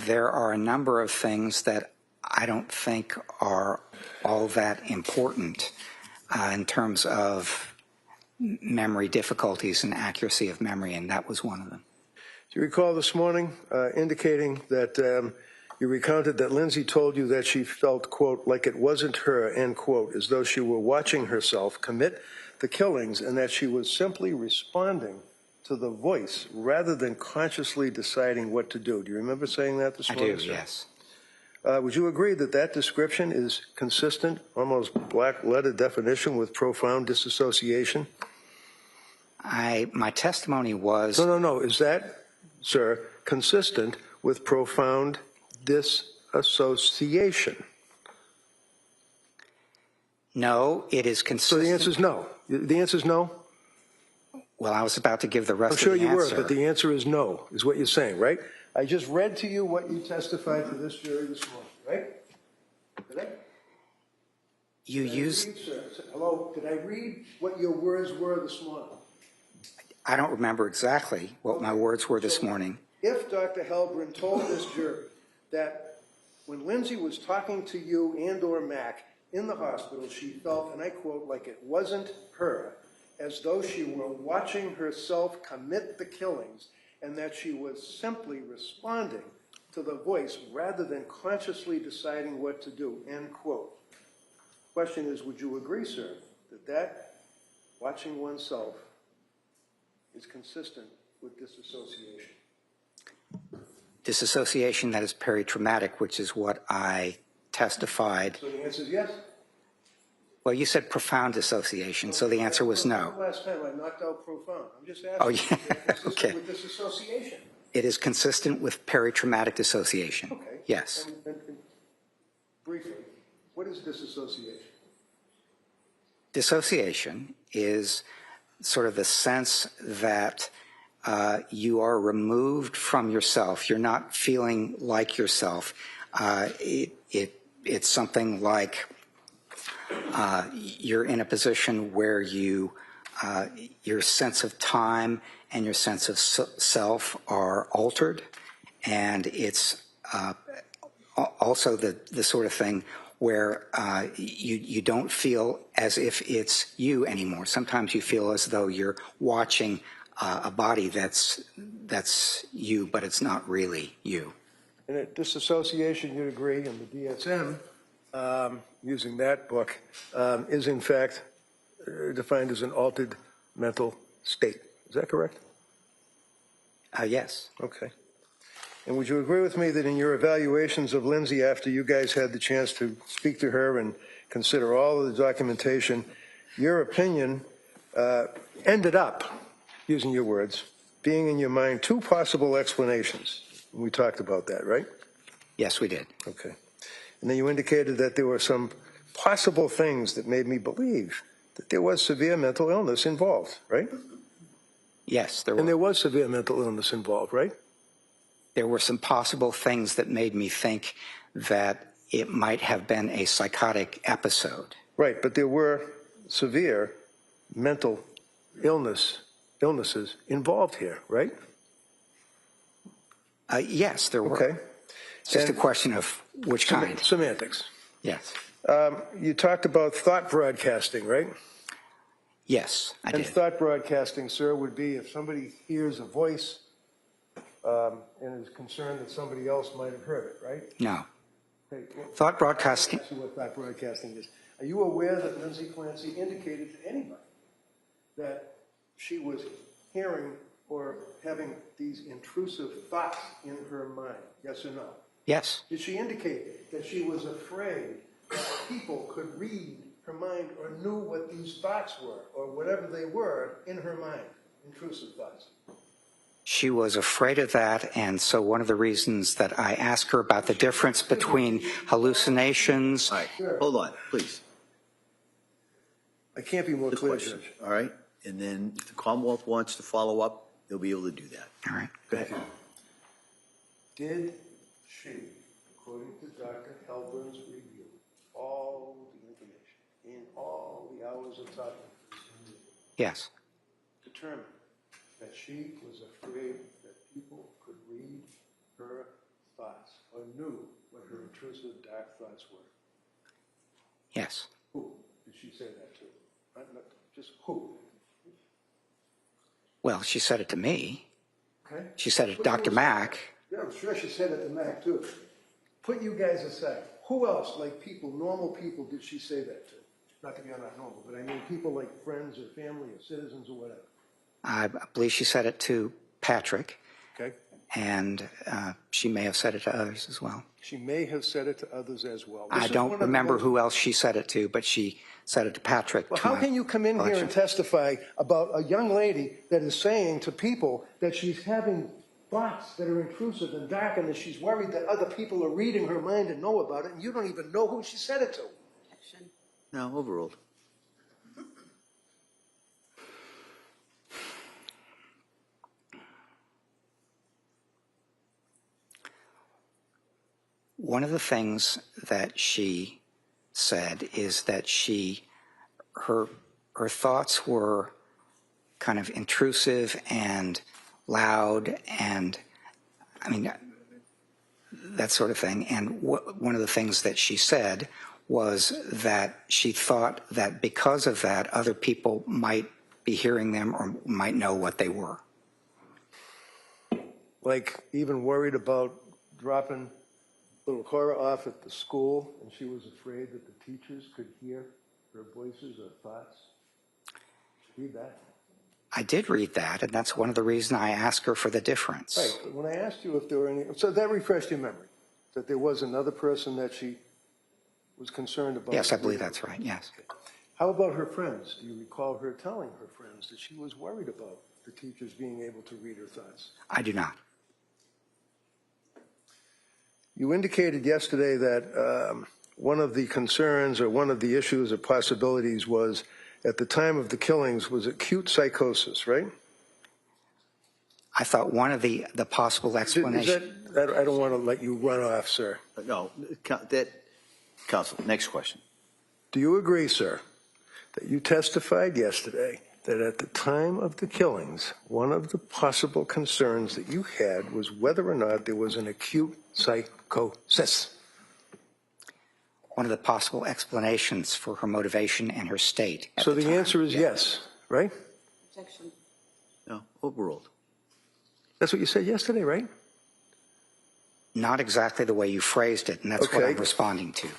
There are a number of things that I don't think are all that important in terms of memory difficulties and accuracy of memory, and that was one of them. Do you recall this morning indicating that you recounted that Lindsay told you that she felt, quote, like it wasn't her, end quote, as though she were watching herself commit the killings, and that she was simply responding to the voice rather than consciously deciding what to do. Do you remember saying that this morning? I do, yes. Would you agree that that description is consistent, almost black-letter definition with profound disassociation? My testimony was... No. Is that, sir, consistent with profound disassociation? No, it is consistent. So the answer is no. The answer is no? Well, I was about to give the rest I'm sure of the you were, answer. but the answer is no, is what you're saying, right? I just read to you what you testified to this jury this morning, right? Did I? You used... Hello, did I read what your words were this morning? I don't remember exactly what my words were this morning. If Dr. Heilbrun told this jury that When Lindsay was talking to you and or Mac in the hospital, she felt, and I quote, like it wasn't her, as though she were watching herself commit the killings, and that she was simply responding to the voice rather than consciously deciding what to do, end quote. Question is, would you agree, sir, that watching oneself is consistent with disassociation? Disassociation that is peritraumatic, which is what I testified. So the answer is yes? Well, you said profound dissociation, so the answer was no. Last time I knocked out profound. I'm just asking. Oh, yeah. Is it consistent Okay. with disassociation? It is consistent with peritraumatic dissociation. Okay. Yes. And briefly, what is disassociation? Dissociation is sort of the sense that you are removed from yourself. You're not feeling like yourself. It's something like you're in a position where your sense of time and your sense of self are altered, and it's also the sort of thing where you don't feel as if it's you anymore. Sometimes you feel as though you're watching a body that's you, but it's not really you. And at disassociation, you'd agree, in the DSM, using that book, is in fact defined as an altered mental state. Is that correct? Yes. Okay. And would you agree with me that in your evaluations of Lindsay after you guys had the chance to speak to her and consider all of the documentation, your opinion ended up, using your words, being in your mind two possible explanations? We talked about that, right? Yes, we did. Okay. And then you indicated that there were some possible things that made me believe that there was severe mental illness involved, right? Yes, there And there were. was severe mental illness involved, right? There were some possible things that made me think that it might have been a psychotic episode. Right, but there were severe mental illnesses involved here, right? Yes, there were. Okay. It's just a And question of which kind. semantics. Yes. You talked about thought broadcasting, right? Yes, I And did. thought broadcasting, sir, would be if somebody hears a voice and is concerned that somebody else might have heard it, right? No. Okay, well, Thought broadcasting. let's see what thought broadcasting is. Are you aware that Lindsay Clancy indicated to anybody that she was hearing or having these intrusive thoughts in her mind? Yes or no? Yes. Did she indicate that she was afraid that people could read her mind or knew what these thoughts were or whatever they were in her mind, intrusive thoughts? She was afraid of that, and so one of the reasons that I asked her about the difference between hallucinations. All right, hold on, please. I can't be more The clear, question, Judge. all right? And then if the Commonwealth wants to follow up, they'll be able to do that. All right. Go ahead. Did she, according to Dr. Heilbrun's review, all the information in all the hours of talking to this individual, Yes. determine that she was afraid that people could read her thoughts or knew what her intrusive dark thoughts were? Yes. Who did she say that to? Not just who? Well, she said it to me. Okay? She said it to Put Dr. you Mack. aside. Yeah, I'm sure she said it to Mac too. Put you guys aside. Who else, like people, normal people, did she say that to? Not that you're not normal, but I mean people like friends or family or citizens or whatever. I believe she said it to Patrick, Okay? and she may have said it to others as well. She may have said it to others as well. I don't remember who else she said it to, but she said it to Patrick. Well, how can you come in here and testify about a young lady that is saying to people that she's having thoughts that are intrusive and dark and that she's worried that other people are reading her mind and know about it, and you don't even know who she said it to? No, overruled. One of the things that she said is that her thoughts were kind of intrusive and loud, and I mean, that sort of thing. And one of the things that she said was that she thought that because of that, other people might be hearing them or might know what they were. Like even worried about dropping little Cora off at the school, and she was afraid that the teachers could hear her voices or thoughts? Read that. I did read that, and that's one of the reasons I asked her for the difference. Right. When I asked you if there were any, so that refreshed your memory, that there was another person that she was concerned about. Yes, I believe that's right, yes. How about her friends? Do you recall her telling her friends that she was worried about the teachers being able to read her thoughts? I do not. You indicated yesterday that one of the concerns or one of the issues or possibilities was at the time of the killings was acute psychosis, right? I thought one of the possible explanations. I don't want to let you run off, sir. No, counsel, next question. Do you agree, sir, that you testified yesterday that at the time of the killings, one of the possible concerns that you had was whether or not there was an acute psychosis? One of the possible explanations for her motivation and her state. So the answer is yes, right? Objection. No, overruled. That's what you said yesterday, right? Not exactly the way you phrased it, and that's what Okay. I'm responding to.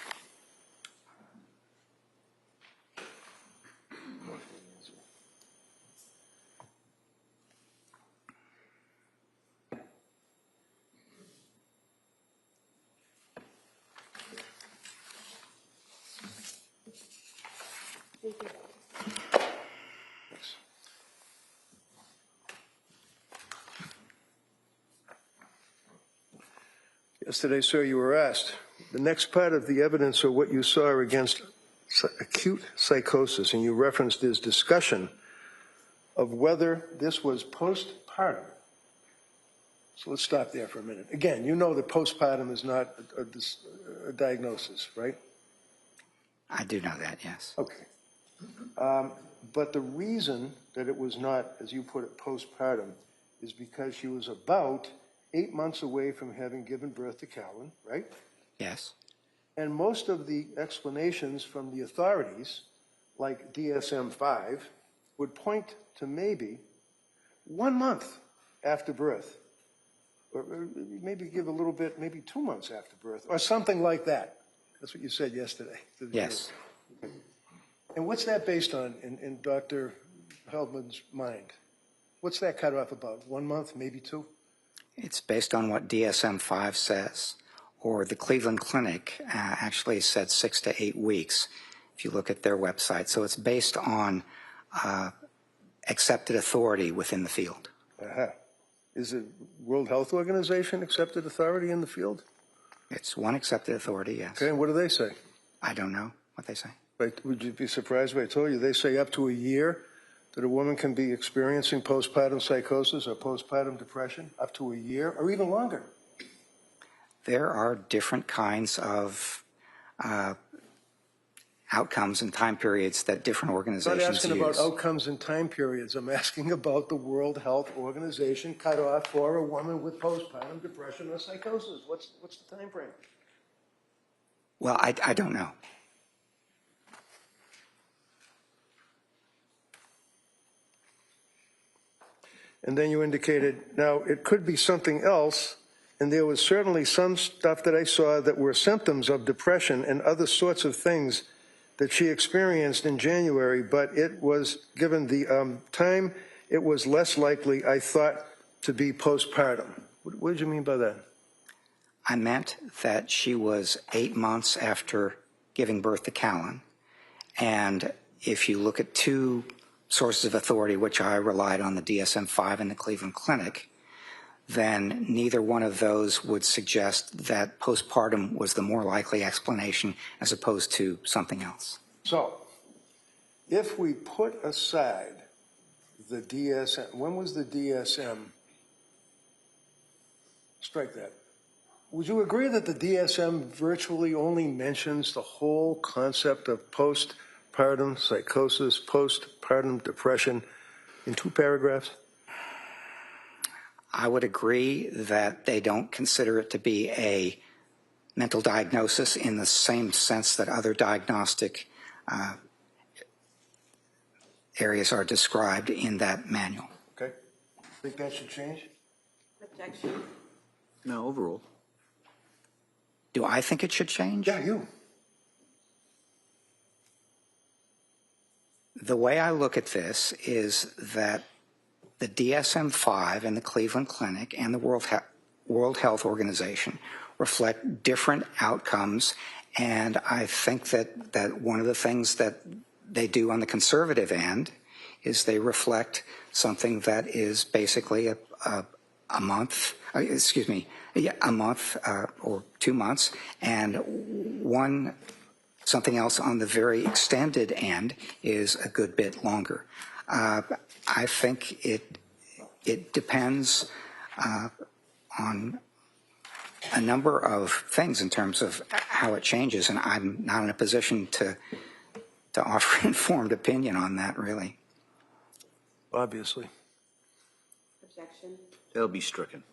Yesterday, sir, you were asked, the next part of the evidence or what you saw against acute psychosis, and you referenced this discussion of whether this was postpartum. So let's stop there for a minute. Again, you know that postpartum is not a diagnosis, right? I do know that, yes. Okay. But the reason that it was not, as you put it, postpartum, is because she was about 8 months away from having given birth to Calvin, right? Yes. And most of the explanations from the authorities, like DSM-5, would point to maybe 1 month after birth, or maybe give a little bit, maybe 2 months after birth, or something like that. That's what you said yesterday. Yes. And what's that based on in Dr. Heilbrun's mind? What's that cut off about? 1 month, maybe 2? It's based on what DSM-5 says, or the Cleveland Clinic actually said 6 to 8 weeks, if you look at their website. So it's based on accepted authority within the field. Is it World Health Organization accepted authority in the field? It's one accepted authority, yes. Okay, and what do they say? I don't know what they say. Right, would you be surprised if I told you they say up to a year that a woman can be experiencing postpartum psychosis or postpartum depression? Up to a year or even longer? There are different kinds of outcomes and time periods that different I'm organizations not asking use. about outcomes and time periods. I'm asking about the World Health Organization cutoff for a woman with postpartum depression or psychosis. What's the time frame? Well, I don't know. And then you indicated, now, it could be something else, and there was certainly some stuff that I saw that were symptoms of depression and other sorts of things that she experienced in January, but it was, given the time, it was less likely, I thought, to be postpartum. What did you mean by that? I meant that she was 8 months after giving birth to Callan, and if you look at two sources of authority, which I relied on, the DSM-5 and the Cleveland Clinic, then neither one of those would suggest that postpartum was the more likely explanation as opposed to something else. So, if we put aside the DSM, when was the DSM? Strike that. Would you agree that the DSM virtually only mentions the whole concept of postpartum psychosis, postpartum depression in 2 paragraphs? I would agree that they don't consider it to be a mental diagnosis in the same sense that other diagnostic areas are described in that manual. Okay. Think that should change? Objection. No, overrule. Do I think it should change? Yeah, you. The way I look at this is that the DSM-5 and the Cleveland Clinic and the World Health Organization reflect different outcomes, and I think that one of the things that they do on the conservative end is they reflect something that is basically a month, a month or 2 months, and something else on the very extended end is a good bit longer. I think it depends on a number of things in terms of how it changes, and I'm not in a position to offer an informed opinion on that, really. Obviously. Objection. That'll be stricken.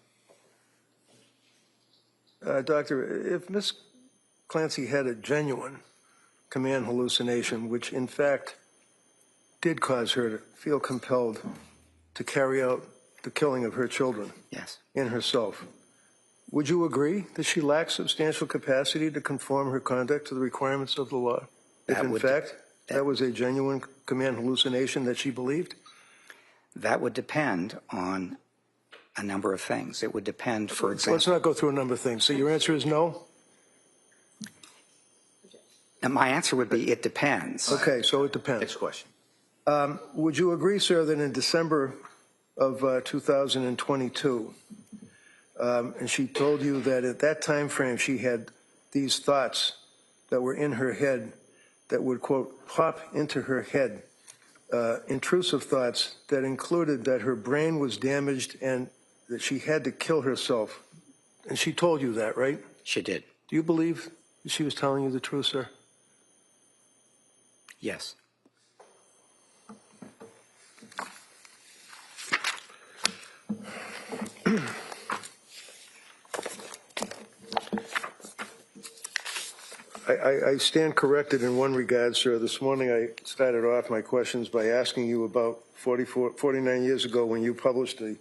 Doctor, if Ms. Clancy had a genuine command hallucination, which in fact did cause her to feel compelled to carry out the killing of her children Yes. and herself, would you agree that she lacks substantial capacity to conform her conduct to the requirements of the law? If in fact that was a genuine command hallucination that she believed? That would depend on a number of things. It would depend, for example. Let's not go through a number of things. So your answer is no? And my answer would be it depends. Okay, so it depends. Next question. Would you agree, sir, that in December of 2022, and she told you that at that time frame she had these thoughts that were in her head that would, quote, pop into her head, intrusive thoughts that included that her brain was damaged and that she had to kill herself? And she told you that, right? She did. Do you believe she was telling you the truth, sir? Yes. I stand corrected in one regard, sir. This morning I started off my questions by asking you about 49 years ago when you published an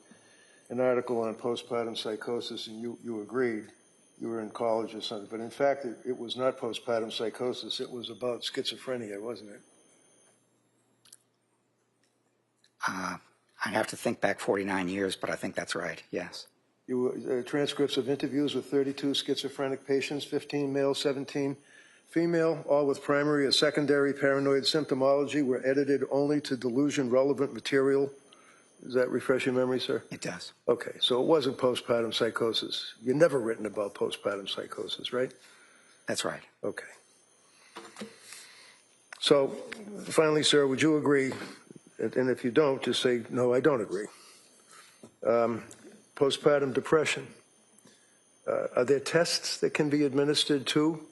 article on postpartum psychosis, and you agreed. You were in college or something. But in fact, it was not postpartum psychosis. It was about schizophrenia, wasn't it? I'd have to think back 49 years, but I think that's right, yes. Transcripts of interviews with 32 schizophrenic patients, 15 male, 17 female, all with primary or secondary paranoid symptomology, were edited only to delusion-relevant material. Does that refresh your memory, sir? It does. Okay, so it wasn't postpartum psychosis. You've never written about postpartum psychosis, right? That's right. Okay. So, finally, sir, would you agree, and if you don't, just say, no, I don't agree. Postpartum depression. Are there tests that can be administered to?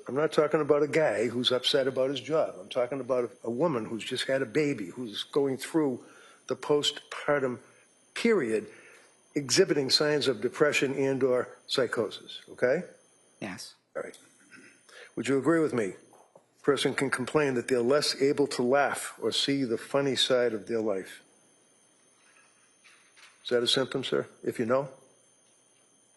I'm not talking about a guy who's upset about his job. I'm talking about a woman who's just had a baby, who's going through the postpartum period, exhibiting signs of depression and or psychosis, okay? Yes. All right. Would you agree with me? A person can complain that they're less able to laugh or see the funny side of their life. Is that a symptom, sir, if you know?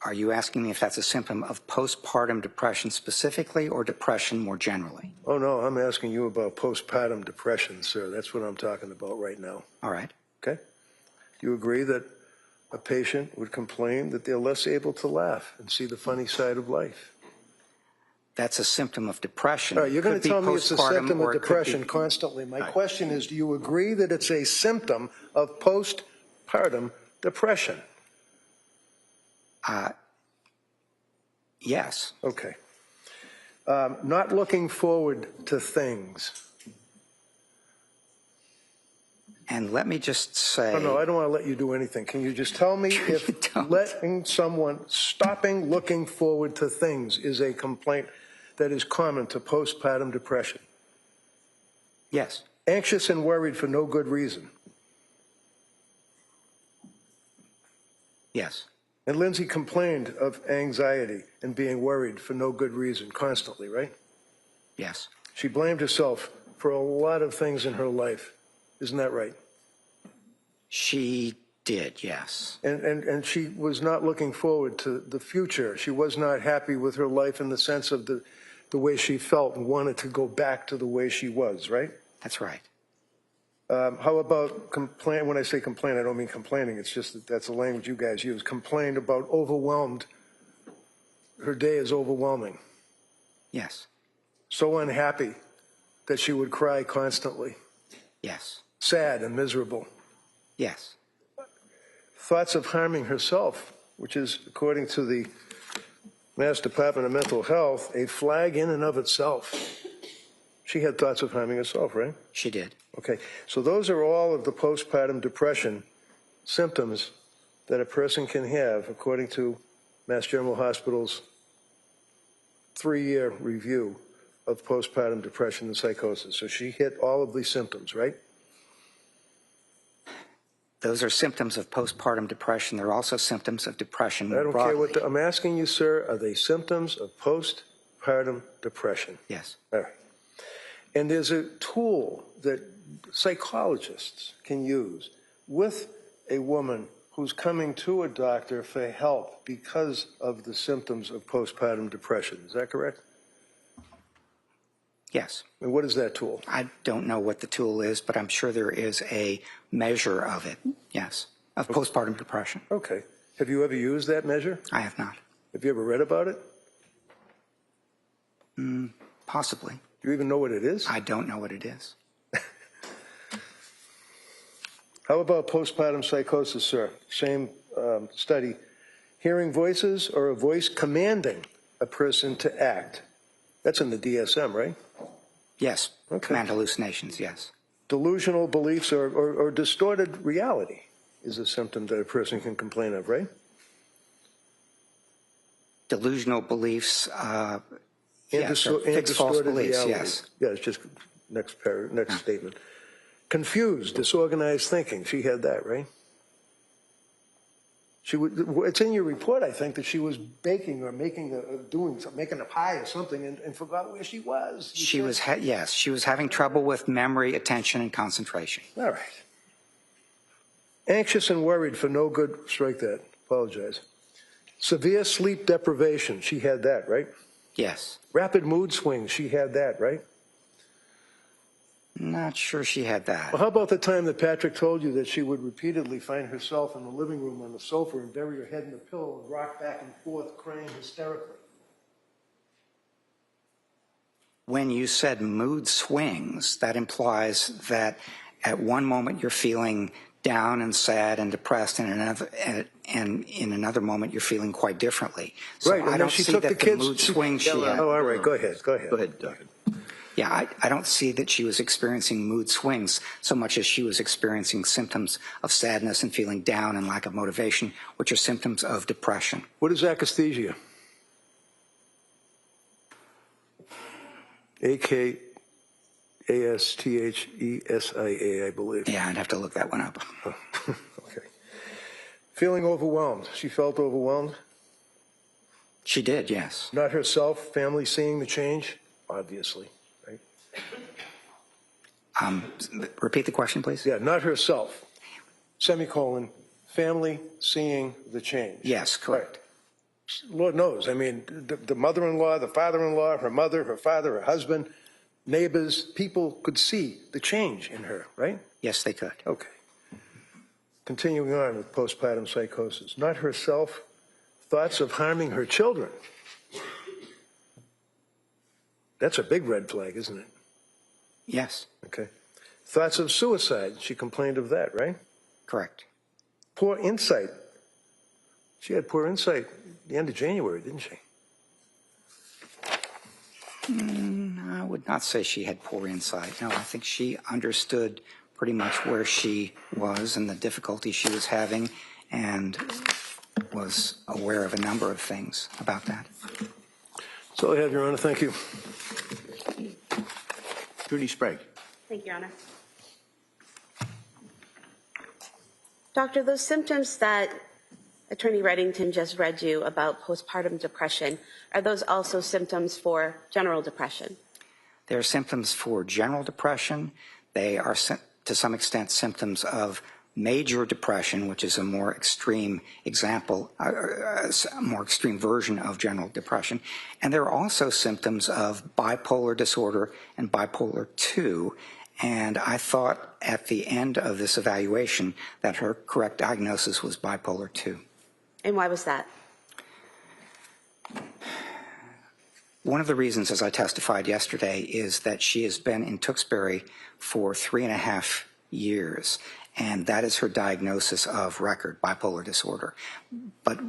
Are you asking me if that's a symptom of postpartum depression specifically or depression more generally? Oh, no, I'm asking you about postpartum depression, sir. That's what I'm talking about right now. All right. Okay? Do you agree that a patient would complain that they're less able to laugh and see the funny side of life? That's a symptom of depression. All right, you're going to tell me it's a symptom of depression be... constantly. My question is, do you agree that it's a symptom of postpartum depression? Yes. Okay. Not looking forward to things. And let me just say... Oh, no, I don't want to let you do anything. Can you just tell me if stopping looking forward to things is a complaint that is common to postpartum depression? Yes. Anxious and worried for no good reason? Yes. And Lindsay complained of anxiety and being worried for no good reason constantly, right? Yes. She blamed herself for a lot of things in her life. Isn't that right? She did, yes. And she was not looking forward to the future. She was not happy with her life in the sense of the way she felt and wanted to go back to the way she was, right? That's right. How about complain? When I say complain, I don't mean complaining. It's just that that's the language you guys use. Complained about overwhelmed. Her day is overwhelming. Yes. So unhappy that she would cry constantly. Yes. Sad and miserable. Yes. Thoughts of harming herself, which is, according to the Mass Department of Mental Health, a flag in and of itself. She had thoughts of harming herself, right? She did. Okay, so those are all of the postpartum depression symptoms that a person can have, according to Mass General Hospital's 3-year review of postpartum depression and psychosis. So she hit all of these symptoms, right? Those are symptoms of postpartum depression. They're also symptoms of depression more I don't broadly. care what I'm asking you, sir. Are they symptoms of postpartum depression? Yes. All right. And there's a tool that psychologists can use with a woman who's coming to a doctor for help because of the symptoms of postpartum depression. Is that correct? Yes. And what is that tool? I don't know what the tool is, but I'm sure there is a measure of it, yes, of postpartum depression. Okay. Have you ever used that measure? I have not. Have you ever read about it? Possibly. Do you even know what it is? I don't know what it is. How about postpartum psychosis, sir? Same study. Hearing voices or a voice commanding a person to act. That's in the DSM, right? Yes. Okay. Command hallucinations, yes. Delusional beliefs or distorted reality is a symptom that a person can complain of, right? Delusional beliefs, And yes, or fixed false distorted beliefs, reality. yes. Yeah, it's just next statement. Confused, disorganized thinking. She had that, right? It's in your report, I think, that she was baking or making a pie or something and forgot where she was. Yes, she was having trouble with memory, attention, and concentration. All right. Anxious and worried for no good, strike that, apologize. Severe sleep deprivation, she had that, right? Yes. Rapid mood swings, she had that, right? Not sure she had that. Well, how about the time that Patrick told you that she would repeatedly find herself in the living room on the sofa and bury her head in the pillow and rock back and forth, crying hysterically? When you said mood swings, that implies that at one moment you're feeling down and sad and depressed, and in another moment you're feeling quite differently. So Right, and I then don't she see took that the the kids. mood swings she had. Oh, all right, go ahead. Go ahead, Doug. Yeah, I don't see that she was experiencing mood swings so much as she was experiencing symptoms of sadness and feeling down and lack of motivation, which are symptoms of depression. What is akathisia? AKASTHESIA, I believe. Yeah, I'd have to look that one up. Okay. Feeling overwhelmed. She felt overwhelmed. She did, yes. Not herself, family seeing the change, obviously. Right? Repeat the question, please. Yeah, not herself. Semicolon, family seeing the change. Yes, correct. Lord knows. I mean, the mother-in-law, the father-in-law, her mother, her father, her husband, neighbors, people could see the change in her, right? Yes, they could. Okay. Continuing on with postpartum psychosis. Not herself, thoughts of harming her children. That's a big red flag, isn't it? Yes, Okay. Thoughts of suicide. She complained of that, right? correct. Poor insight. She had poor insight at the end of January, didn't she? I would not say she had poor insight. No, I think she understood pretty much where she was and the difficulty she was having, and was aware of a number of things about that. That's all I have, Your Honor. Thank you. Attorney Sprague. Thank you, Your Honor. Doctor, those symptoms that Attorney Reddington just read you about postpartum depression. Are those also symptoms for general depression? They're symptoms for general depression. They are, to some extent, symptoms of major depression, which is a more extreme example, a more extreme version of general depression. And there are also symptoms of bipolar disorder and bipolar II. And I thought at the end of this evaluation that her correct diagnosis was bipolar II. And why was that? One of the reasons, as I testified yesterday, is that she has been in Duxbury for 3.5 years, and that is her diagnosis of record, bipolar disorder. But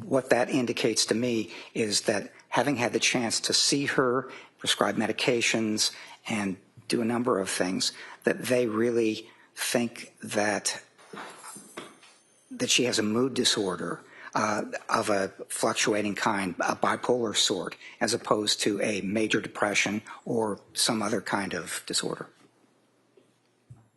what that indicates to me is that having had the chance to see her, prescribe medications, and do a number of things, that they really think that she has a mood disorder of a fluctuating kind, a bipolar sort, as opposed to a major depression or some other kind of disorder.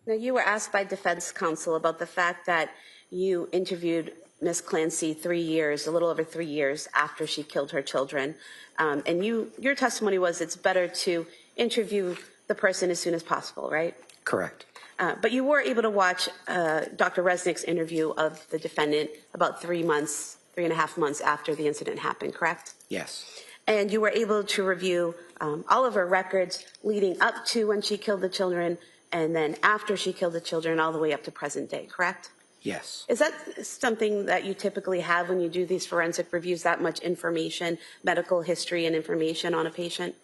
Now, you were asked by defense counsel about the fact that you interviewed Ms. Clancy a little over 3 years after she killed her children. And your testimony was it's better to interview the person as soon as possible, right? Correct. But you were able to watch Dr. Resnick's interview of the defendant about 3.5 months after the incident happened, correct? Yes. And you were able to review all of her records leading up to when she killed the children and then after she killed the children all the way up to present day, correct? Yes. Is that something that you typically have when you do these forensic reviews, that much information, medical history and information on a patient?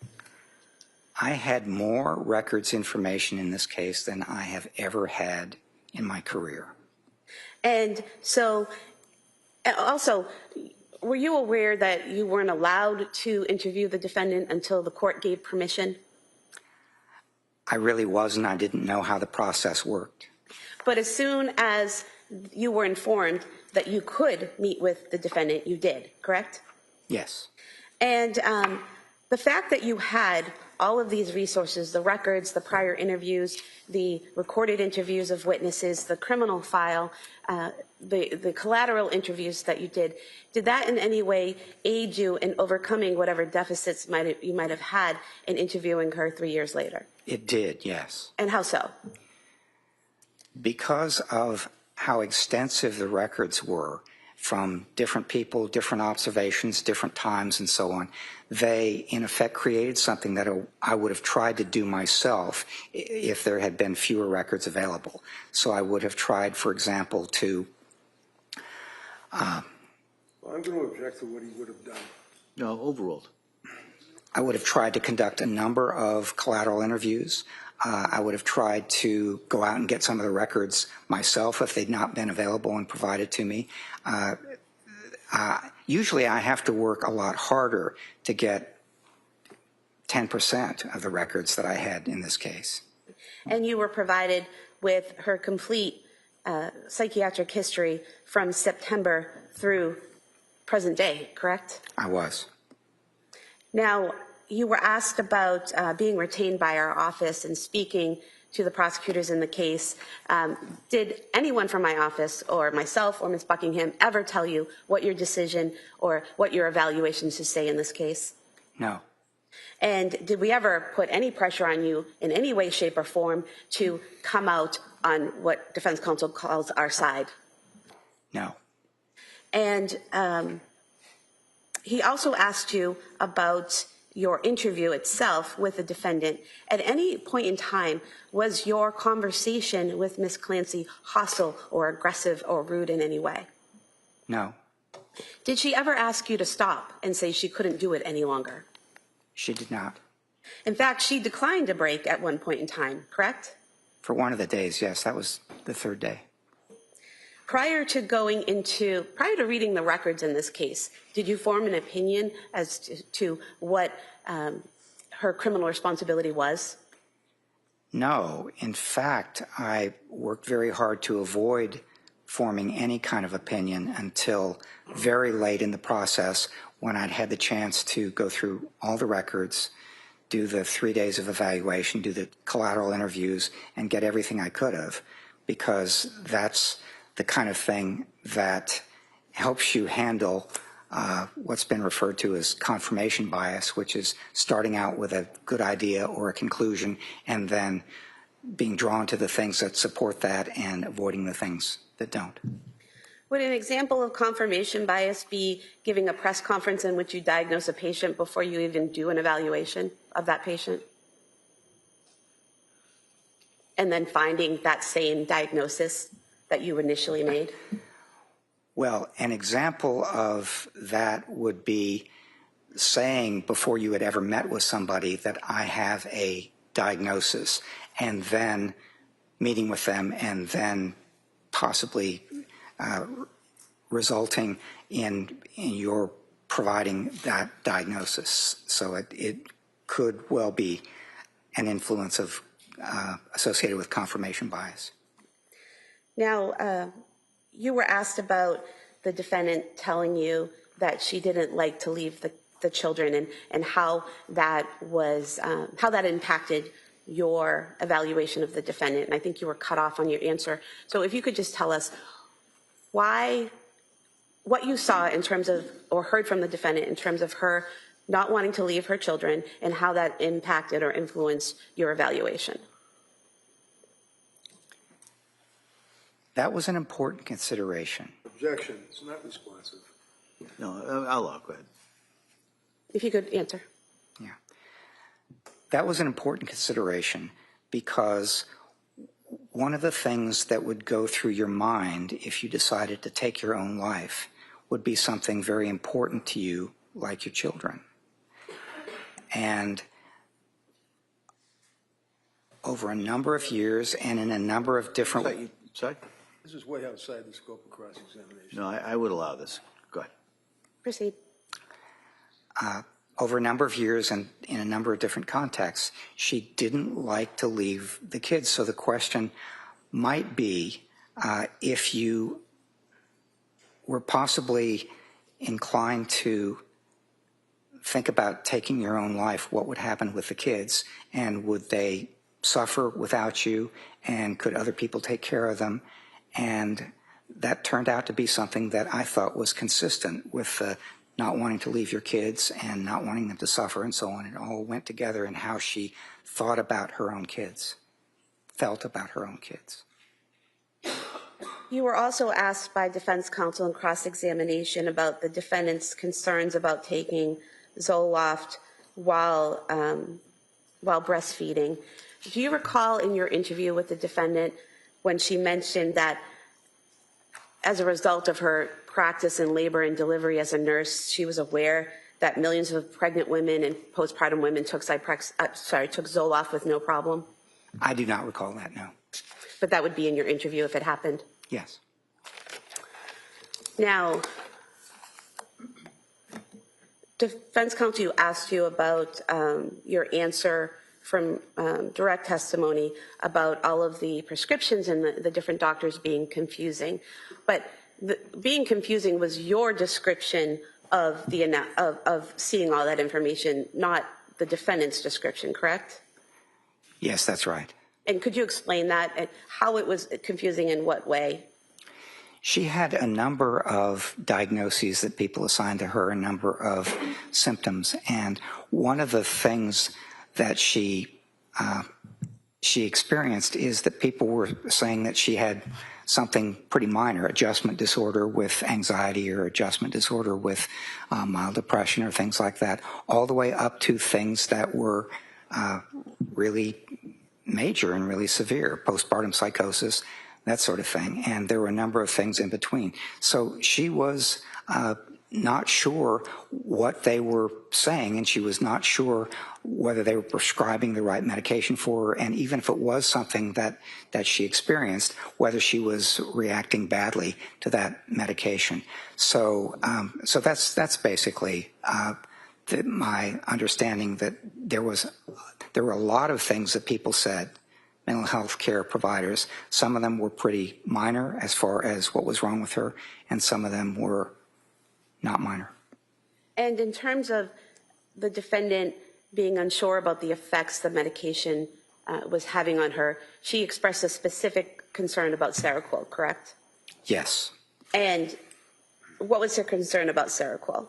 I had more records information in this case than I have ever had in my career. And so, also, were you aware that you weren't allowed to interview the defendant until the court gave permission? I really wasn't. I didn't know how the process worked. But as soon as you were informed that you could meet with the defendant, you did, correct? Yes. And the fact that you had all of these resources, the records, the prior interviews, the recorded interviews of witnesses, the criminal file, the collateral interviews that you did that in any way aid you in overcoming whatever deficits you might have had in interviewing her 3 years later? It did, yes. And how so? Because of how extensive the records were from different people, different observations, different times, and so on, they, in effect, created something that I would have tried to do myself if there had been fewer records available. So I would have tried, for example, to... Well, I'm going to object to what he would have done. No, overruled. I would have tried to conduct a number of collateral interviews. I would have tried to go out and get some of the records myself if they'd not been available and provided to me. Usually I have to work a lot harder to get 10% of the records that I had in this case. And you were provided with her complete psychiatric history from September through present day, correct? I was. Now, you were asked about being retained by our office and speaking to the prosecutors in the case. Did anyone from my office or myself or Ms. Buckingham ever tell you what your decision or what your evaluation should say in this case? No. And did we ever put any pressure on you in any way, shape, or form to come out on what defense counsel calls our side? No. And he also asked you about your interview itself with the defendant. At any point in time, was your conversation with Ms. Clancy hostile or aggressive or rude in any way? No. Did she ever ask you to stop and say she couldn't do it any longer? She did not. In fact, she declined a break at one point in time, correct? For one of the days, yes. That was the third day. Prior to reading the records in this case, did you form an opinion as to what her criminal responsibility was? No. In fact, I worked very hard to avoid forming any kind of opinion until very late in the process when I'd had the chance to go through all the records, do the 3 days of evaluation, do the collateral interviews, and get everything I could have, because that's the kind of thing that helps you handle what's been referred to as confirmation bias, which is starting out with a good idea or a conclusion and then being drawn to the things that support that and avoiding the things that don't. Would an example of confirmation bias be giving a press conference in which you diagnose a patient before you even do an evaluation of that patient? And then finding that same diagnosis that you initially made? Well, an example of that would be saying before you had ever met with somebody that I have a diagnosis, and then meeting with them and then possibly resulting in your providing that diagnosis. So it could well be an influence of associated with confirmation bias. Now, you were asked about the defendant telling you that she didn't like to leave the children and how that was, how that impacted your evaluation of the defendant. And I think you were cut off on your answer. So if you could just tell us why, what you saw in terms of, or heard from the defendant in terms of her not wanting to leave her children and how that impacted or influenced your evaluation. That was an important consideration. Objection, it's not responsive. No, I'll go ahead. If you could answer. Yeah. That was an important consideration because one of the things that would go through your mind if you decided to take your own life would be something very important to you, like your children. And over a number of years and in a number of different... Sorry? This is way outside the scope of cross-examination. No, I would allow this. Go ahead. Proceed. Over a number of years and in a number of different contexts, she didn't like to leave the kids. So the question might be if you were possibly inclined to think about taking your own life, what would happen with the kids? And would they suffer without you? And could other people take care of them? And that turned out to be something that I thought was consistent with not wanting to leave your kids and not wanting them to suffer and so on. It all went together in how she thought about her own kids, felt about her own kids. You were also asked by defense counsel in cross-examination about the defendant's concerns about taking Zoloft while breastfeeding. Do you recall in your interview with the defendant when she mentioned that as a result of her practice in labor and delivery as a nurse, she was aware that millions of pregnant women and postpartum women took Zoloft with no problem? I do not recall that, no. But that would be in your interview if it happened? Yes. Now, defense counsel asked you about your answer from direct testimony about all of the prescriptions and the different doctors being confusing. But being confusing was your description of seeing all that information, not the defendant's description, correct? Yes, that's right. And could you explain that and how it was confusing in what way? She had a number of diagnoses that people assigned to her, a number of symptoms, and one of the things that she experienced is that people were saying that she had something pretty minor, adjustment disorder with anxiety or adjustment disorder with mild depression or things like that, all the way up to things that were really major and really severe, postpartum psychosis, that sort of thing. And there were a number of things in between. So she was not sure what they were saying, and she was not sure whether they were prescribing the right medication for her, and even if it was something that she experienced, whether she was reacting badly to that medication. So that's basically my understanding, that there were a lot of things that people said, mental health care providers. Some of them were pretty minor as far as what was wrong with her, and some of them were not minor. And in terms of the defendant being unsure about the effects the medication was having on her, she expressed a specific concern about Seroquel, correct? Yes. And What was her concern about Seroquel?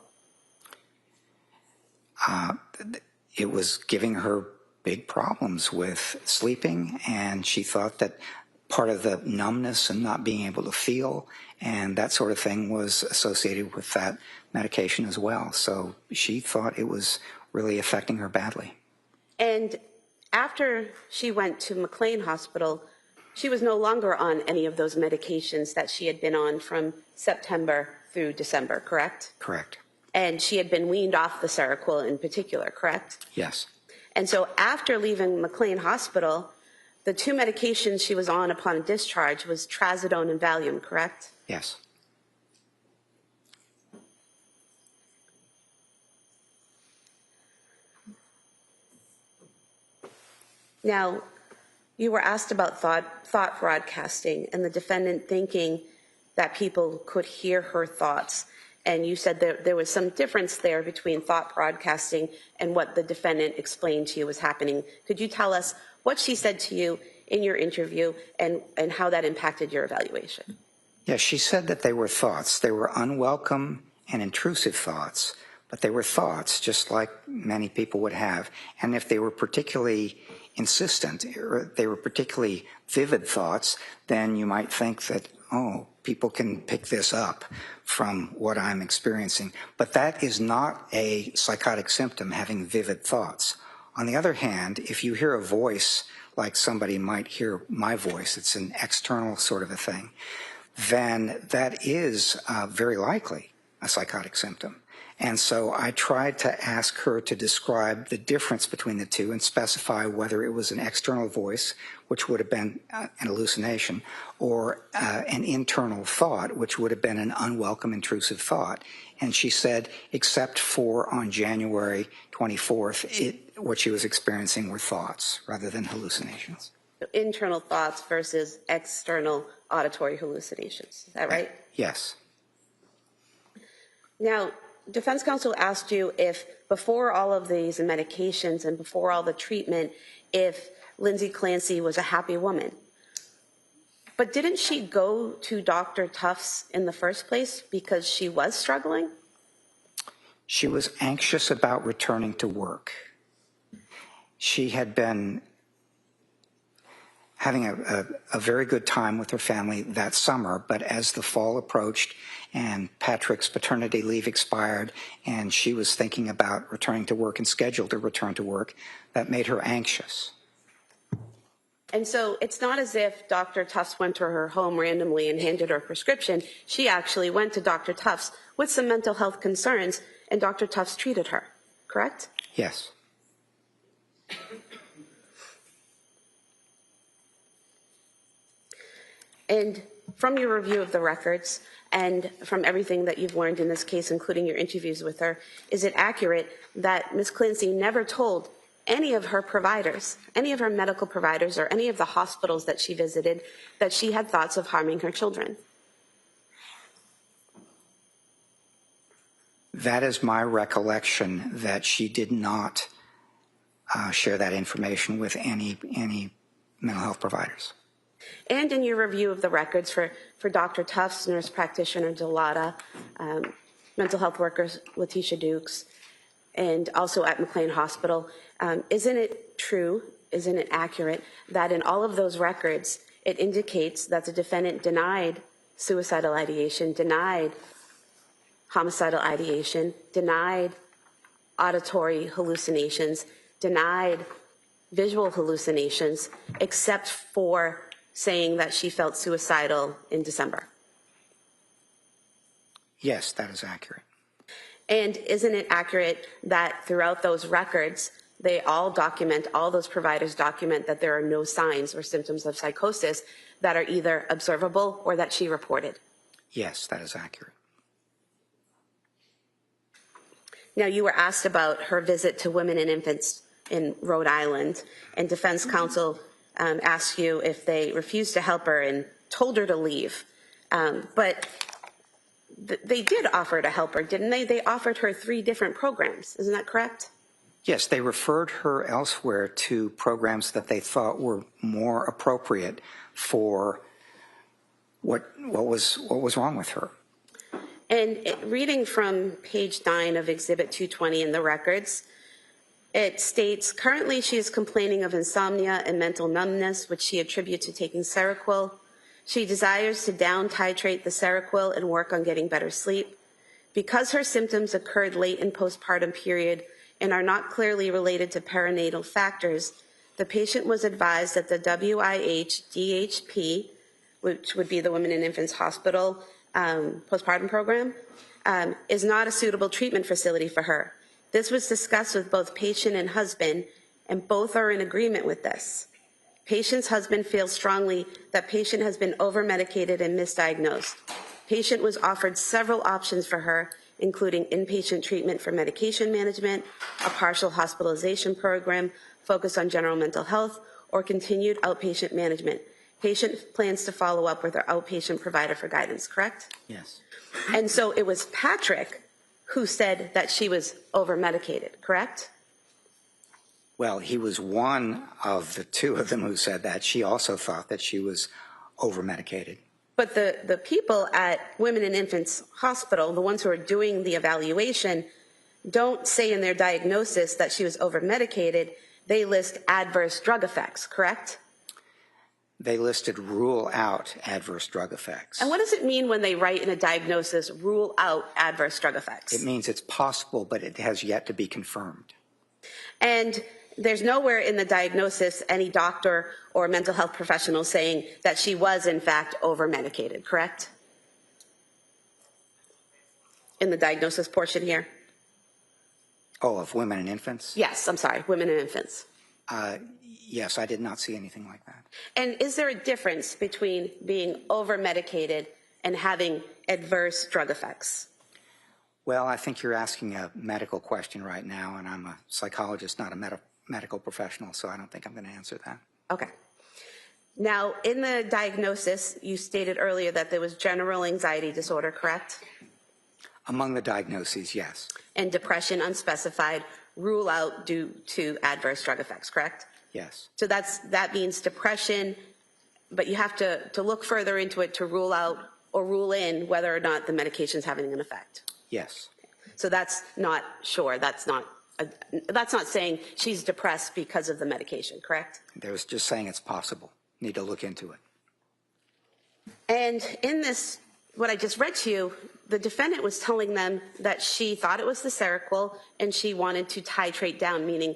It was giving her big problems with sleeping, and she thought that part of the numbness and not being able to feel and that sort of thing was associated with that medication as well. So she thought it was really affecting her badly. And after she went to McLean Hospital, she was no longer on any of those medications that she had been on from September through December, correct? Correct. And she had been weaned off the Seroquel in particular, correct? Yes. And so after leaving McLean Hospital, the two medications she was on upon discharge was trazodone and Valium, correct? Yes. Now, you were asked about thought broadcasting and the defendant thinking that people could hear her thoughts. And you said that there was some difference there between thought broadcasting and what the defendant explained to you was happening. Could you tell us what she said to you in your interview and how that impacted your evaluation? Yes, she said that they were thoughts. They were unwelcome and intrusive thoughts, but they were thoughts just like many people would have. And if they were particularly insistent, or they were particularly vivid thoughts, then you might think that, oh, people can pick this up from what I'm experiencing. But that is not a psychotic symptom, having vivid thoughts. On the other hand, if you hear a voice like somebody might hear my voice, it's an external sort of a thing, then that is very likely a psychotic symptom. And so I tried to ask her to describe the difference between the two and specify whether it was an external voice, which would have been an hallucination, or an internal thought, which would have been an unwelcome, intrusive thought. And she said, except for on January 24th, what she was experiencing were thoughts rather than hallucinations. So internal thoughts versus external auditory hallucinations. Is that right? Yes. Now, defense counsel asked you if before all of these medications and before all the treatment, if Lindsay Clancy was a happy woman. But didn't she go to Dr. Tufts in the first place because she was struggling? She was anxious about returning to work. She had been having a very good time with her family that summer, but as the fall approached and Patrick's paternity leave expired and she was thinking about returning to work and scheduled to return to work, that made her anxious. And so it's not as if Dr. Tufts went to her home randomly and handed her a prescription. She actually went to Dr. Tufts with some mental health concerns, and Dr. Tufts treated her, correct? Yes. And from your review of the records and from everything that you've learned in this case, including your interviews with her, is it accurate that Ms. Clancy never told any of her providers, any of her medical providers, or any of the hospitals that she visited that she had thoughts of harming her children? That is my recollection, that she did not share that information with any mental health providers. And in your review of the records for Dr. Tufts, nurse practitioner Delata, mental health workers Letitia Dukes, and also at McLean Hospital, isn't it true, isn't it accurate, that in all of those records, it indicates that the defendant denied suicidal ideation, denied homicidal ideation, denied auditory hallucinations, denied visual hallucinations, except for saying that she felt suicidal in December? Yes, that is accurate. And isn't it accurate that throughout those records, they all document, all those providers document that there are no signs or symptoms of psychosis that are either observable or that she reported? Yes, that is accurate. Now, you were asked about her visit to women and infants in Rhode Island, and defense counsel asked you if they refused to help her and told her to leave. But they did offer to help her, didn't they? They offered her 3 different programs. Isn't that correct? Yes, they referred her elsewhere to programs that they thought were more appropriate for what was wrong with her. And reading from page 9 of Exhibit 220 in the records, it states, currently she is complaining of insomnia and mental numbness, which she attributes to taking Seroquel. She desires to down titrate the Seroquel and work on getting better sleep. Because her symptoms occurred late in postpartum period and are not clearly related to perinatal factors, the patient was advised that the WIH-DHP, which would be the Women and Infants Hospital postpartum program, is not a suitable treatment facility for her. This was discussed with both patient and husband, and both are in agreement with this. Patient's husband feels strongly that patient has been over-medicated and misdiagnosed. Patient was offered several options for her, including inpatient treatment for medication management, a partial hospitalization program focused on general mental health, or continued outpatient management. Patient plans to follow up with her outpatient provider for guidance, correct? Yes. And so it was Patrick who said that she was over-medicated, correct? Well, he was one of the two of them who said that. She also thought that she was over-medicated. But the people at Women and Infants Hospital, the ones who are doing the evaluation, don't say in their diagnosis that she was over-medicated. They list adverse drug effects, correct? They listed rule out adverse drug effects. And what does it mean when they write in a diagnosis, rule out adverse drug effects? It means it's possible, but it has yet to be confirmed. And there's nowhere in the diagnosis any doctor or mental health professional saying that she was, in fact, over-medicated, correct? In the diagnosis portion here? Oh, of women and infants? Yes, I'm sorry, women and infants. Yes, I did not see anything like that. And is there a difference between being over-medicated and having adverse drug effects? Well, I think you're asking a medical question right now, and I'm a psychologist, not a medical professional, so I don't think I'm going to answer that. Okay. Now, in the diagnosis, you stated earlier that there was general anxiety disorder, correct? Among the diagnoses, yes. And depression unspecified, rule out due to adverse drug effects, correct? Yes. So that means depression, but you have to look further into it to rule out or rule in whether or not the medication is having an effect. Yes. So that's not sure. That's not saying she's depressed because of the medication, correct? They was just saying it's possible. Need to look into it. And in this, what I just read to you, the defendant was telling them that she thought it was the Seroquel and she wanted to titrate down, meaning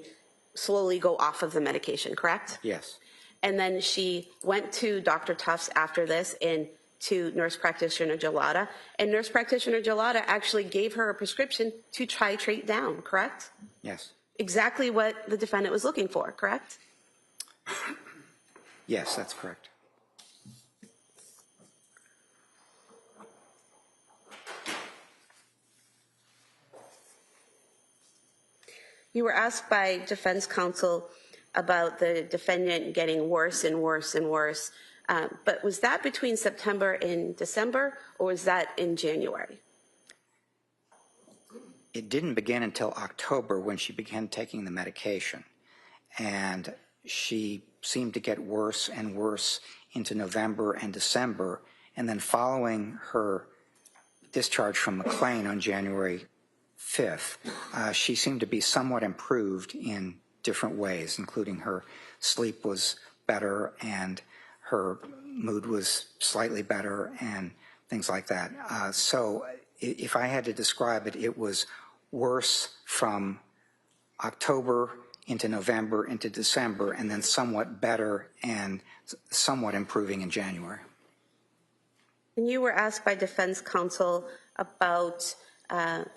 slowly go off of the medication, correct? Yes. And then she went to Dr. Tufts after this and to nurse practitioner Gelada, and nurse practitioner Gelada actually gave her a prescription to titrate down, correct? Yes. Exactly what the defendant was looking for, correct? Yes, that's correct. You were asked by defense counsel about the defendant getting worse and worse and worse. But was that between September and December, or was that in January? It didn't begin until October when she began taking the medication. And she seemed to get worse and worse into November and December. And then following her discharge from McLean on January 5th, she seemed to be somewhat improved in different ways, including her sleep was better and her mood was slightly better and things like that. So if I had to describe it, it was worse from October into November into December, and then somewhat better and somewhat improving in January. And you were asked by defense counsel about,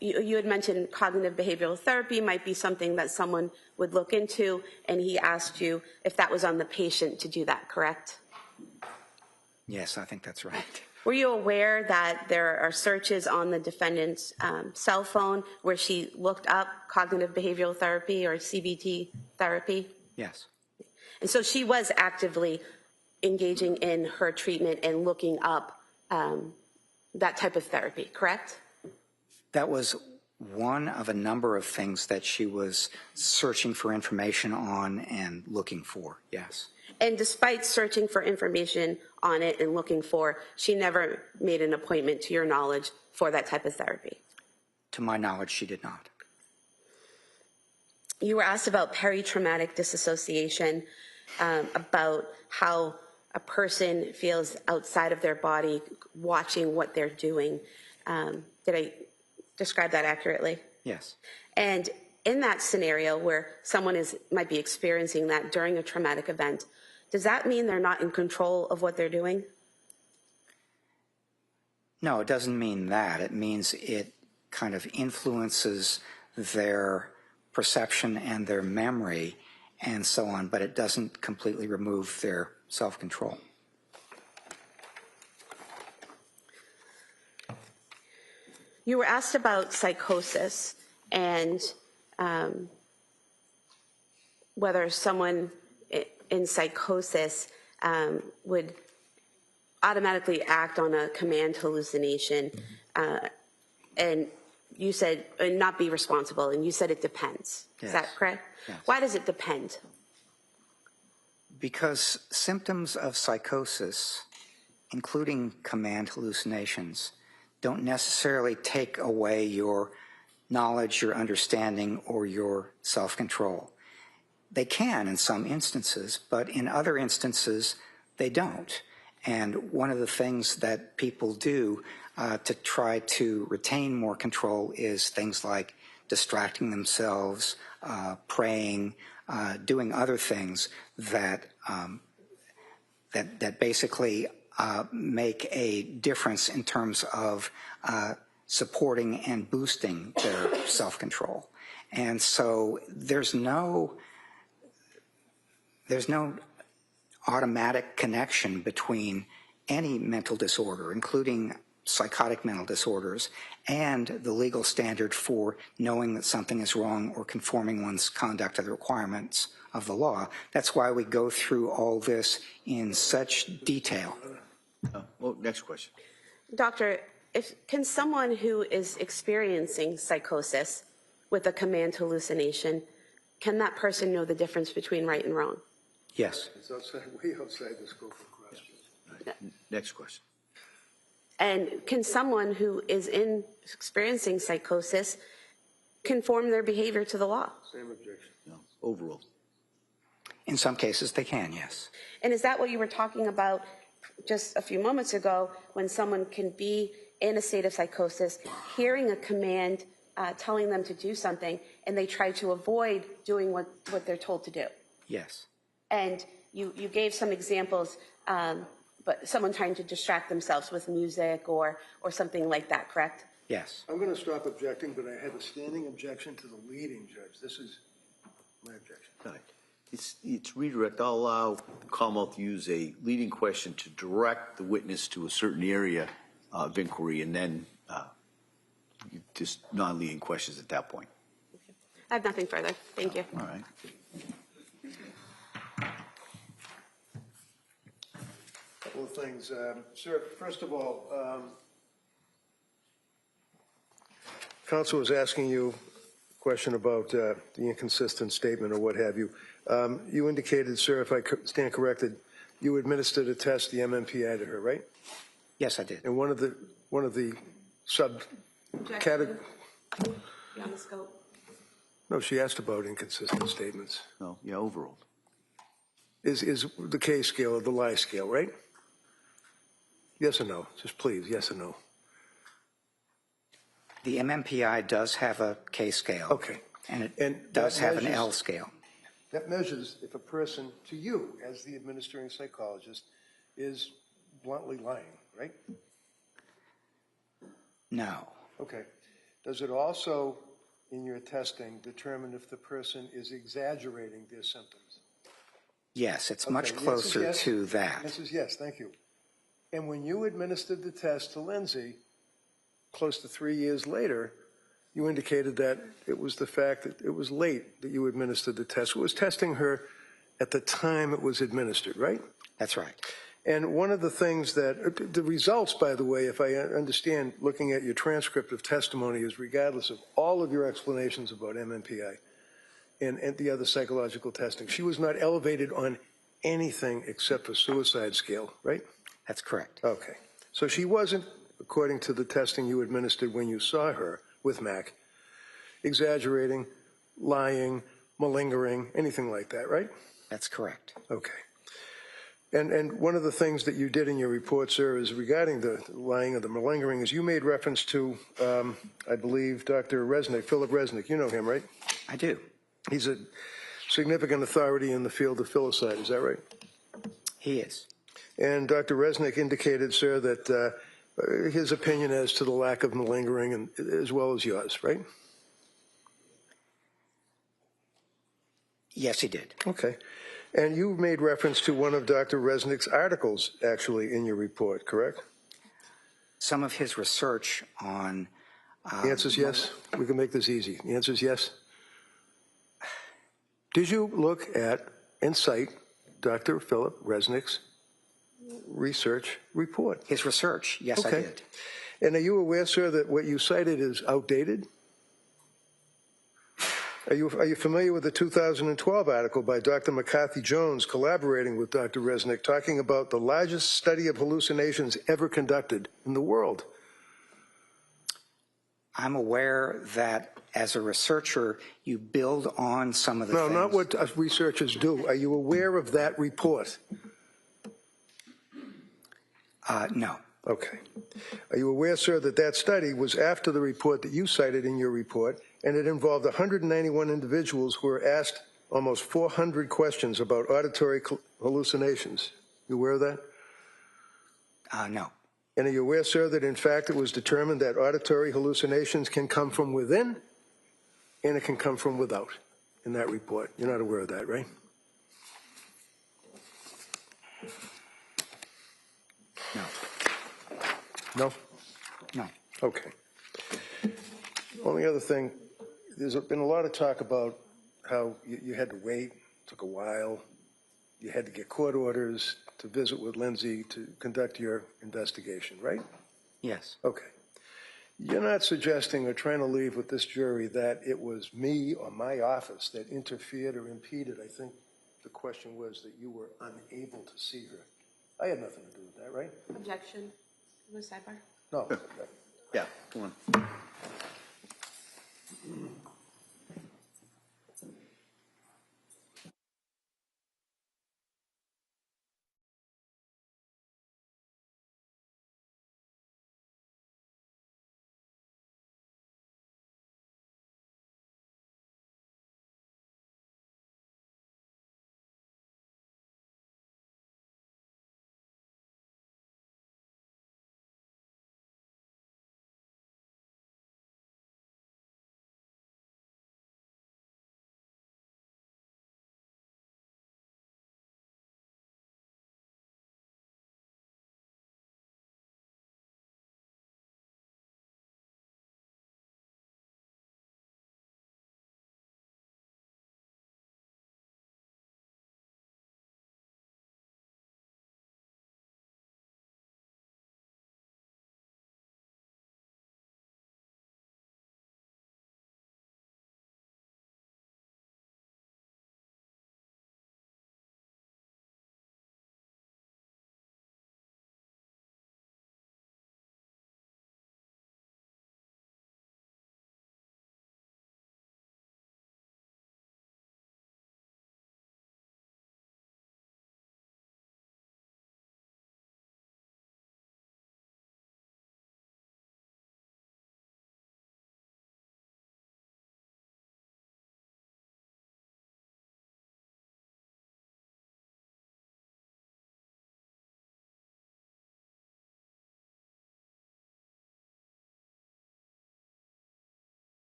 you had mentioned cognitive behavioral therapy might be something that someone would look into, and he asked you if that was on the patient to do that, correct? Yes, I think that's right. Were you aware that there are searches on the defendant's cell phone where she looked up cognitive behavioral therapy or CBT therapy? Yes. And so she was actively engaging in her treatment and looking up that type of therapy, correct? That was one of a number of things that she was searching for information on and looking for, yes. And despite searching for information on it and looking for, she never made an appointment, to your knowledge, for that type of therapy? To my knowledge, she did not. You were asked about peritraumatic disassociation, about how a person feels outside of their body watching what they're doing. Did I describe that accurately? Yes. And in that scenario where someone might be experiencing that during a traumatic event, does that mean they're not in control of what they're doing? No, it doesn't mean that. It means it kind of influences their perception and their memory and so on, but it doesn't completely remove their self-control. You were asked about psychosis and whether someone in psychosis would automatically act on a command hallucination, and you said, and not be responsible, and you said it depends. Yes. Is that correct? Yes. Why does it depend? Because symptoms of psychosis, including command hallucinations, don't necessarily take away your knowledge, your understanding, or your self-control. They can in some instances, but in other instances, they don't. And one of the things that people do to try to retain more control is things like distracting themselves, praying, doing other things that that basically make a difference in terms of supporting and boosting their self-control. And so there's no automatic connection between any mental disorder, including psychotic mental disorders, and the legal standard for knowing that something is wrong or conforming one's conduct to the requirements of the law. That's why we go through all this in such detail. Well, next question. Doctor, can someone who is experiencing psychosis with a command hallucination, can that person know the difference between right and wrong? Yes. It's way outside the scope of question. Next question. And can someone who is experiencing psychosis conform their behavior to the law? Same objection. No, overall. In some cases, they can, yes. And is that what you were talking about just a few moments ago, when someone can be in a state of psychosis, hearing a command telling them to do something, and they try to avoid doing what they're told to do? Yes. And you gave some examples, but someone trying to distract themselves with music or something like that, correct? Yes. I'm going to stop objecting, but I have a standing objection to the leading judge. This is my objection. All right. It's redirect. I'll allow the Commonwealth to use a leading question to direct the witness to a certain area of inquiry, and then just non-leading questions at that point. I have nothing further. Thank you. All right. Couple of things. Sir, first of all, counsel was asking you a question about the inconsistent statement or what have you. You indicated, sir, if I stand corrected, you administered a test, the MMPI, to her, right? Yes, I did. And one of the categories. On the scope. No, she asked about inconsistent statements. No, yeah, overall. Is the K scale or the lie scale, right? Yes or no? Just please, yes or no? The MMPI does have a K scale. Okay. And And it does that have an measures- L scale. That measures if a person, to you as the administering psychologist, is bluntly lying, right? No. Okay. Does it also, in your testing, determine if the person is exaggerating their symptoms? Yes, it's Okay, much yes is closer yes. to that. This is yes, thank you. And when you administered the test to Lindsay, close to 3 years later, you indicated that it was the fact that it was late that you administered the test. It was testing her at the time it was administered, right? That's right. And one of the things that, the results, by the way, if I understand, looking at your transcript of testimony, is regardless of all of your explanations about MMPI and the other psychological testing, she was not elevated on anything except for suicide scale, right? That's correct. Okay. So she wasn't, according to the testing you administered when you saw her with Mac, exaggerating, lying, malingering, anything like that, right? That's correct. Okay. And one of the things that you did in your report, sir, is regarding the lying or the malingering, is you made reference to, I believe, Dr. Resnick, Philip Resnick. You know him, right? I do. He's a significant authority in the field of filicide. Is that right? He is. And Dr. Resnick indicated, sir, that his opinion as to the lack of malingering, and, as well as yours, right? Yes, he did. Okay. And you made reference to one of Dr. Resnick's articles, actually, in your report, correct? Some of his research on... The answer is yes? We can make this easy. The answer is yes? Did you look at and cite Dr. Philip Resnick's research report? His research, yes, Okay. I did. And are you aware, sir, that what you cited is outdated? Are you familiar with the 2012 article by Dr. McCarthy Jones collaborating with Dr. Resnick talking about the largest study of hallucinations ever conducted in the world? I'm aware that as a researcher, you build on some of the No, things... not what us researchers do. Are you aware of that report? No. Okay. Are you aware, sir, that that study was after the report that you cited in your report, and it involved 191 individuals who were asked almost 400 questions about auditory hallucinations? You aware of that? No. And are you aware, sir, that in fact it was determined that auditory hallucinations can come from within and it can come from without in that report? You're not aware of that, right? No. No? No. Okay. Only other thing, there's been a lot of talk about how you had to wait, it took a while, you had to get court orders to visit with Lindsay to conduct your investigation, right? Yes. Okay. You're not suggesting or trying to leave with this jury that it was me or my office that interfered or impeded. I think the question was that you were unable to see her. I had nothing to do with that, right? Objection. Sidebar. No. Yeah, come on.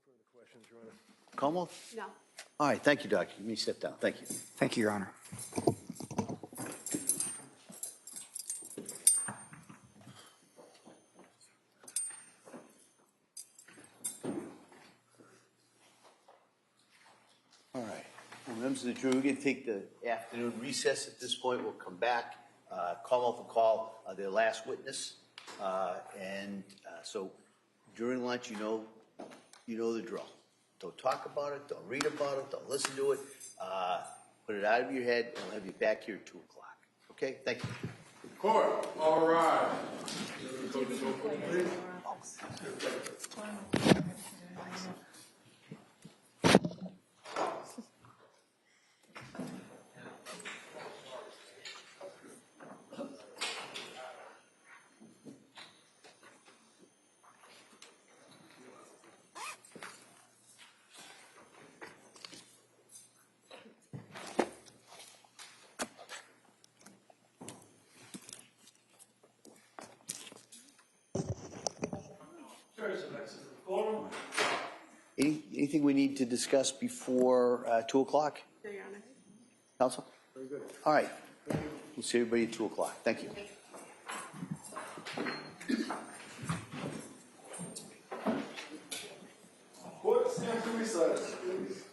further questions, Your Honor. Commonwealth? No. All right, thank you, Doctor. You may step down. Thank you. Thank you, Your Honor. All right. Well, members of the jury, we're going to take the afternoon recess at this point. We'll come back. Commonwealth will call their last witness. So during lunch, you know the drill. Don't talk about it. Don't read about it. Don't listen to it. Put it out of your head, and we'll have you back here at 2 o'clock. Okay? Thank you. Court, all rise. Jurors of exit the courtroom. Anything we need to discuss before 2 o'clock? No, Your Honor. Counsel? Very good. All right. We'll see everybody at 2 o'clock. Thank you. Court, stand to recess, please.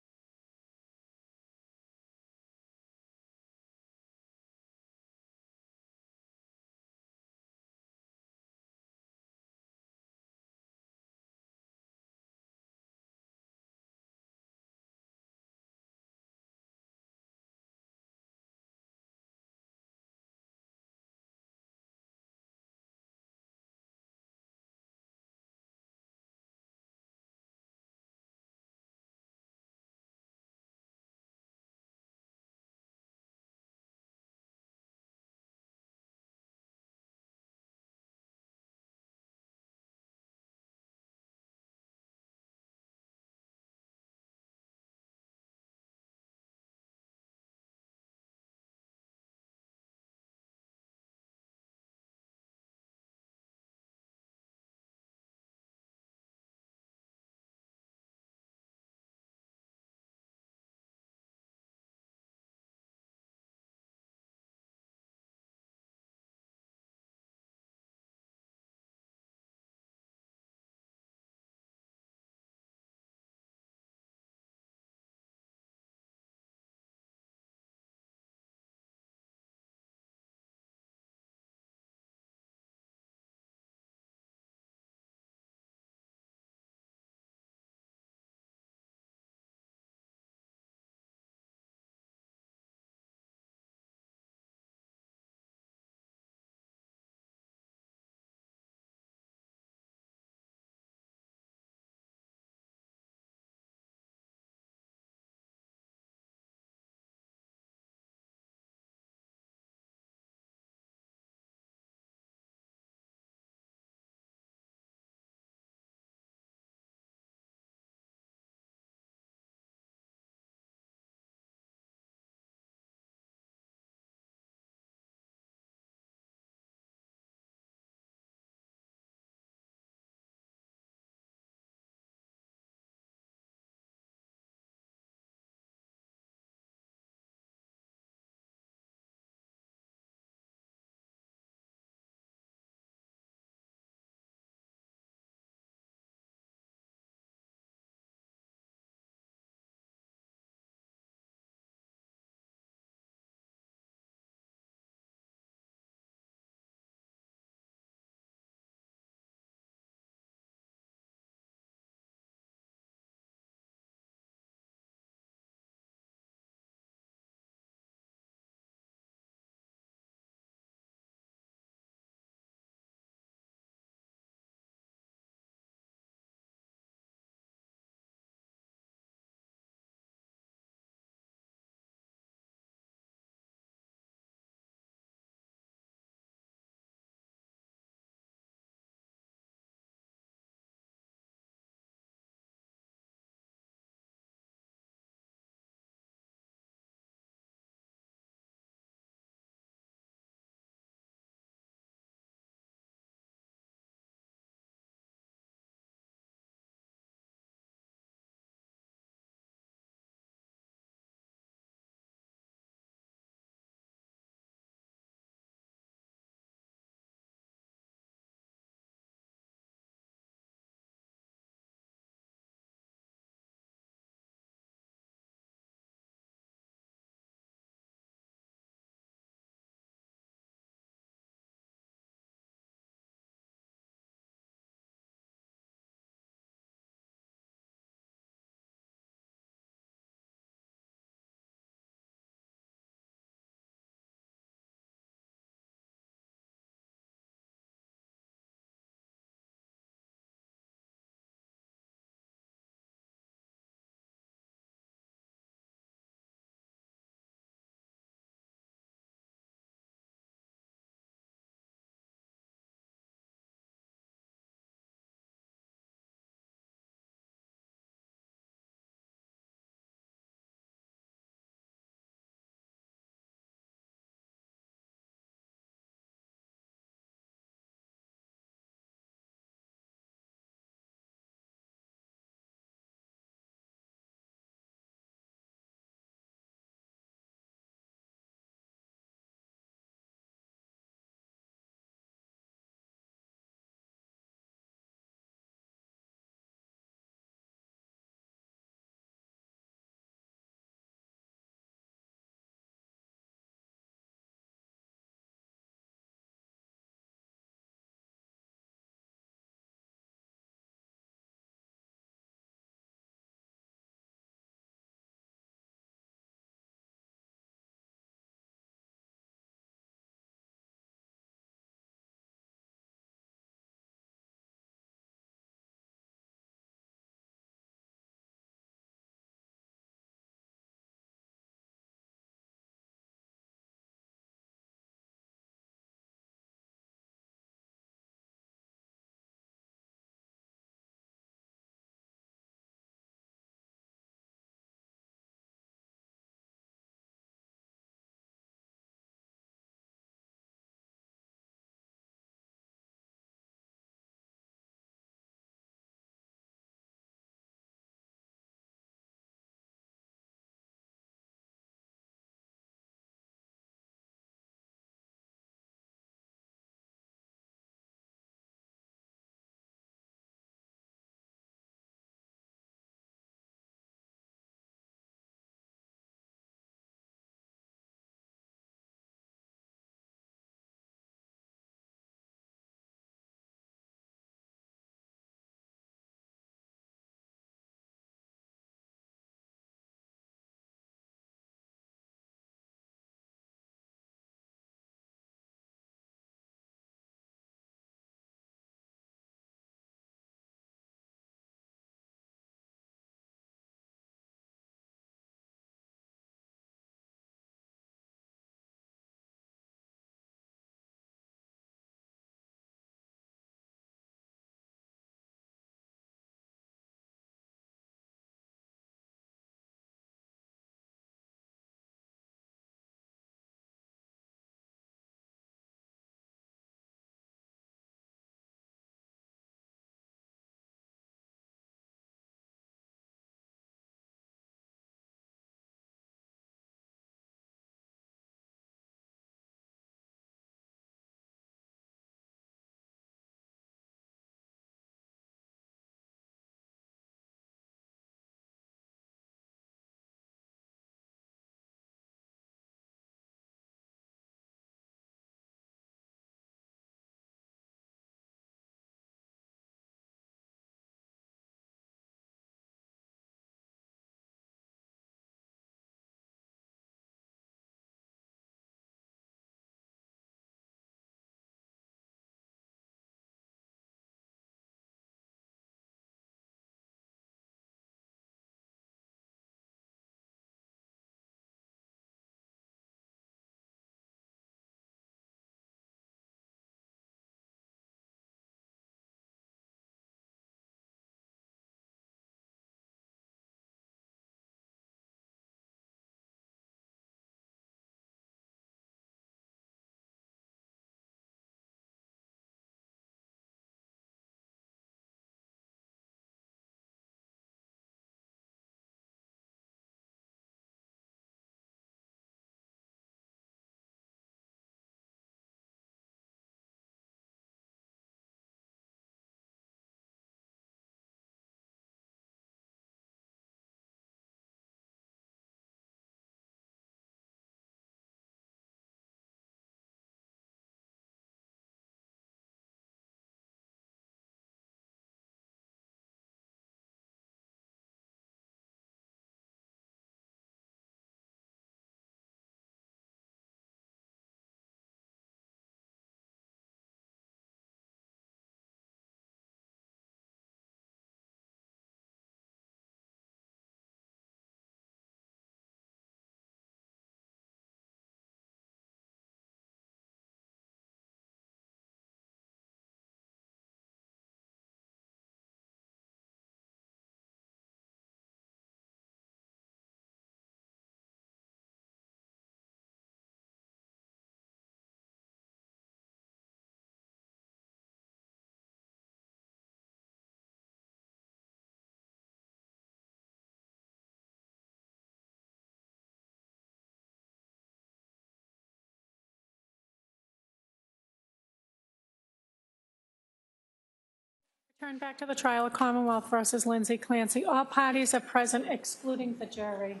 Turn back to the trial of Commonwealth versus Lindsay Clancy. All parties are present excluding the jury.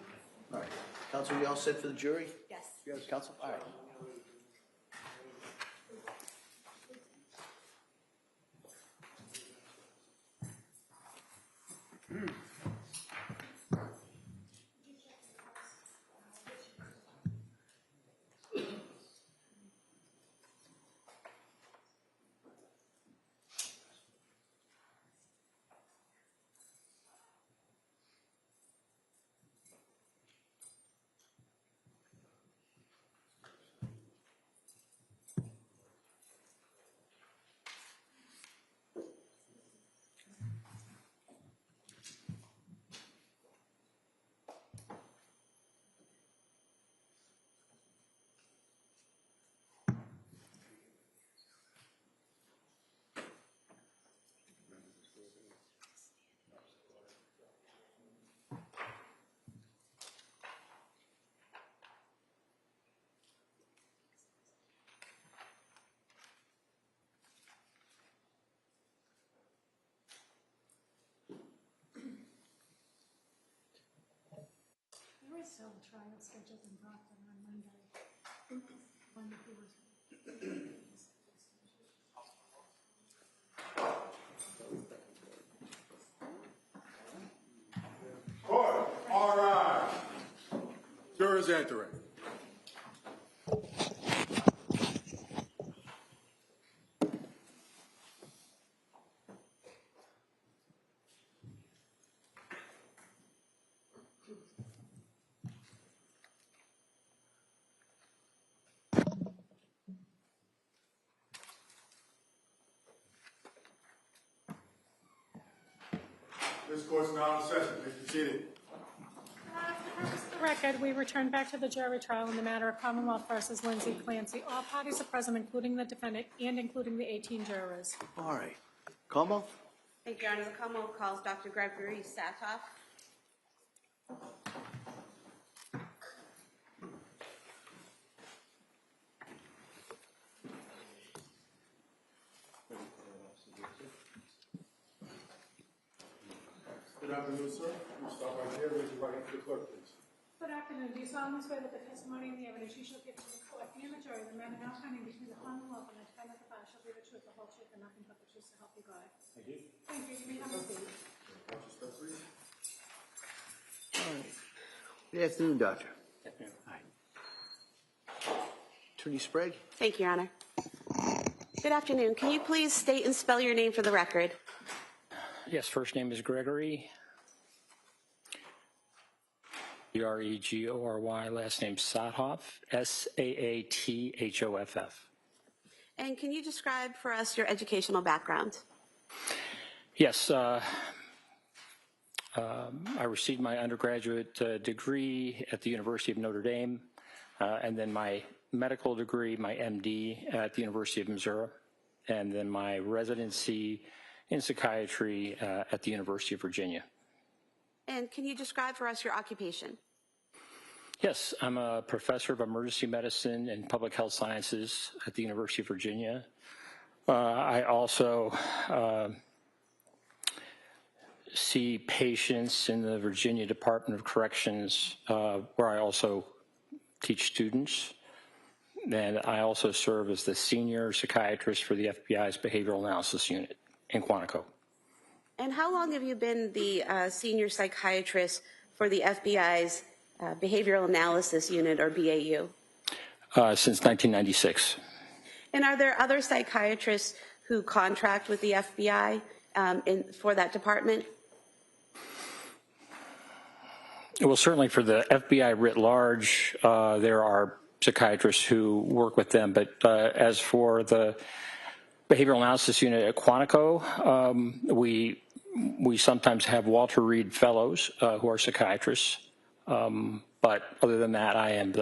All right. Counsel, you all set for the jury? Yes. Yes. Counsel? All right. There is still a trial scheduled in Brockton on Monday. Court, all rise. Jurors entering. This court's now in session. Please be seated. For the record, we return back to the jury trial in the matter of Commonwealth versus Lindsay Clancy. All parties are present, including the defendant and including the 18 jurors. All right. Commonwealth? Thank you, Your Honor. The Commonwealth calls Dr. Gregory Satoff. Good afternoon, sir. We'll start right here. Raise your right hand to the clerk, please. Good afternoon. Do you solemnly swear that the testimony and the evidence you shall give to the court and the jury, the matter now pending between the Commonwealth and the defendant of the bar, shall be the truth, the whole truth, and nothing but the truth, so help you God? Thank you. Thank you. You may have a seat. Watch your step, please. All right. Good afternoon, Doctor. Hi. Attorney Sprague? Thank you, Your Honor. Good afternoon. Can you please state and spell your name for the record? Yes, first name is Gregory, Gregory, last name Satoff, Saathoff. And can you describe for us your educational background? Yes, I received my undergraduate degree at the University of Notre Dame, and then my medical degree, my MD, at the University of Missouri, and then my residency in psychiatry at the University of Virginia. And can you describe for us your occupation? Yes, I'm a professor of emergency medicine and public health sciences at the University of Virginia. I also see patients in the Virginia Department of Corrections, where I also teach students. And I also serve as the senior psychiatrist for the FBI's Behavioral Analysis Unit in Quantico. And how long have you been the senior psychiatrist for the FBI's Behavioral Analysis Unit, or BAU? Since 1996. And are there other psychiatrists who contract with the FBI for that department? Well, certainly for the FBI writ large, there are psychiatrists who work with them. But as for the Behavioral Analysis Unit at Quantico, we sometimes have Walter Reed fellows who are psychiatrists. But other than that, I am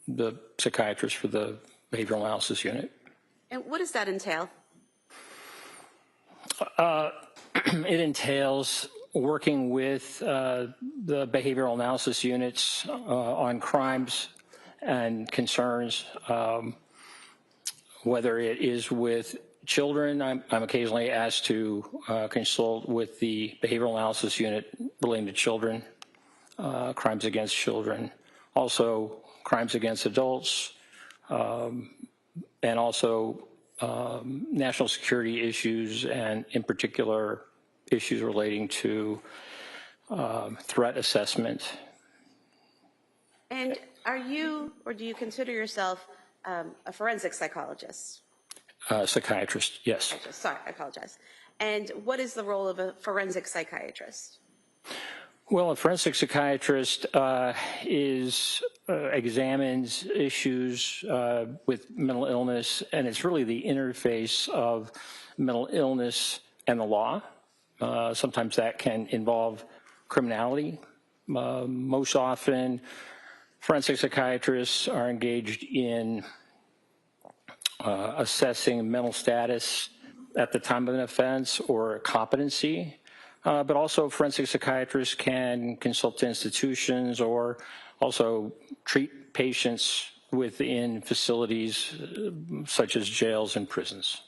the psychiatrist for the Behavioral Analysis Unit. And what does that entail? It entails working with the behavioral analysis units on crimes and concerns, whether it is with children, I'm occasionally asked to consult with the behavioral analysis unit relating to children, crimes against children, also crimes against adults, and also national security issues, and in particular issues relating to threat assessment. And are you, or do you consider yourself a forensic psychologist? Psychiatrist, yes. Sorry, I apologize. And what is the role of a forensic psychiatrist? Well, a forensic psychiatrist examines issues with mental illness, and it's really the interface of mental illness and the law. Sometimes that can involve criminality. Most often, forensic psychiatrists are engaged in assessing mental status at the time of an offense or competency. But also forensic psychiatrists can consult to institutions or also treat patients within facilities such as jails and prisons.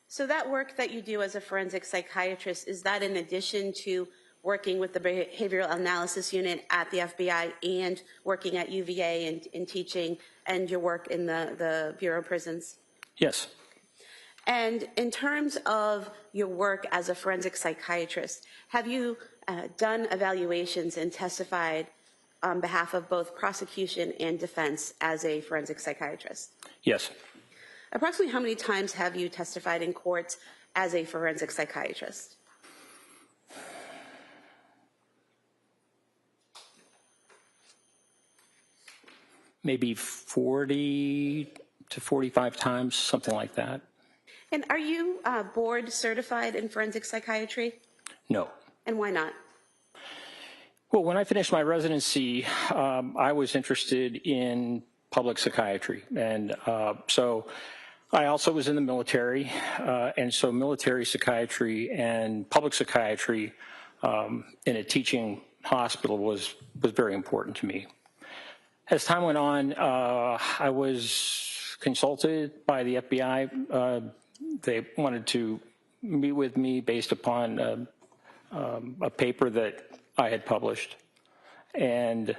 So that work that you do as a forensic psychiatrist, is that in addition to working with the behavioral analysis unit at the FBI and working at UVA and teaching, and your work in the Bureau of Prisons? Yes. And in terms of your work as a forensic psychiatrist, have you done evaluations and testified on behalf of both prosecution and defense as a forensic psychiatrist? Yes. Approximately how many times have you testified in court as a forensic psychiatrist? Maybe 40 to 45 times, something like that. And are you board certified in forensic psychiatry? No. And why not? Well, when I finished my residency, I was interested in public psychiatry. And so I also was in the military. And so military psychiatry and public psychiatry in a teaching hospital was very important to me. As time went on, I was consulted by the FBI. They wanted to meet with me based upon a paper that I had published. And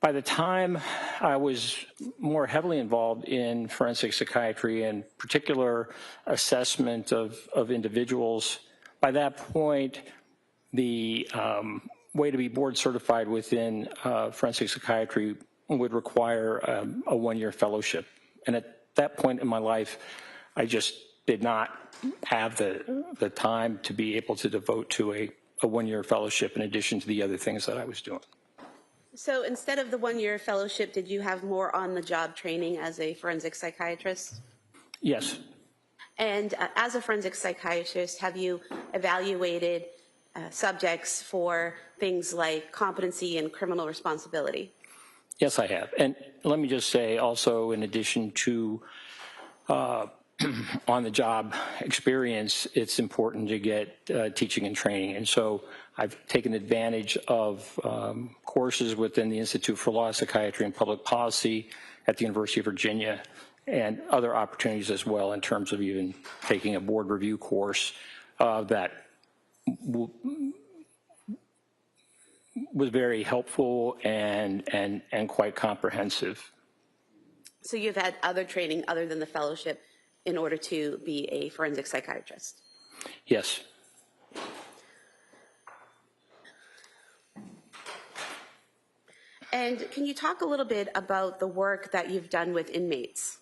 by the time I was more heavily involved in forensic psychiatry and particular assessment of individuals, by that point, the way to be board certified within forensic psychiatry would require a one-year fellowship. And at that point in my life, I just did not have the time to be able to devote to a one-year fellowship in addition to the other things that I was doing. So instead of the one-year fellowship, did you have more on-the-job training as a forensic psychiatrist? Yes. And as a forensic psychiatrist, have you evaluated subjects for things like competency and criminal responsibility? Yes, I have. And let me just say also, in addition to on-the-job experience, it's important to get teaching and training. And so I've taken advantage of courses within the Institute for Law, Psychiatry, and Public Policy at the University of Virginia, and other opportunities as well in terms of even taking a board review course that was very helpful and quite comprehensive. So you've had other training other than the fellowship in order to be a forensic psychiatrist? Yes. And can you talk a little bit about the work that you've done with inmates?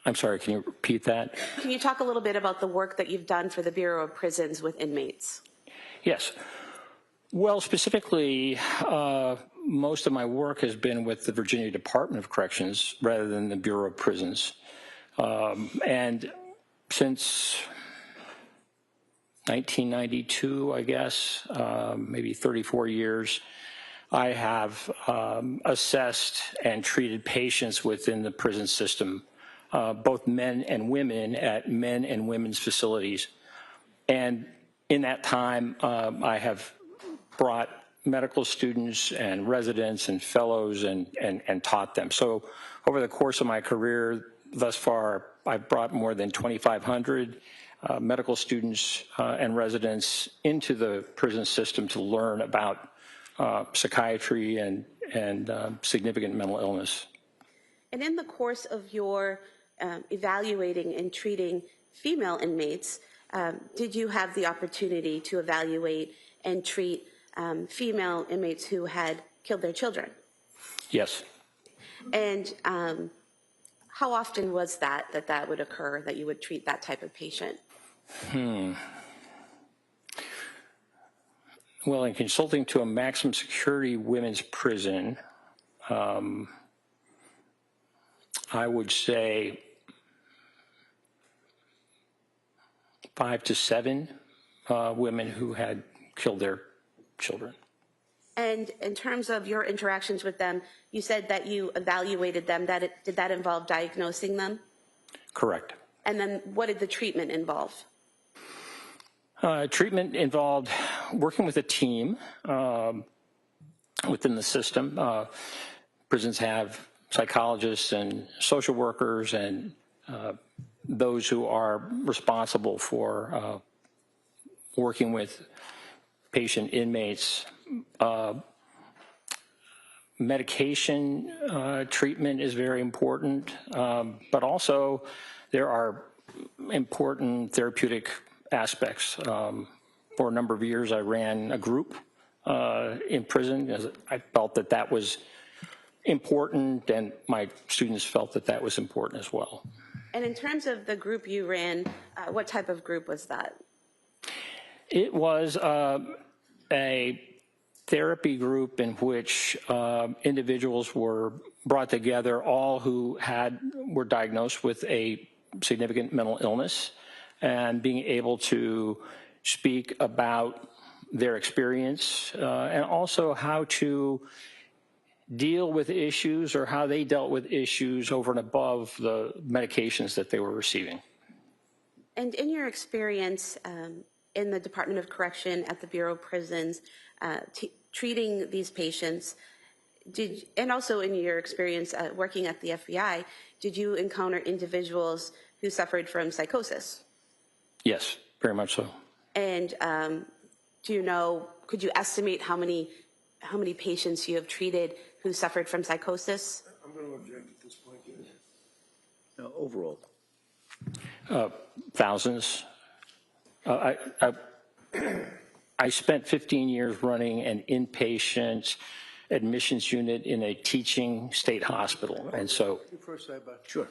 I'm sorry, can you repeat that? Can you talk a little bit about the work that you've done for the Bureau of Prisons with inmates? Yes. Well, specifically, most of my work has been with the Virginia Department of Corrections rather than the Bureau of Prisons. And since 1992, I guess, maybe 34 years, I have assessed and treated patients within the prison system, both men and women at men and women's facilities. And in that time, I have brought medical students and residents and fellows and taught them. So over the course of my career, thus far, I've brought more than 2,500 medical students and residents into the prison system to learn about psychiatry and significant mental illness. And in the course of your evaluating and treating female inmates, did you have the opportunity to evaluate and treat female inmates who had killed their children? Yes. And how often was that would occur, that you would treat that type of patient? Well, in consulting to a maximum security women's prison, I would say 5 to 7 women who had killed their children. And in terms of your interactions with them, you said that you evaluated them. Did that involve diagnosing them? Correct. And then what did the treatment involve? Treatment involved working with a team within the system. Prisons have psychologists and social workers and those who are responsible for working with patient inmates. Medication treatment is very important, but also there are important therapeutic aspects. For a number of years, I ran a group in prison as I felt that that was important, and my students felt that that was important as well. And in terms of the group you ran, what type of group was that? It was a therapy group in which individuals were brought together, all who were diagnosed with a significant mental illness, and being able to speak about their experience and also how to deal with issues or how they dealt with issues over and above the medications that they were receiving. And in your experience in the Department of Correction at the Bureau of Prisons, treating these patients, and also in your experience working at the FBI, did you encounter individuals who suffered from psychosis? Yes, very much so. And do you know, could you estimate how many patients you have treated who suffered from psychosis? I'm going to object at this point, Judge. No, overall. Thousands. I spent 15 years running an inpatient admissions unit in a teaching state hospital, and so. First sidebar. Sure.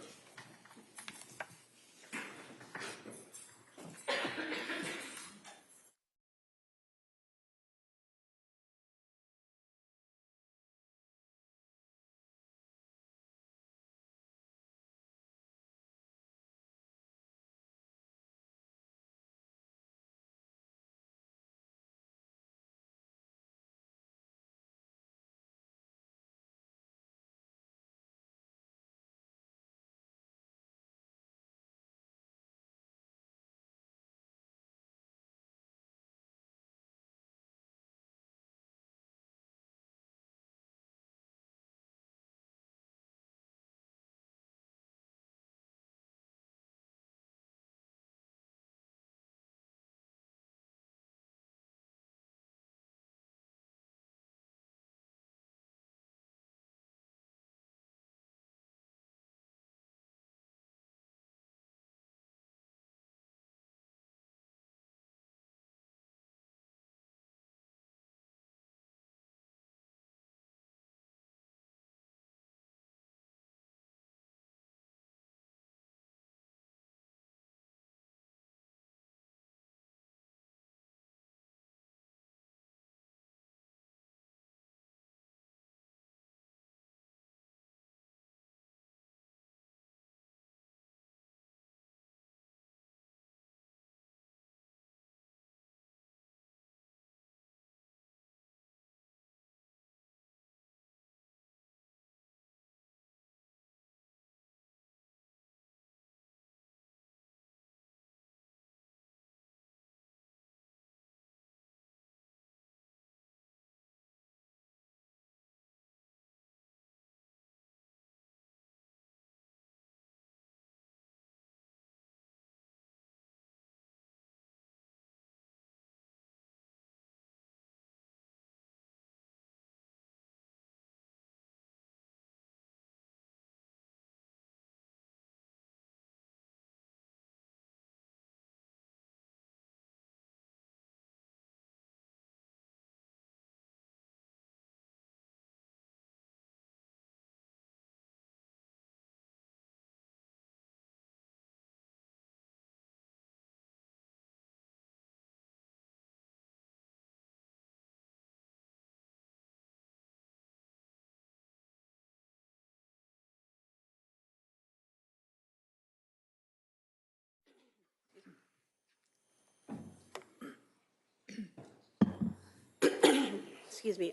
excuse me,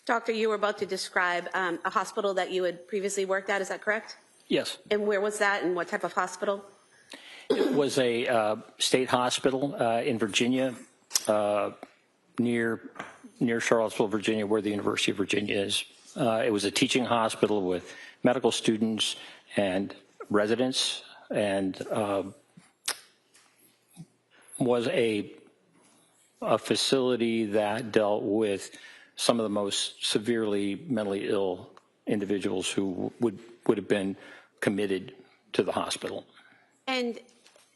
doctor, you were about to describe a hospital that you had previously worked at, is that correct? Yes. And where was that and what type of hospital? It was a state hospital in Virginia, near Charlottesville, Virginia, where the University of Virginia is. It was a teaching hospital with medical students and residents, and was a facility that dealt with some of the most severely mentally ill individuals who would have been committed to the hospital. And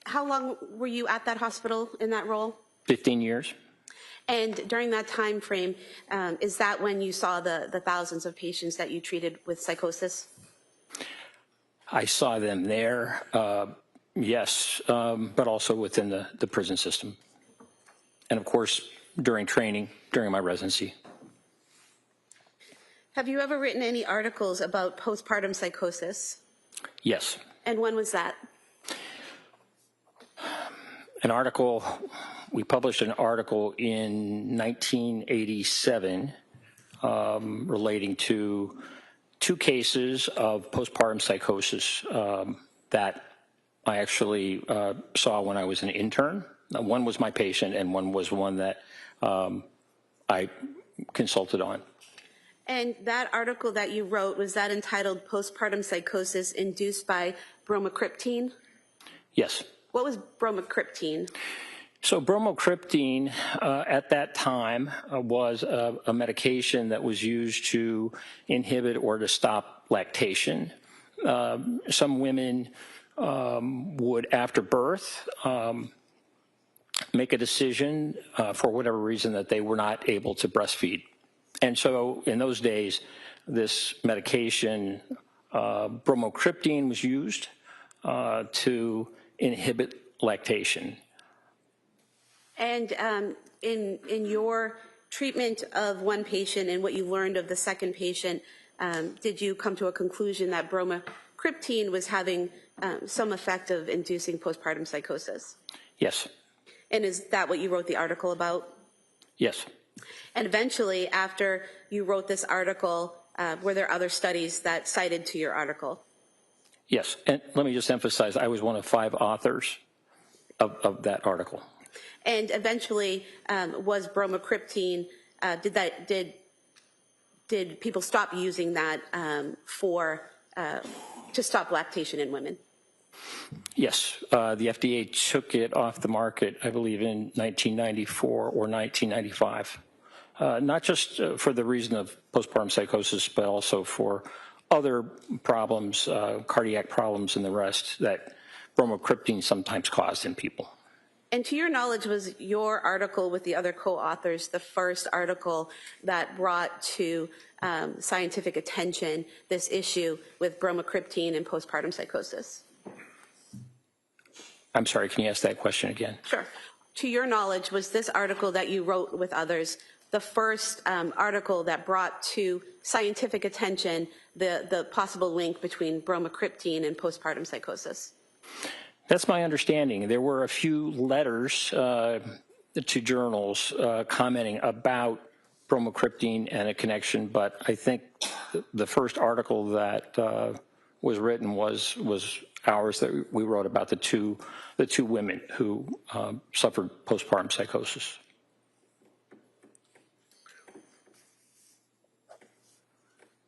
how long were you at that hospital in that role? 15 years. And during that time frame, is that when you saw the thousands of patients that you treated with psychosis? I saw them there, yes, but also within the prison system. And of course, during training, during my residency. Have you ever written any articles about postpartum psychosis? Yes. And when was that? An article, we published an article in 1987 relating to 2 cases of postpartum psychosis that I actually saw when I was an intern. One was my patient and one was one that I consulted on. And that article that you wrote, was that entitled Postpartum Psychosis Induced by Bromocriptine? Yes. What was bromocriptine? So bromocriptine at that time was a medication that was used to inhibit or to stop lactation. Some women would, after birth, make a decision for whatever reason that they were not able to breastfeed. And so in those days, this medication, bromocriptine, was used to inhibit lactation. And in your treatment of one patient and what you learned of the second patient, did you come to a conclusion that bromocriptine was having some effect of inducing postpartum psychosis? Yes. And is that what you wrote the article about? Yes. And eventually, after you wrote this article, were there other studies that cited to your article? Yes. And let me just emphasize, I was one of 5 authors of that article. And eventually, was bromocriptine, did people stop using that to stop lactation in women? Yes. The FDA took it off the market, I believe, in 1994 or 1995. Not just for the reason of postpartum psychosis, but also for other problems, cardiac problems and the rest that bromocriptine sometimes caused in people. And to your knowledge, was your article with the other co-authors the first article that brought to scientific attention this issue with bromocriptine and postpartum psychosis? I'm sorry, can you ask that question again? Sure. To your knowledge, was this article that you wrote with others the first article that brought to scientific attention the possible link between bromocriptine and postpartum psychosis? That's my understanding. There were a few letters to journals commenting about bromocriptine and a connection, but I think the first article that was written was ours that we wrote about the two women who suffered postpartum psychosis.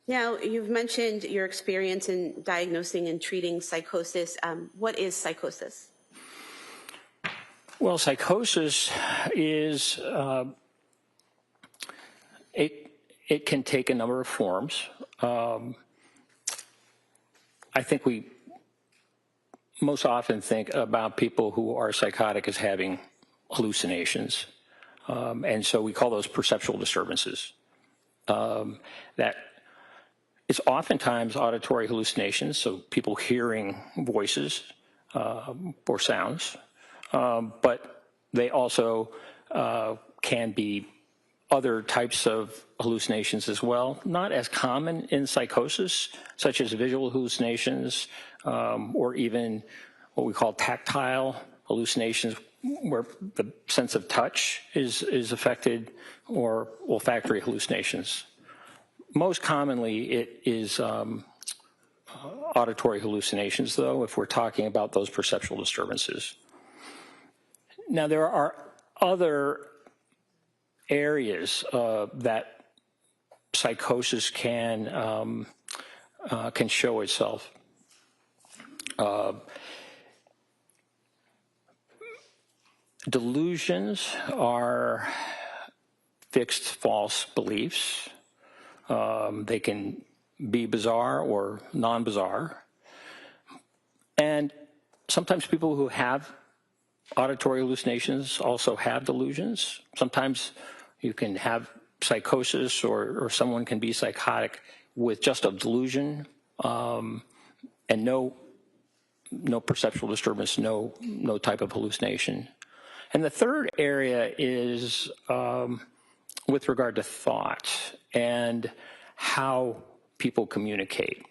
Now, you've mentioned your experience in diagnosing and treating psychosis. What is psychosis? Well, psychosis is, it can take a number of forms. I think we most often think about people who are psychotic as having hallucinations. And so we call those perceptual disturbances. That it's oftentimes auditory hallucinations, so people hearing voices or sounds, but they also can be other types of hallucinations as well, not as common in psychosis, such as visual hallucinations or even what we call tactile hallucinations, where the sense of touch is affected, or olfactory hallucinations. Most commonly, it is auditory hallucinations, though, if we're talking about those perceptual disturbances. Now, there are other areas that psychosis can show itself. Delusions are fixed false beliefs. They can be bizarre or non-bizarre. And sometimes people who have auditory hallucinations also have delusions. Sometimes you can have psychosis, or someone can be psychotic with just a delusion and no perceptual disturbance, no type of hallucination. And the third area is with regard to thought and how people communicate.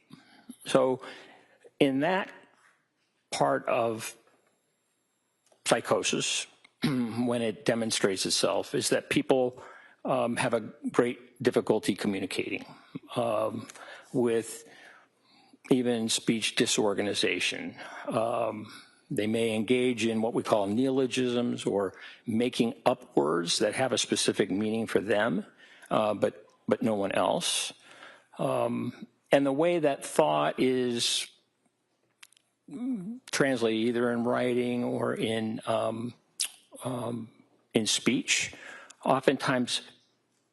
So in that part of psychosis, when it demonstrates itself, is that people have a great difficulty communicating with even speech disorganization. They may engage in what we call neologisms, or making up words that have a specific meaning for them, but no one else. And the way that thought is translated either in writing or in speech, oftentimes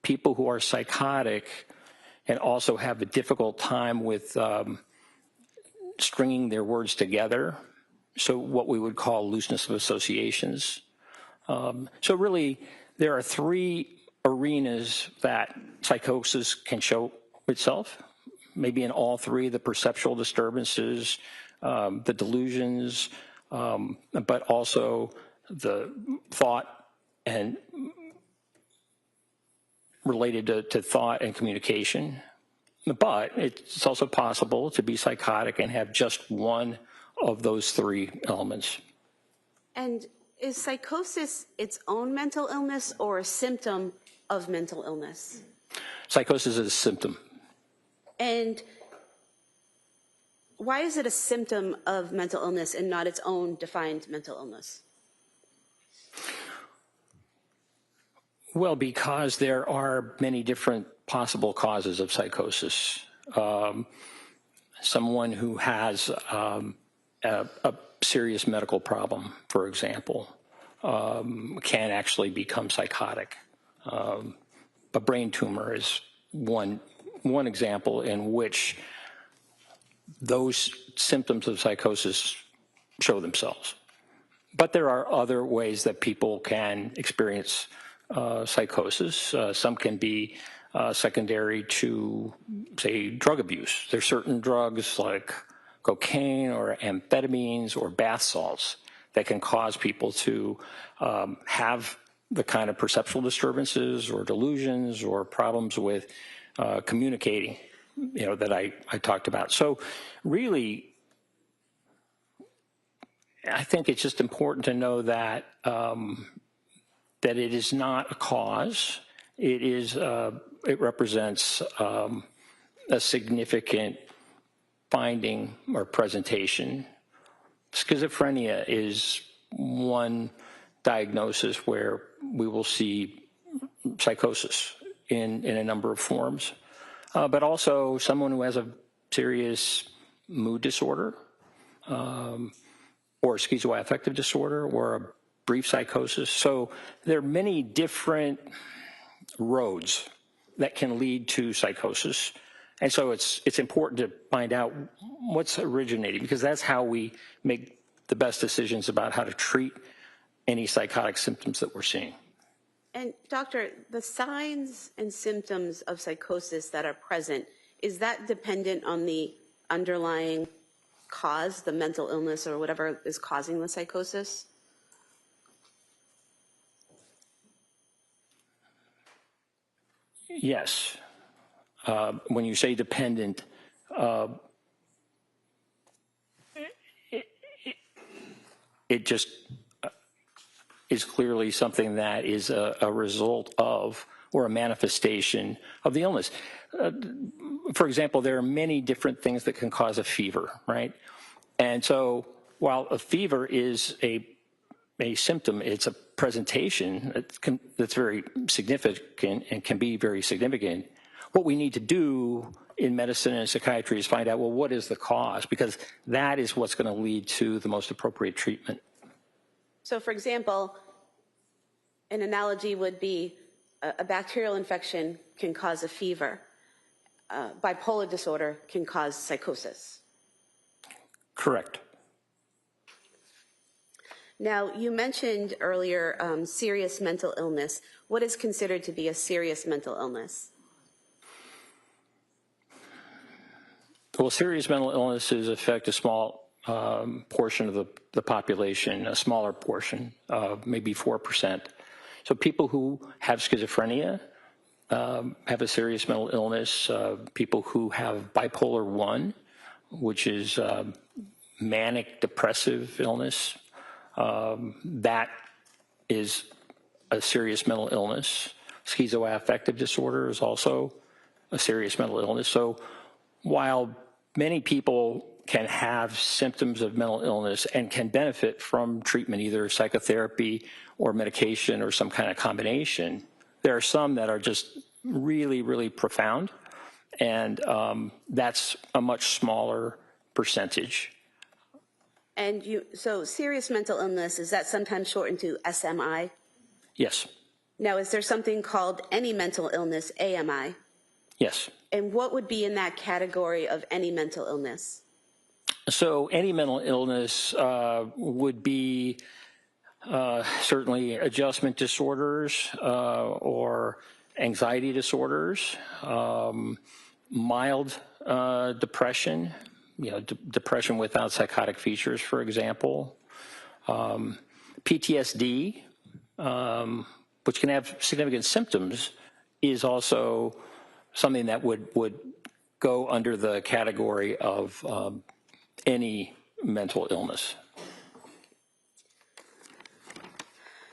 people who are psychotic and also have a difficult time with stringing their words together, so what we would call looseness of associations. So really, there are three arenas that psychosis can show itself, maybe in all three: the perceptual disturbances, the delusions, but also the thought and related to thought and communication. But it's also possible to be psychotic and have just one of those three elements. And is psychosis its own mental illness or a symptom of mental illness? Psychosis is a symptom. And why is it a symptom of mental illness and not its own defined mental illness? Well, because there are many different possible causes of psychosis. Someone who has a serious medical problem, for example, can actually become psychotic. A brain tumor is one example in which those symptoms of psychosis show themselves. But there are other ways that people can experience psychosis. Some can be secondary to, say, drug abuse. There's certain drugs like cocaine or amphetamines or bath salts that can cause people to have the kind of perceptual disturbances or delusions or problems with communicating, that I talked about. So really, I think it's just important to know that that it is not a cause. It represents a significant finding or presentation. Schizophrenia is one diagnosis where we will see psychosis in a number of forms, but also someone who has a serious mood disorder or schizoaffective disorder or a brief psychosis. So there are many different roads that can lead to psychosis. And so it's important to find out what's originating, because that's how we make the best decisions about how to treat any psychotic symptoms that we're seeing. And doctor, the signs and symptoms of psychosis that are present, is that dependent on the underlying cause, the mental illness or whatever is causing the psychosis? Yes. When you say dependent, it just is clearly something that is a result of or a manifestation of the illness. For example, there are many different things that can cause a fever, right? And so while a fever is a symptom, it's a presentation that's very significant and can be very significant. What we need to do in medicine and psychiatry is find out, well, what is the cause? Because that is what's going to lead to the most appropriate treatment. So, for example, an analogy would be a bacterial infection can cause a fever. Bipolar disorder can cause psychosis. Correct. Now, you mentioned earlier serious mental illness. What is considered to be a serious mental illness? Well, serious mental illnesses affect a small portion of the population, a smaller portion, maybe 4%. So people who have schizophrenia have a serious mental illness. People who have bipolar 1, which is manic depressive illness, that is a serious mental illness. Schizoaffective disorder is also a serious mental illness. So while many people can have symptoms of mental illness and can benefit from treatment, either psychotherapy or medication or some kind of combination, there are some that are just really, really profound, and that's a much smaller percentage. And so serious mental illness, is that sometimes shortened to SMI? Yes. Now, is there something called any mental illness, AMI? Yes. And what would be in that category of any mental illness? So any mental illness would be certainly adjustment disorders or anxiety disorders, mild depression, depression without psychotic features, for example, PTSD, which can have significant symptoms, is also something that would go under the category of any mental illness.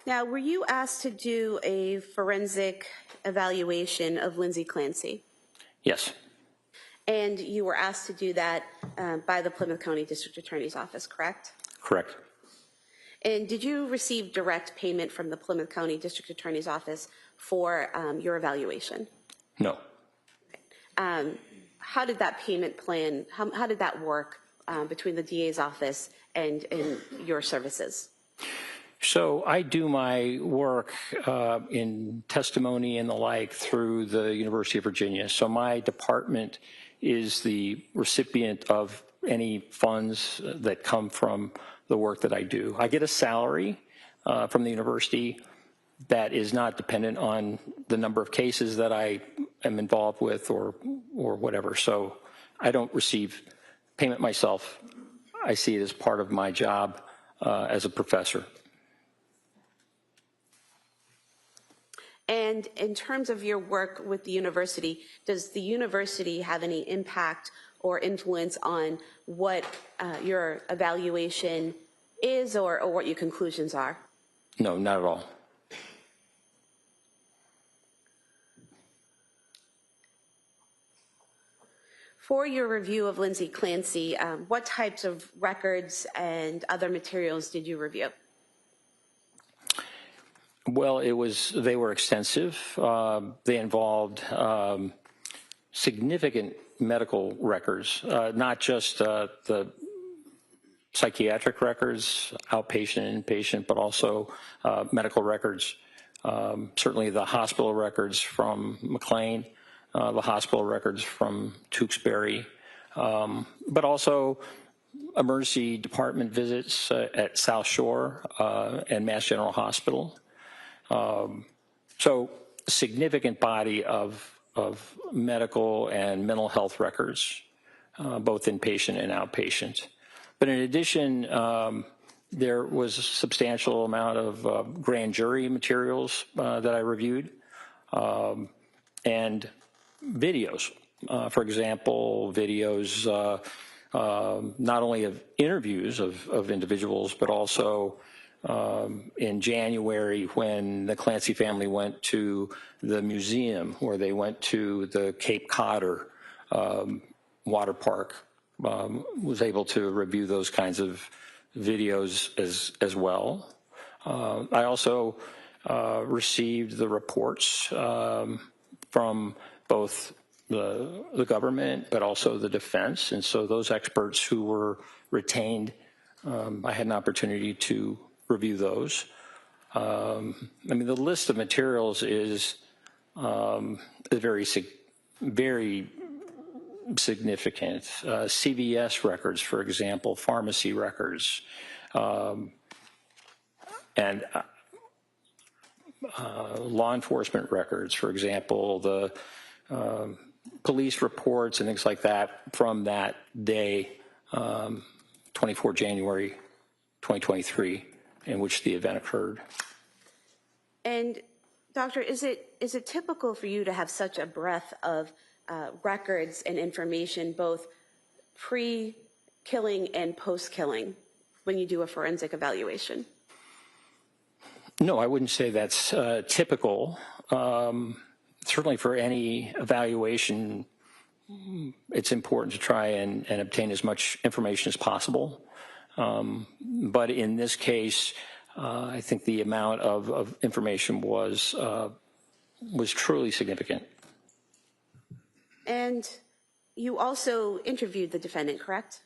Now, were you asked to do a forensic evaluation of Lindsay Clancy? Yes. And you were asked to do that by the Plymouth County District Attorney's Office, correct? Correct. And did you receive direct payment from the Plymouth County District Attorney's Office for your evaluation? No. How did that payment plan, how did that work between the DA's office and your services? So I do my work in testimony and the like through the University of Virginia. So my department is the recipient of any funds that come from the work that I do. I get a salary from the university that is not dependent on the number of cases that I am involved with or whatever. So I don't receive payment myself. I see it as part of my job as a professor. And in terms of your work with the university, does the university have any impact or influence on what your evaluation is or what your conclusions are? No, not at all. For your review of Lindsay Clancy, what types of records and other materials did you review? Well, they were extensive. They involved significant medical records, not just the psychiatric records, outpatient and inpatient, but also medical records. Certainly the hospital records from McLean, the hospital records from Duxbury, but also emergency department visits at South Shore and Mass General Hospital. So a significant body of medical and mental health records, both inpatient and outpatient. But in addition, there was a substantial amount of grand jury materials that I reviewed, and videos. For example, videos not only of interviews of individuals, but also in January when the Clancy family went to the museum, or they went to the Cape Codder water park, was able to review those kinds of videos as well. I also received the reports from both the government, but also the defense. And so those experts who were retained, I had an opportunity to review those. I mean, the list of materials is very significant. CVS records, for example, pharmacy records, and law enforcement records, for example, the police reports and things like that from that day, 24 January 2023, in which the event occurred. And doctor, is it typical for you to have such a breadth of records and information, both pre-killing and post-killing, when you do a forensic evaluation? No, I wouldn't say that's typical. Certainly for any evaluation, it's important to try and obtain as much information as possible. But in this case, I think the amount of information was truly significant. And you also interviewed the defendant, correct?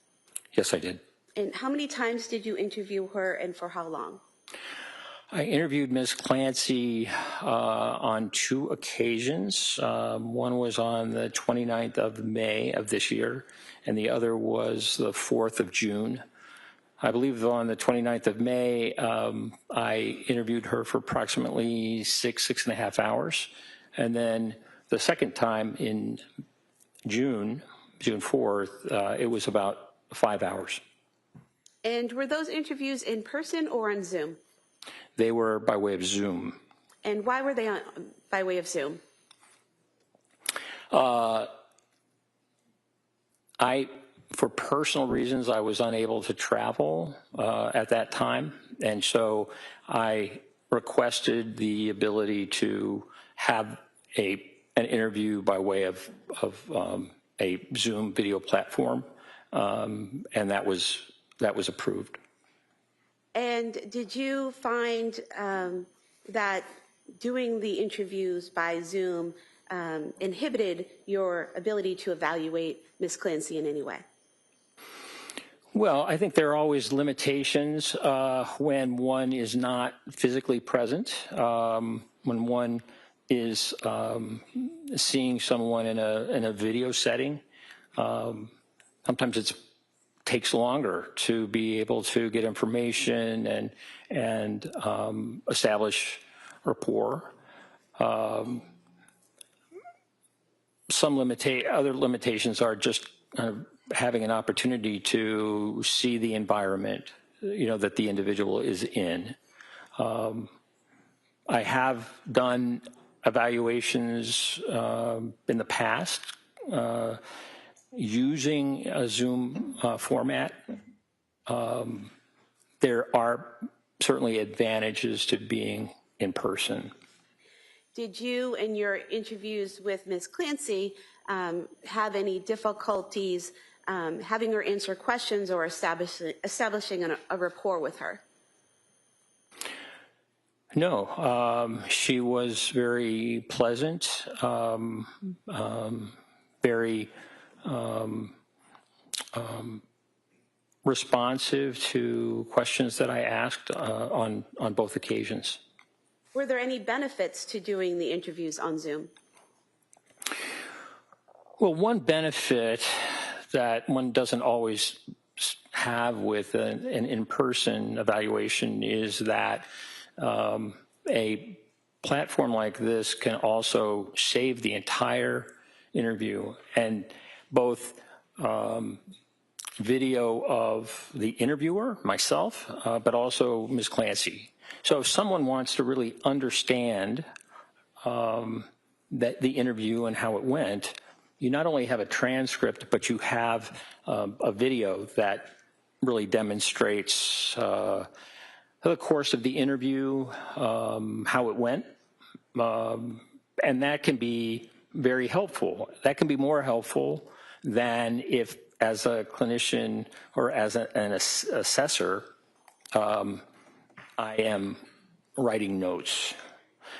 Yes, I did. And how many times did you interview her, and for how long? I interviewed Ms. Clancy on 2 occasions. One was on the 29th of May of this year, and the other was the 4th of June. I believe on the 29th of May, I interviewed her for approximately 6.5 hours. And then the second time in June 4th, it was about 5 hours. And were those interviews in person or on Zoom? They were by way of Zoom. And why were they by way of Zoom? For personal reasons, I was unable to travel at that time, and so I requested the ability to have an interview by way of a Zoom video platform, and that was approved. And did you find that doing the interviews by Zoom inhibited your ability to evaluate Ms. Clancy in any way? Well, I think there are always limitations when one is not physically present, when one is seeing someone in a video setting. Sometimes it takes longer to be able to get information and establish rapport. Other limitations are just having an opportunity to see the environment, that the individual is in. I have done evaluations in the past using a Zoom format. There are certainly advantages to being in person. Did you, in your interviews with Ms. Clancy, have any difficulties having her answer questions or establishing a rapport with her? No, she was very pleasant, very responsive to questions that I asked on both occasions. Were there any benefits to doing the interviews on Zoom? Well, one benefit that one doesn't always have with an in-person evaluation is that a platform like this can also save the entire interview, and both video of the interviewer, myself, but also Ms. Clancy. So if someone wants to really understand that the interview and how it went, you not only have a transcript, but you have a video that really demonstrates the course of the interview, how it went, and that can be very helpful. That can be more helpful than if, as a clinician or as an assessor, I am writing notes.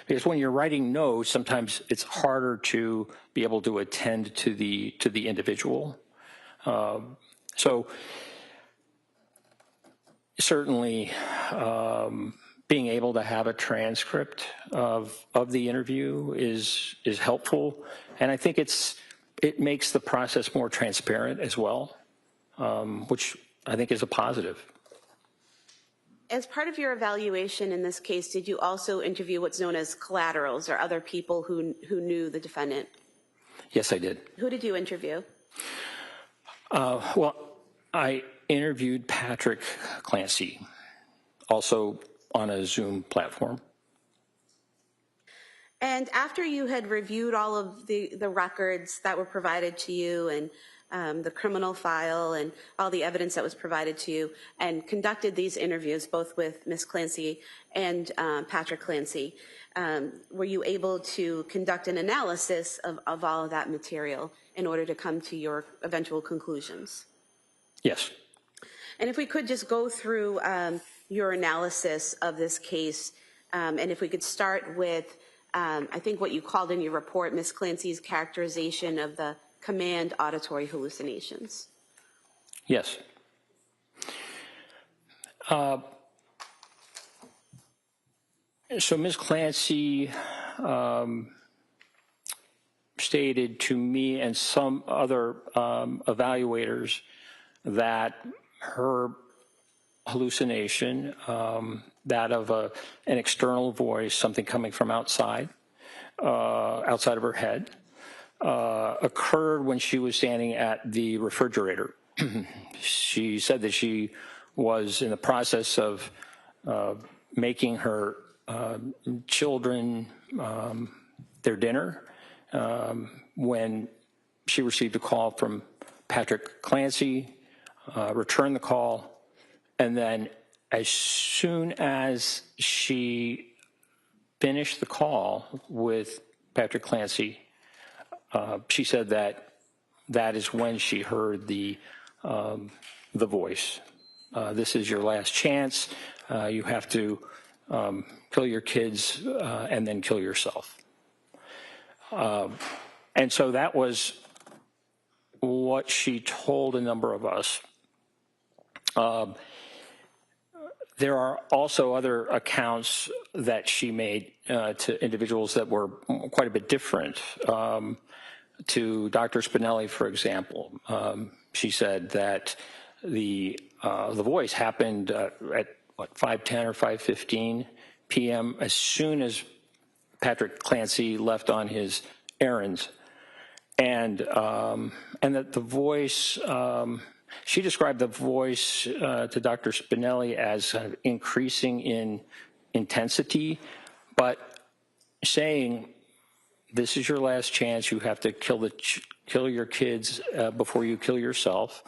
Because when you're writing notes, sometimes it's harder to be able to attend to the individual. So certainly being able to have a transcript of the interview is helpful, and I think it makes the process more transparent as well, which I think is a positive. As part of your evaluation in this case, did you also interview what's known as collaterals or other people who knew the defendant? Yes, I did. Who did you interview? Well, I interviewed Patrick Clancy, also on a Zoom platform. And after you had reviewed all of the records that were provided to you and the criminal file and all the evidence that was provided to you and conducted these interviews, both with Ms. Clancy and Patrick Clancy, were you able to conduct an analysis of all of that material in order to come to your eventual conclusions? Yes. And if we could just go through your analysis of this case, and if we could start with, I think what you called in your report, Ms. Clancy's characterization of the command auditory hallucinations. Yes. So Ms. Clancy stated to me and some other evaluators that her hallucination, that of an external voice, something coming from outside of her head, occurred when she was standing at the refrigerator. She said that she was in the process of making her children their dinner when she received a call from Patrick Clancy, returned the call, and then as soon as she finished the call with Patrick Clancy, she said that is when she heard the voice. This is your last chance. You have to kill your kids and then kill yourself. And so that was what she told a number of us. There are also other accounts that she made to individuals that were quite a bit different. To Dr. Spinelli, for example, she said that the voice happened at 5:10 or 5:15 p.m. as soon as Patrick Clancy left on his errands, and that the voice. She described the voice to Dr. Spinelli as increasing in intensity, but saying, "This is your last chance. You have to kill your kids before you kill yourself."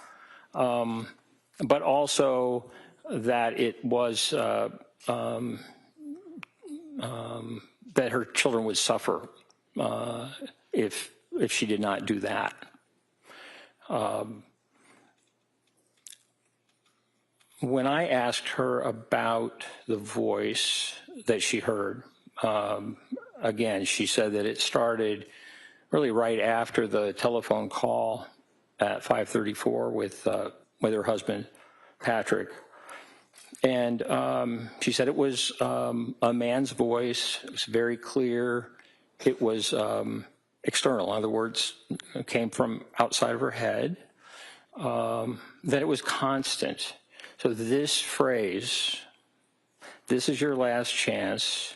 But also that it was that her children would suffer if she did not do that. When I asked her about the voice that she heard, again, she said that it started really right after the telephone call at 5:34 with her husband, Patrick. And she said it was a man's voice. It was very clear. It was external. In other words, it came from outside of her head. That it was constant. So this phrase, "This is your last chance.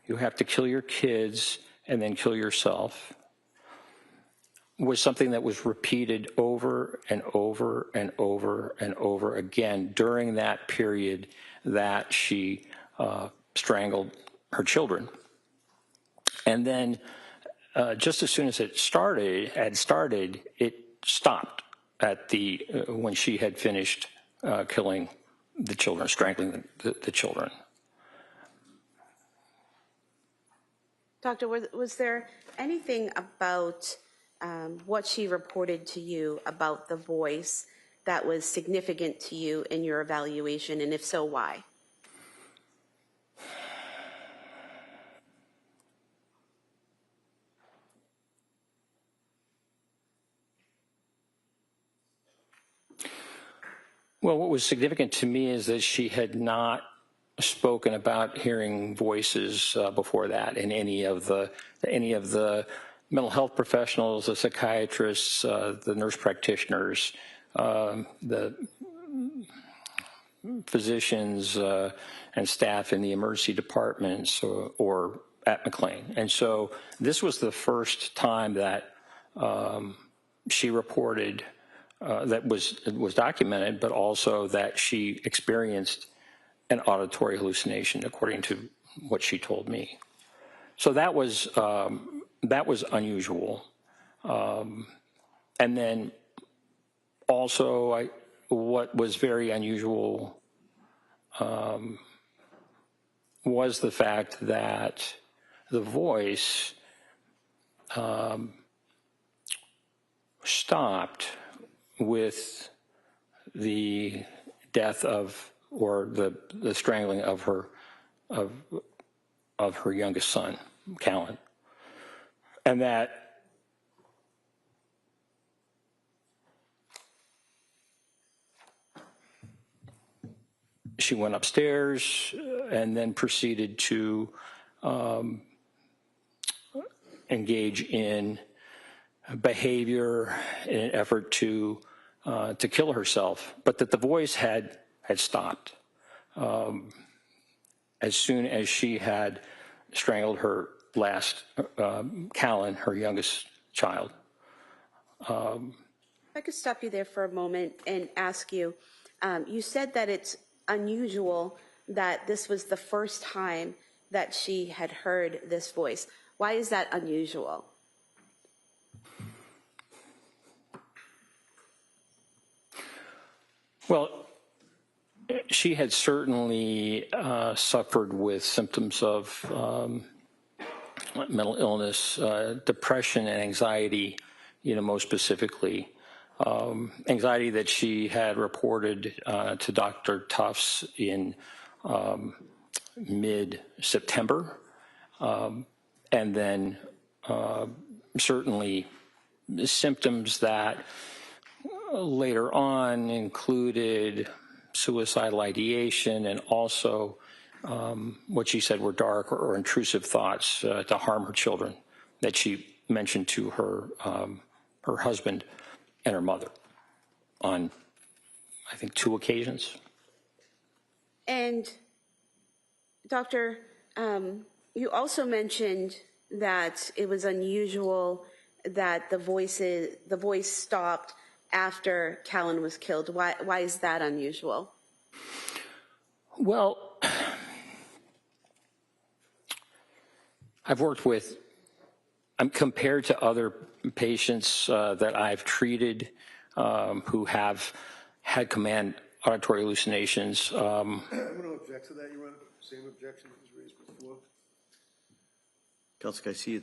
You have to kill your kids and then kill yourself," was something that was repeated over and over and over and over again during that period that she strangled her children. And then just as soon as it started, it stopped at when she had finished killing the children, strangling the children. Doctor, was there anything about what she reported to you about the voice that was significant to you in your evaluation, and if so, why? Well, what was significant to me is that she had not spoken about hearing voices before that in any of the mental health professionals, the psychiatrists, the nurse practitioners, the physicians and staff in the emergency departments or at McLean. And so this was the first time that she reported that was documented, but also that she experienced an auditory hallucination, according to what she told me. So that was unusual. And then also, what was very unusual was the fact that the voice stopped with the death of, or the strangling of her youngest son, Callan, and that she went upstairs and then proceeded to engage in behavior in an effort to kill herself, but that the voice had stopped as soon as she had strangled her last Callan, her youngest child. I could stop you there for a moment and ask you, you said that it's unusual that this was the first time that she had heard this voice. Why is that unusual? Well, she had certainly suffered with symptoms of mental illness, depression and anxiety, most specifically. Anxiety that she had reported to Dr. Tufts in mid-September, and then certainly symptoms that later on included suicidal ideation and also what she said were dark or intrusive thoughts to harm her children that she mentioned to her husband and her mother on, I think, 2 occasions. And Doctor, you also mentioned that it was unusual that the voice stopped after Callan was killed. Why is that unusual? Well, I've worked with, compared to other patients that I've treated who have had command auditory hallucinations. I'm going to object to that, Your Honor. Same objection that was raised before. Counsel, can I see you?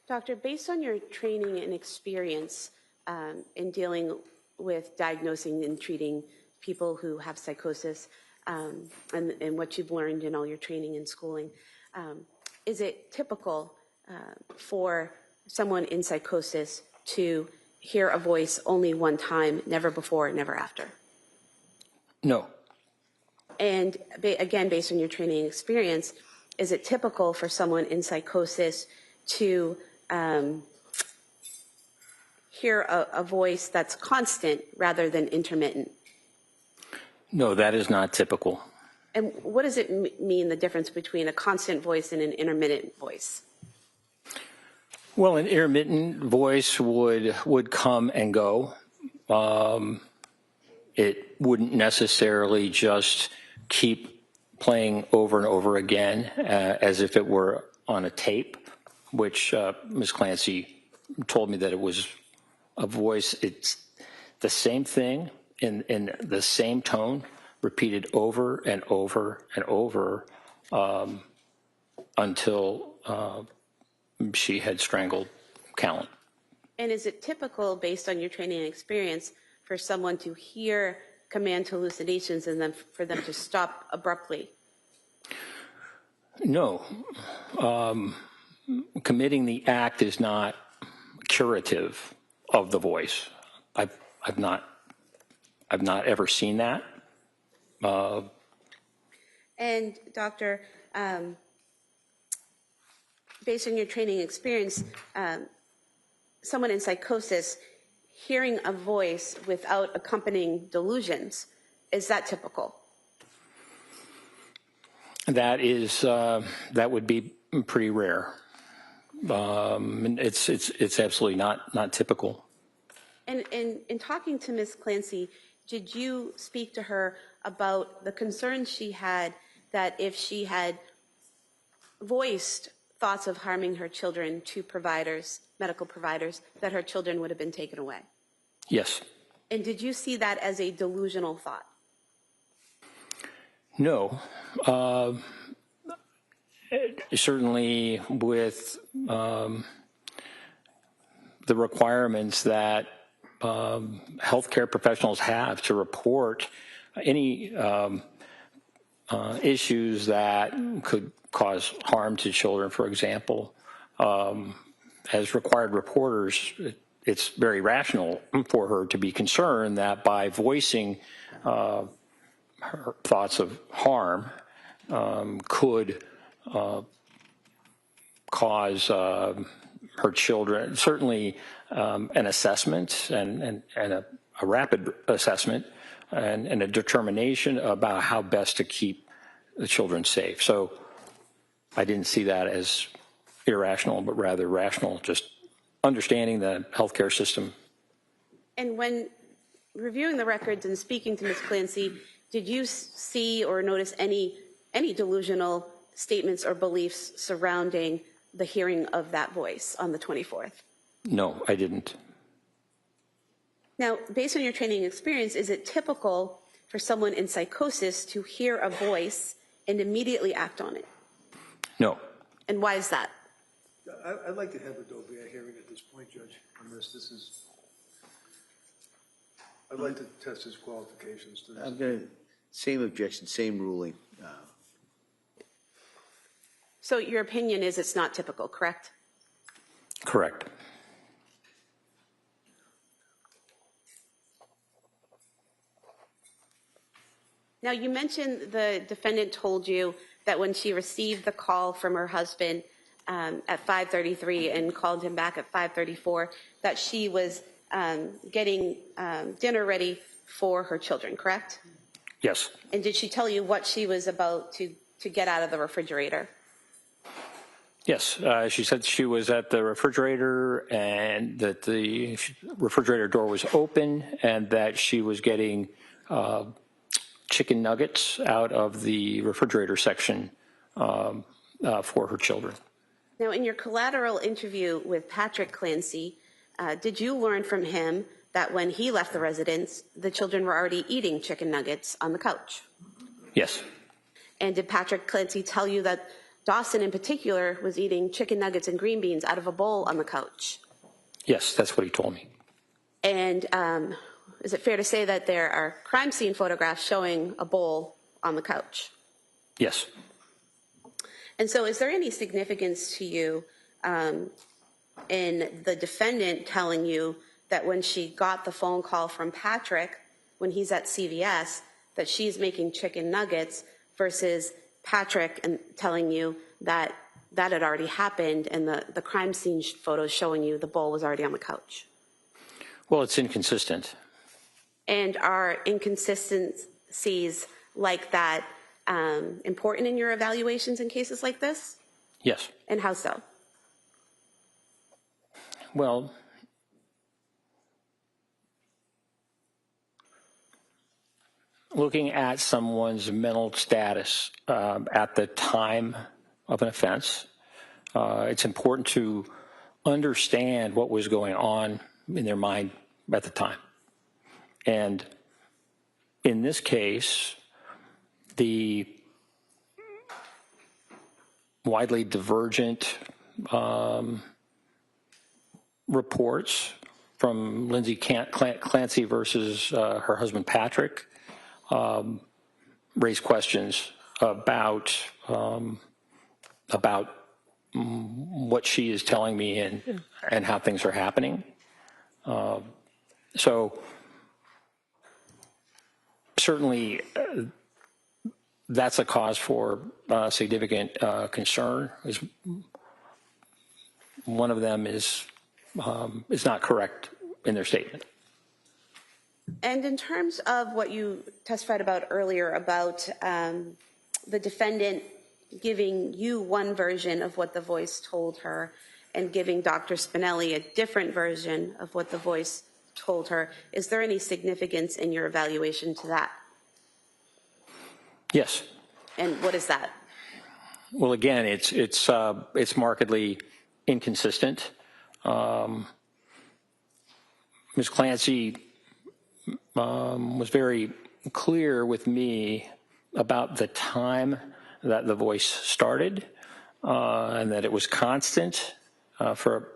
Doctor, based on your training and experience in dealing with diagnosing and treating people who have psychosis, and what you've learned in all your training and schooling, is it typical for someone in psychosis to hear a voice only one time, never before, never after? No. And again, based on your training and experience, is it typical for someone in psychosis to hear a voice that's constant rather than intermittent? No, that is not typical. And what does it mean, the difference between a constant voice and an intermittent voice? Well, an intermittent voice would come and go. It wouldn't necessarily just keep playing over and over again as if it were on a tape, which Ms. Clancy told me that it was a voice. It's the same thing in the same tone, repeated over and over and over until she had strangled Callan. And is it typical, based on your training and experience, for someone to hear command hallucinations and then for them to stop abruptly? No. Committing the act is not curative of the voice. I've not ever seen that. And Doctor, based on your training and experience, someone in psychosis hearing a voice without accompanying delusions, is that typical? That is that would be pretty rare. It's absolutely not typical. And in talking to Ms. Clancy, did you speak to her about the concerns she had that if she had voiced thoughts of harming her children to providers, medical providers, that her children would have been taken away? Yes. And did you see that as a delusional thought? No. Certainly with the requirements that healthcare professionals have to report any issues that could cause harm to children, for example, as required reporters, it's very rational for her to be concerned that by voicing her thoughts of harm could cause her children, certainly an assessment and a rapid assessment and a determination about how best to keep the children safe. So I didn't see that as irrational, but rather rational, just understanding the healthcare system. And when reviewing the records and speaking to Ms. Clancy, did you see or notice any delusional statements or beliefs surrounding the hearing of that voice on the 24th? No, I didn't. Now, based on your training experience, is it typical for someone in psychosis to hear a voice and immediately act on it? No. And why is that? I'd like to have Adobe a hearing at this point, Judge, on this. I'd like to test his qualifications to this. I'm going to, same objection, same ruling. So your opinion is it's not typical, correct? Correct. Now, you mentioned the defendant told you that when she received the call from her husband at 5:33 and called him back at 5:34, that she was getting dinner ready for her children, correct? Yes. And did she tell you what she was about to get out of the refrigerator? Yes, she said she was at the refrigerator and that the refrigerator door was open and that she was getting chicken nuggets out of the refrigerator section for her children. Now, in your collateral interview with Patrick Clancy, did you learn from him that when he left the residence, the children were already eating chicken nuggets on the couch? Yes. And did Patrick Clancy tell you that Dawson in particular was eating chicken nuggets and green beans out of a bowl on the couch. Yes, that's what he told me. And is it fair to say that there are crime scene photographs showing a bowl on the couch? Yes. And so is there any significance to you in the defendant telling you that when she got the phone call from Patrick, when he's at CVS, that she's making chicken nuggets versus Patrick and telling you that that had already happened and the crime scene photos showing you the bowl was already on the couch? Well, it's inconsistent. And are inconsistencies like that important in your evaluations in cases like this? Yes. And how so? Well, looking at someone's mental status at the time of an offense, it's important to understand what was going on in their mind at the time. And in this case, the widely divergent reports from Lindsay Clancy versus her husband Patrick raise questions about what she is telling me and how things are happening. So certainly that's a cause for significant concern. One of them is not correct in their statement. And in terms of what you testified about earlier about the defendant giving you one version of what the voice told her and giving Dr. Spinelli a different version of what the voice told her, is there any significance in your evaluation to that? Yes. And what is that? Well, again, it's markedly inconsistent. Ms. Clancy was very clear with me about the time that the voice started and that it was constant for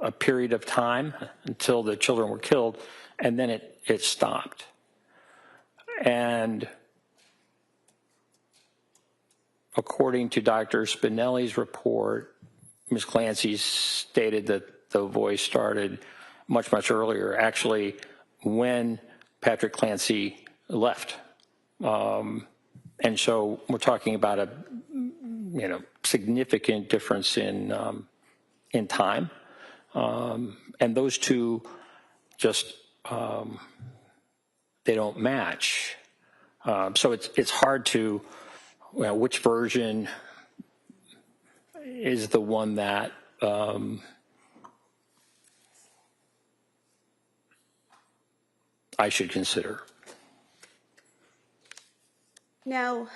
a period of time until the children were killed, and then it stopped. And according to Dr. Spinelli's report, Ms. Clancy stated that the voice started much, much earlier, actually when Patrick Clancy left. And so we're talking about a significant difference in time. And those two just, they don't match. So it's hard to, which version is the one that I should consider. Now,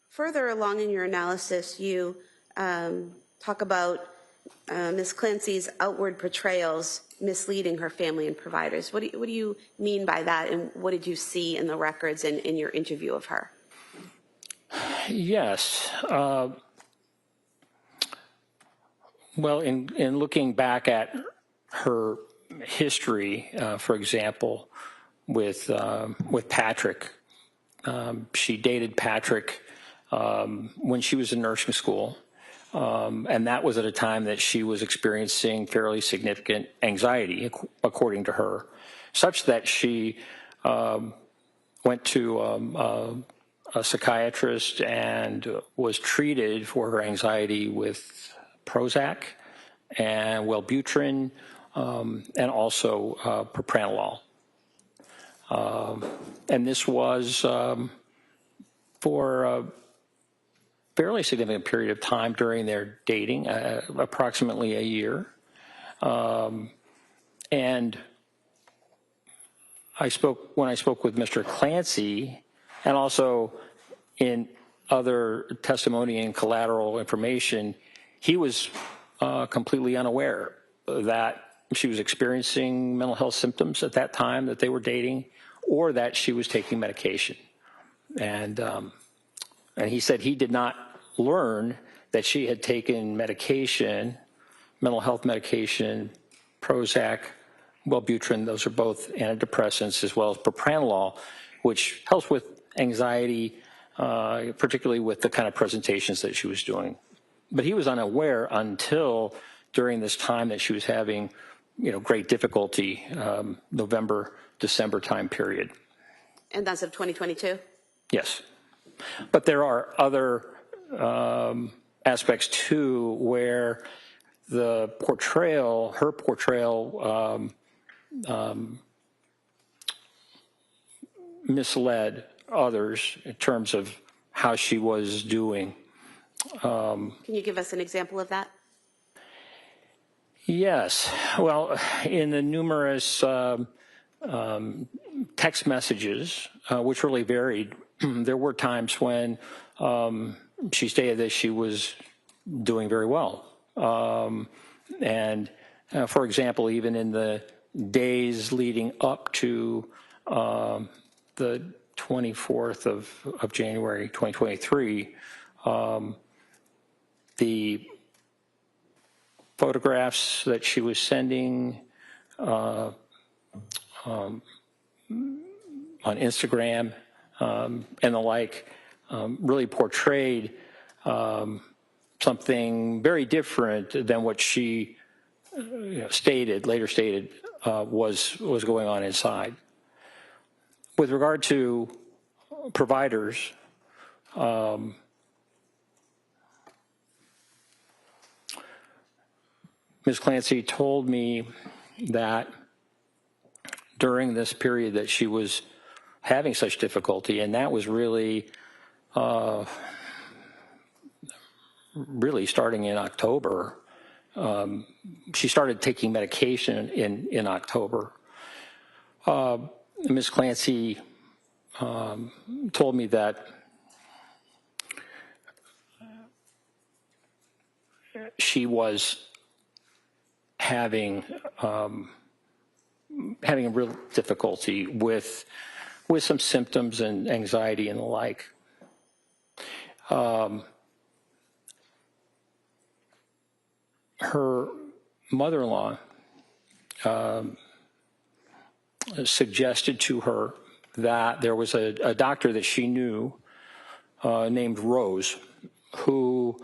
further along in your analysis, you talk about Ms. Clancy's outward portrayals misleading her family and providers. What do you mean by that, and what did you see in the records and in your interview of her? Yes. Well, in looking back at her history, for example, with Patrick, she dated Patrick when she was in nursing school, and that was at a time that she was experiencing fairly significant anxiety, according to her, such that she went to a psychiatrist and was treated for her anxiety with Prozac and Wellbutrin and also propranolol. And this was for a fairly significant period of time during their dating, approximately a year. And when I spoke with Mr. Clancy, and also in other testimony and collateral information, he was completely unaware that she was experiencing mental health symptoms at that time that they were dating, or that she was taking medication. And he said he did not learned that she had taken medication, mental health medication, Prozac, Wellbutrin, those are both antidepressants, as well as propranolol, which helps with anxiety, particularly with the kind of presentations that she was doing. But he was unaware until during this time that she was having, great difficulty, November, December time period. And that's of 2022? Yes. But there are other aspects too where her portrayal misled others in terms of how she was doing. Can you give us an example of that? Yes. Well, in the numerous text messages, which really varied, there were times when she stated that she was doing very well. And for example, even in the days leading up to the 24th of January 2023, the photographs that she was sending on Instagram and the like really portrayed something very different than what she later stated was going on inside. With regard to providers, Ms. Clancy told me that during this period that she was having such difficulty, and that was really starting in October. She started taking medication in October. Ms. Clancy told me that she was having a real difficulty with some symptoms and anxiety and the like. Her mother-in-law suggested to her that there was a doctor that she knew named Rose who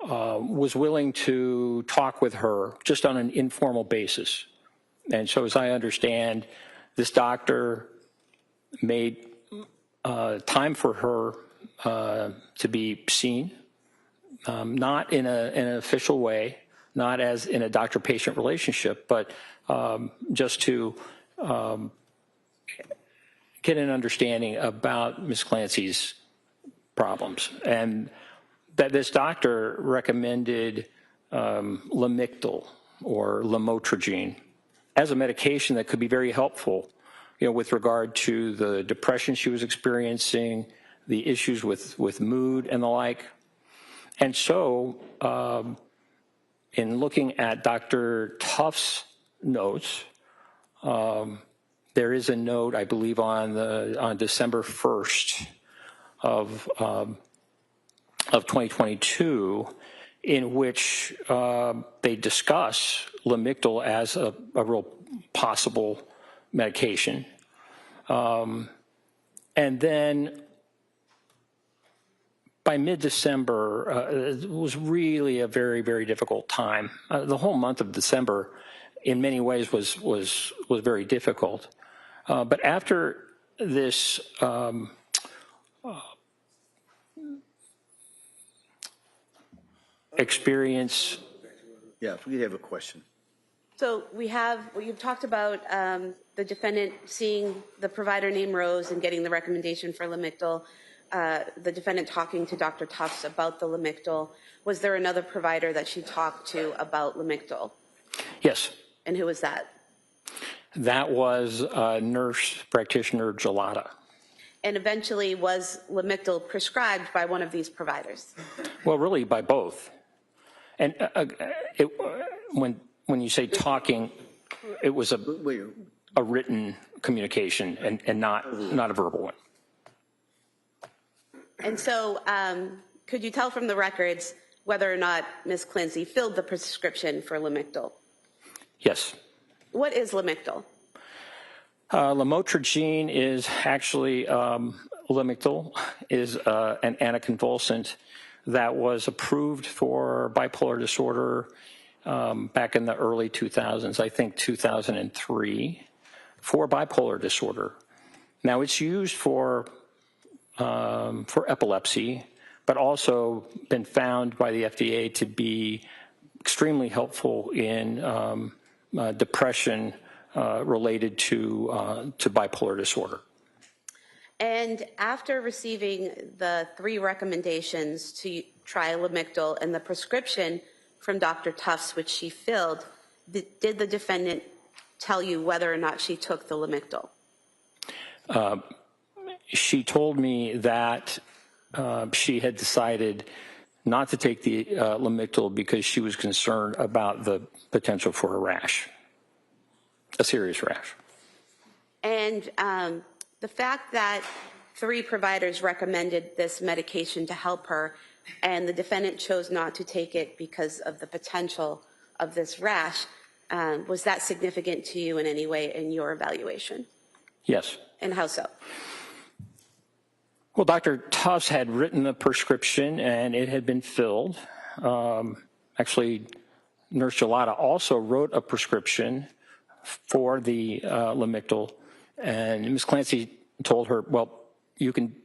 was willing to talk with her just on an informal basis. And so as I understand, this doctor made time for her to be seen, not in an official way, not as in a doctor-patient relationship, but just to get an understanding about Ms. Clancy's problems. And that this doctor recommended Lamictal or lamotrigine as a medication that could be very helpful, with regard to the depression she was experiencing, the issues with mood and the like. And so in looking at Dr. Tuff's notes, there is a note, I believe, on December 1st of 2022, in which they discuss Lamictal as a real possible medication. And then by mid-December, it was really a very, very difficult time. The whole month of December, in many ways, was very difficult. But after this experience. Yeah, if we could have a question. So you've talked about the defendant seeing the provider named Rose and getting the recommendation for Lamictal, the defendant talking to Dr. Tufts about the Lamictal. Was there another provider that she talked to about Lamictal? Yes. And who was that? That was nurse practitioner Gelada. And eventually was Lamictal prescribed by one of these providers? Well, really by both. And when you say talking, it was a written communication and not a verbal one. And so could you tell from the records whether or not Ms. Clancy filled the prescription for Lamictal? Yes. What is Lamictal? Lamotrigine is actually, Lamictal is an anticonvulsant that was approved for bipolar disorder back in the early 2000s, I think 2003, for bipolar disorder. Now, it's used for epilepsy, but also been found by the FDA to be extremely helpful in depression related to bipolar disorder. And after receiving the 3 recommendations to try Lamictal and the prescription from Dr. Tufts, which she filled, did the defendant tell you whether or not she took the Lamictal? She told me that she had decided not to take the Lamictal because she was concerned about the potential for a rash, a serious rash. And the fact that 3 providers recommended this medication to help her and the defendant chose not to take it because of the potential of this rash, was that significant to you in any way in your evaluation? Yes. And how so? Well, Dr. Tufts had written the prescription and it had been filled. Actually, Nurse Gelada also wrote a prescription for the Lamictal, and Ms. Clancy told her, well, you can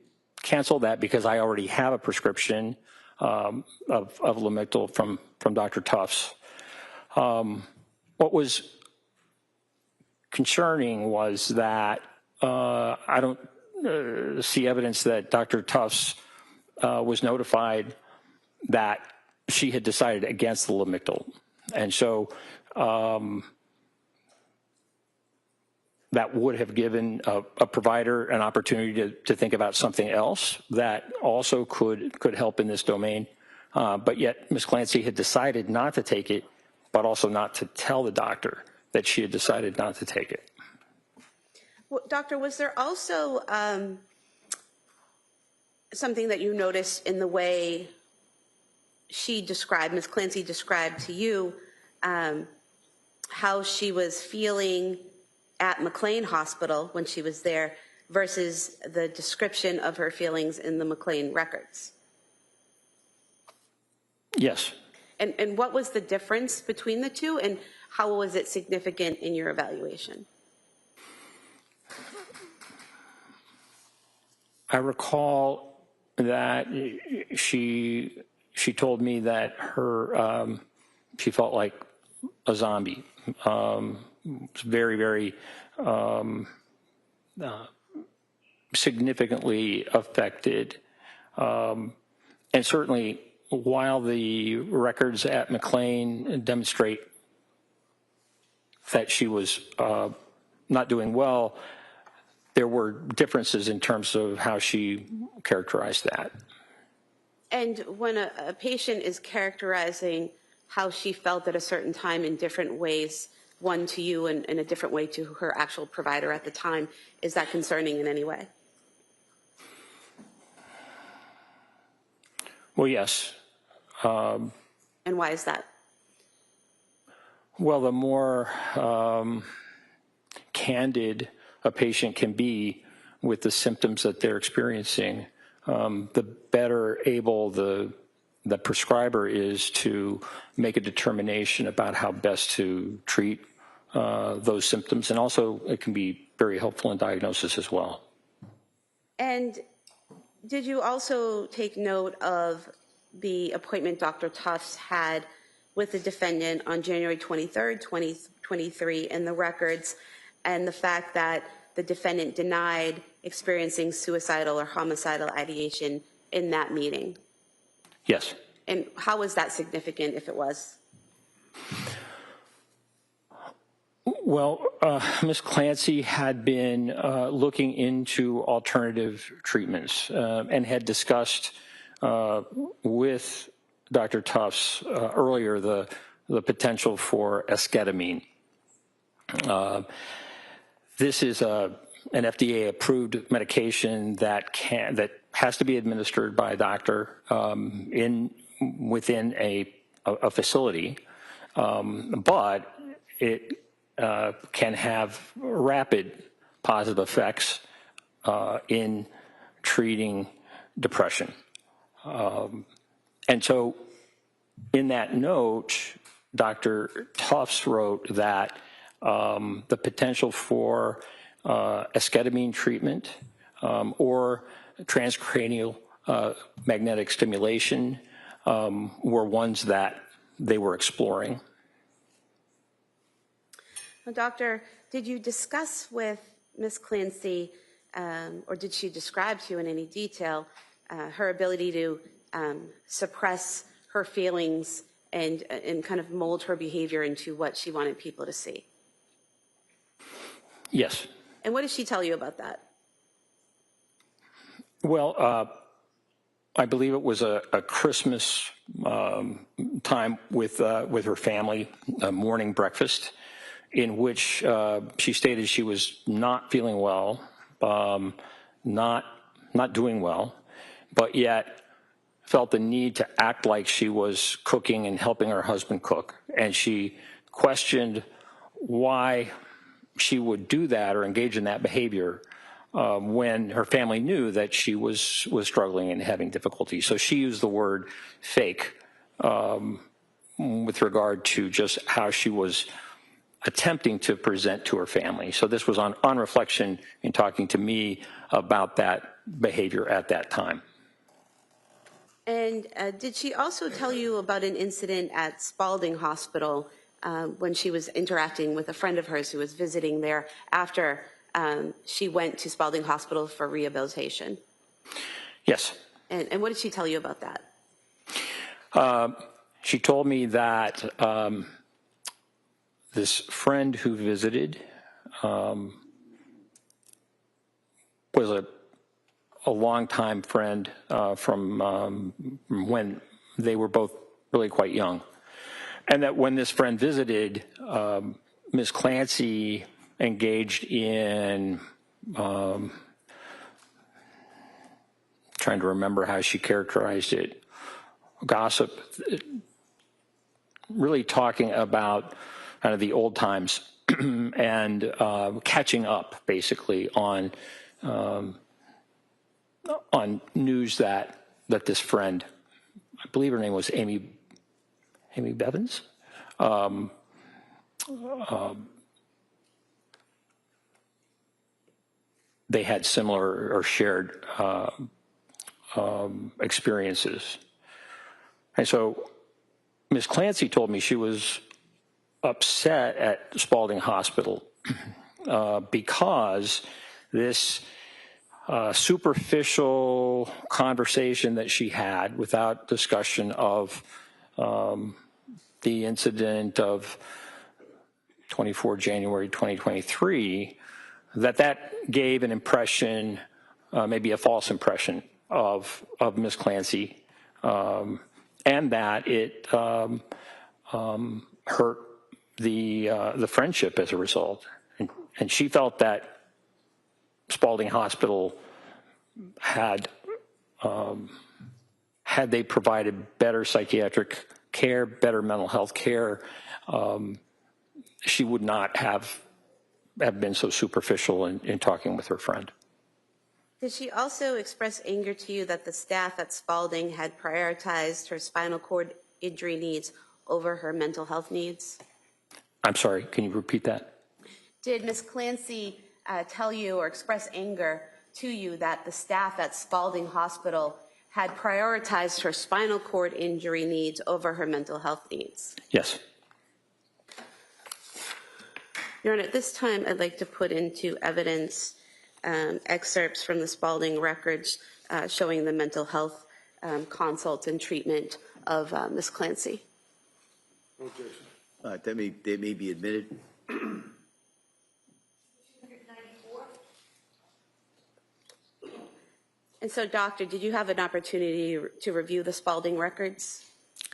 cancel that because I already have a prescription of Lamictal from Dr. Tufts. What was concerning was that I don't see evidence that Dr. Tufts was notified that she had decided against the Lamictal. And so that would have given a provider an opportunity to think about something else that also could help in this domain. But yet Ms. Clancy had decided not to take it, but also not to tell the doctor that she had decided not to take it. Well, doctor, was there also something that you noticed in the way she described, Ms. Clancy described to you, how she was feeling at McLean Hospital when she was there versus the description of her feelings in the McLean records? Yes. And what was the difference between the two, and how was it significant in your evaluation? I recall that she told me that her she felt like a zombie. Very, very significantly affected, and certainly while the records at McLean demonstrate that she was not doing well, there were differences in terms of how she characterized that. And when a patient is characterizing how she felt at a certain time in different ways, one to you and a different way to her actual provider at the time, is that concerning in any way? Well, yes. And why is that? Well, the more candid a patient can be with the symptoms that they're experiencing, the better able the prescriber is to make a determination about how best to treat those symptoms. And also it can be very helpful in diagnosis as well. And did you also take note of the appointment Dr. Tufts had with the defendant on January 23rd, 2023 in the records, and the fact that the defendant denied experiencing suicidal or homicidal ideation in that meeting? Yes. And how was that significant, if it was? Well, Ms. Clancy had been looking into alternative treatments and had discussed with Dr. Tufts earlier the potential for esketamine. This is an FDA-approved medication that has to be administered by a doctor within a facility, but it can have rapid positive effects in treating depression. And so in that note, Dr. Tufts wrote that the potential for esketamine treatment or transcranial magnetic stimulation were ones that they were exploring. Well, Doctor, did you discuss with Ms. Clancy, or did she describe to you in any detail her ability to suppress her feelings and kind of mold her behavior into what she wanted people to see? Yes. And what did she tell you about that? Well, I believe it was a Christmas time with her family, a morning breakfast, in which she stated she was not feeling well, not doing well, but yet felt the need to act like she was cooking and helping her husband cook. And she questioned why she would do that or engage in that behavior when her family knew that she was struggling and having difficulty. So she used the word fake with regard to just how she was attempting to present to her family. So this was on reflection in talking to me about that behavior at that time. And did she also tell you about an incident at Spalding Hospital when she was interacting with a friend of hers who was visiting there after she went to Spalding Hospital for rehabilitation? Yes. And what did she tell you about that? She told me that this friend who visited was a longtime friend from when they were both really quite young. And that when this friend visited, Ms. Clancy engaged in, trying to remember how she characterized it, gossip, really talking about kind of the old times and catching up basically on news that this friend, I believe her name was Amy Bevins, they had similar or shared experiences. And so Ms. Clancy told me she was upset at Spalding Hospital because this superficial conversation that she had without discussion of the incident of 24 January 2023, that gave an impression, maybe a false impression of Ms. Clancy, and that it hurt the friendship as a result. And she felt that Spalding Hospital had they provided better psychiatric care, better mental health care, she would not have been so superficial in talking with her friend. Did she also express anger to you that the staff at Spalding had prioritized her spinal cord injury needs over her mental health needs? I'm sorry, can you repeat that? Did Ms. Clancy tell you or express anger to you that the staff at Spalding Hospital had prioritized her spinal cord injury needs over her mental health needs? Yes. Your Honor, at this time, I'd like to put into evidence excerpts from the Spalding records showing the mental health consult and treatment of Ms. Clancy. That may be admitted. And so, Doctor, did you have an opportunity to review the Spalding records?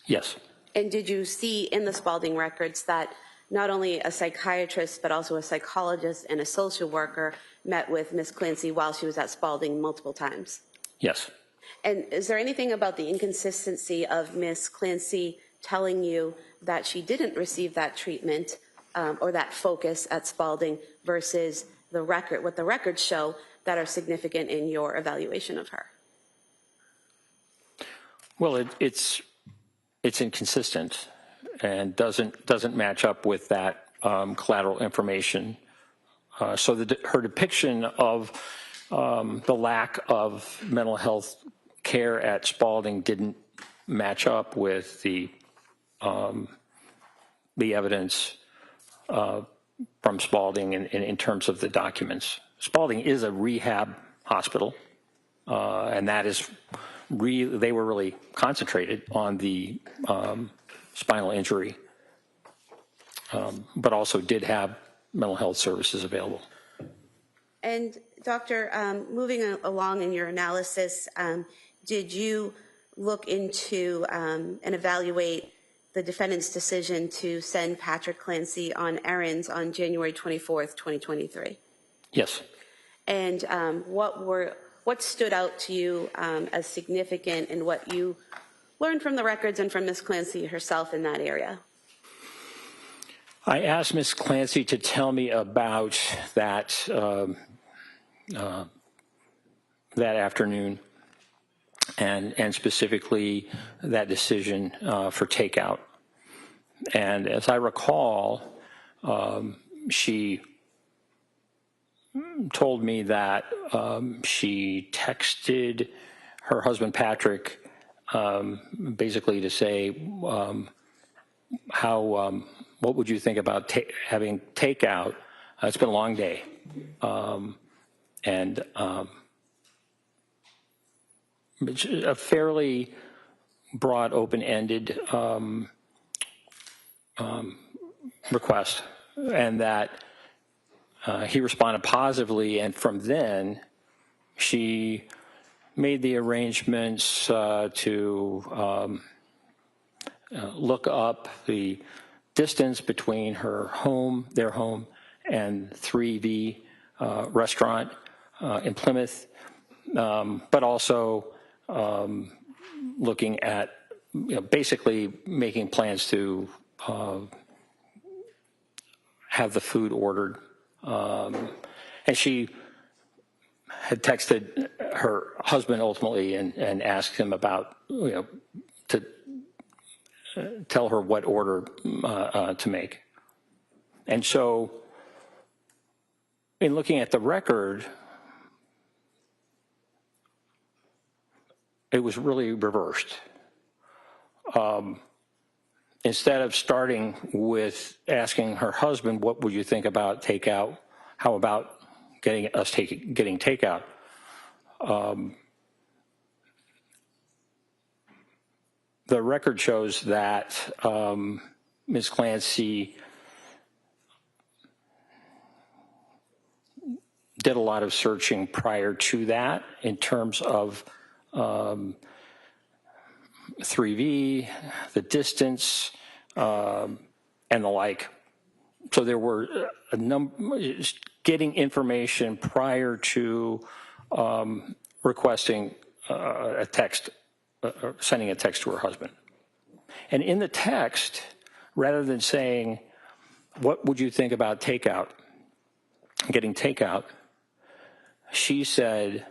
Yes. And did you see in the Spalding records that not only a psychiatrist, but also a psychologist and a social worker met with Ms. Clancy while she was at Spalding multiple times? Yes. And is there anything about the inconsistency of Ms. Clancy telling you that she didn't receive that treatment or that focus at Spalding versus the record, what the records show that are significant in your evaluation of her? Well, it's inconsistent and doesn't match up with that collateral information. So her depiction of the lack of mental health care at Spalding didn't match up with the evidence from Spalding in terms of the documents. Spalding is a rehab hospital, and that is they were really concentrated on the spinal injury, but also did have mental health services available. And Doctor, moving along in your analysis, did you look into and evaluate the defendant's decision to send Patrick Clancy on errands on January 24th, 2023? Yes. And what stood out to you as significant in what you learned from the records and from Ms. Clancy herself in that area? I asked Ms. Clancy to tell me about that that afternoon, and specifically that decision for takeout. And as I recall, she told me that she texted her husband Patrick basically to say what would you think about having takeout? It's been a long day, and a fairly broad, open-ended request, and that he responded positively, and from then she made the arrangements to look up the distance between their home, and 3V restaurant in Plymouth, but also looking at, basically making plans to have the food ordered. And she had texted her husband ultimately and asked him about, to tell her what order to make. And so in looking at the record, it was really reversed. Instead of starting with asking her husband, what would you think about takeout? How about getting takeout? The record shows that Ms. Clancy did a lot of searching prior to that in terms of 3V, the distance, and the like. So there were a number, getting information prior to requesting a text, sending a text to her husband. And in the text, rather than saying, what would you think about takeout, getting takeout, she said,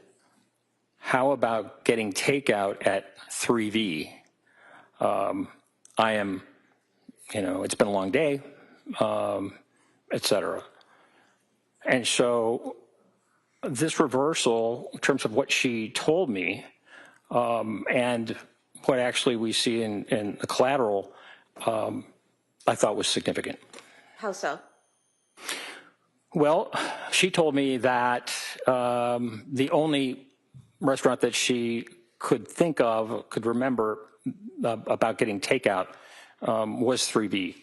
how about getting takeout at 3V? I am, it's been a long day, et cetera. And so this reversal, in terms of what she told me, and what actually we see in the collateral, I thought was significant. How so? Well, she told me that the only restaurant that she could think of, could remember about getting takeout was 3B.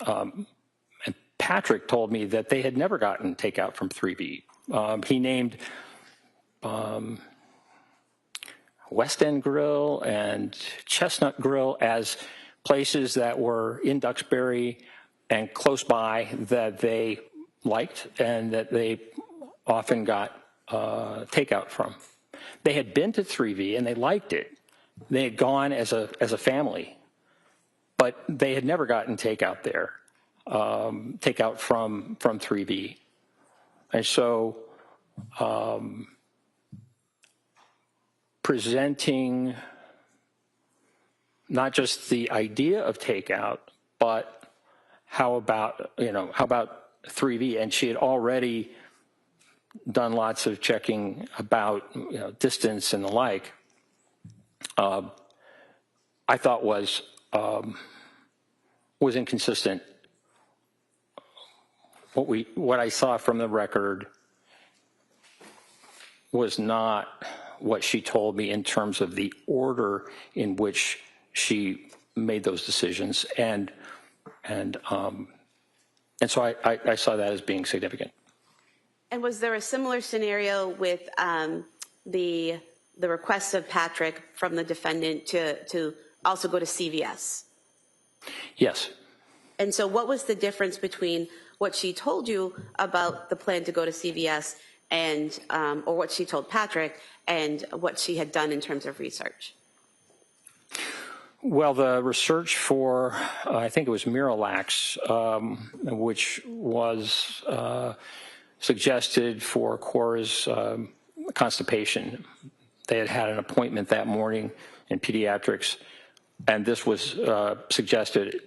And Patrick told me that they had never gotten takeout from 3B. He named West End Grill and Chestnut Grill as places that were in Duxbury and close by that they liked and that they often got takeout from. They had been to 3V and they liked it. They had gone as a family, but they had never gotten takeout there, takeout from 3V. And so presenting not just the idea of takeout, but how about 3V? And she had already done lots of checking about distance and the like. I thought was inconsistent. What I saw from the record was not what she told me in terms of the order in which she made those decisions, and so I saw that as being significant. And was there a similar scenario with the request of Patrick from the defendant to also go to CVS? Yes. And so what was the difference between what she told you about the plan to go to CVS and or what she told Patrick and what she had done in terms of research? Well, the research for, I think it was Miralax, which was suggested for Cora's constipation. They had had an appointment that morning in pediatrics, and this was suggested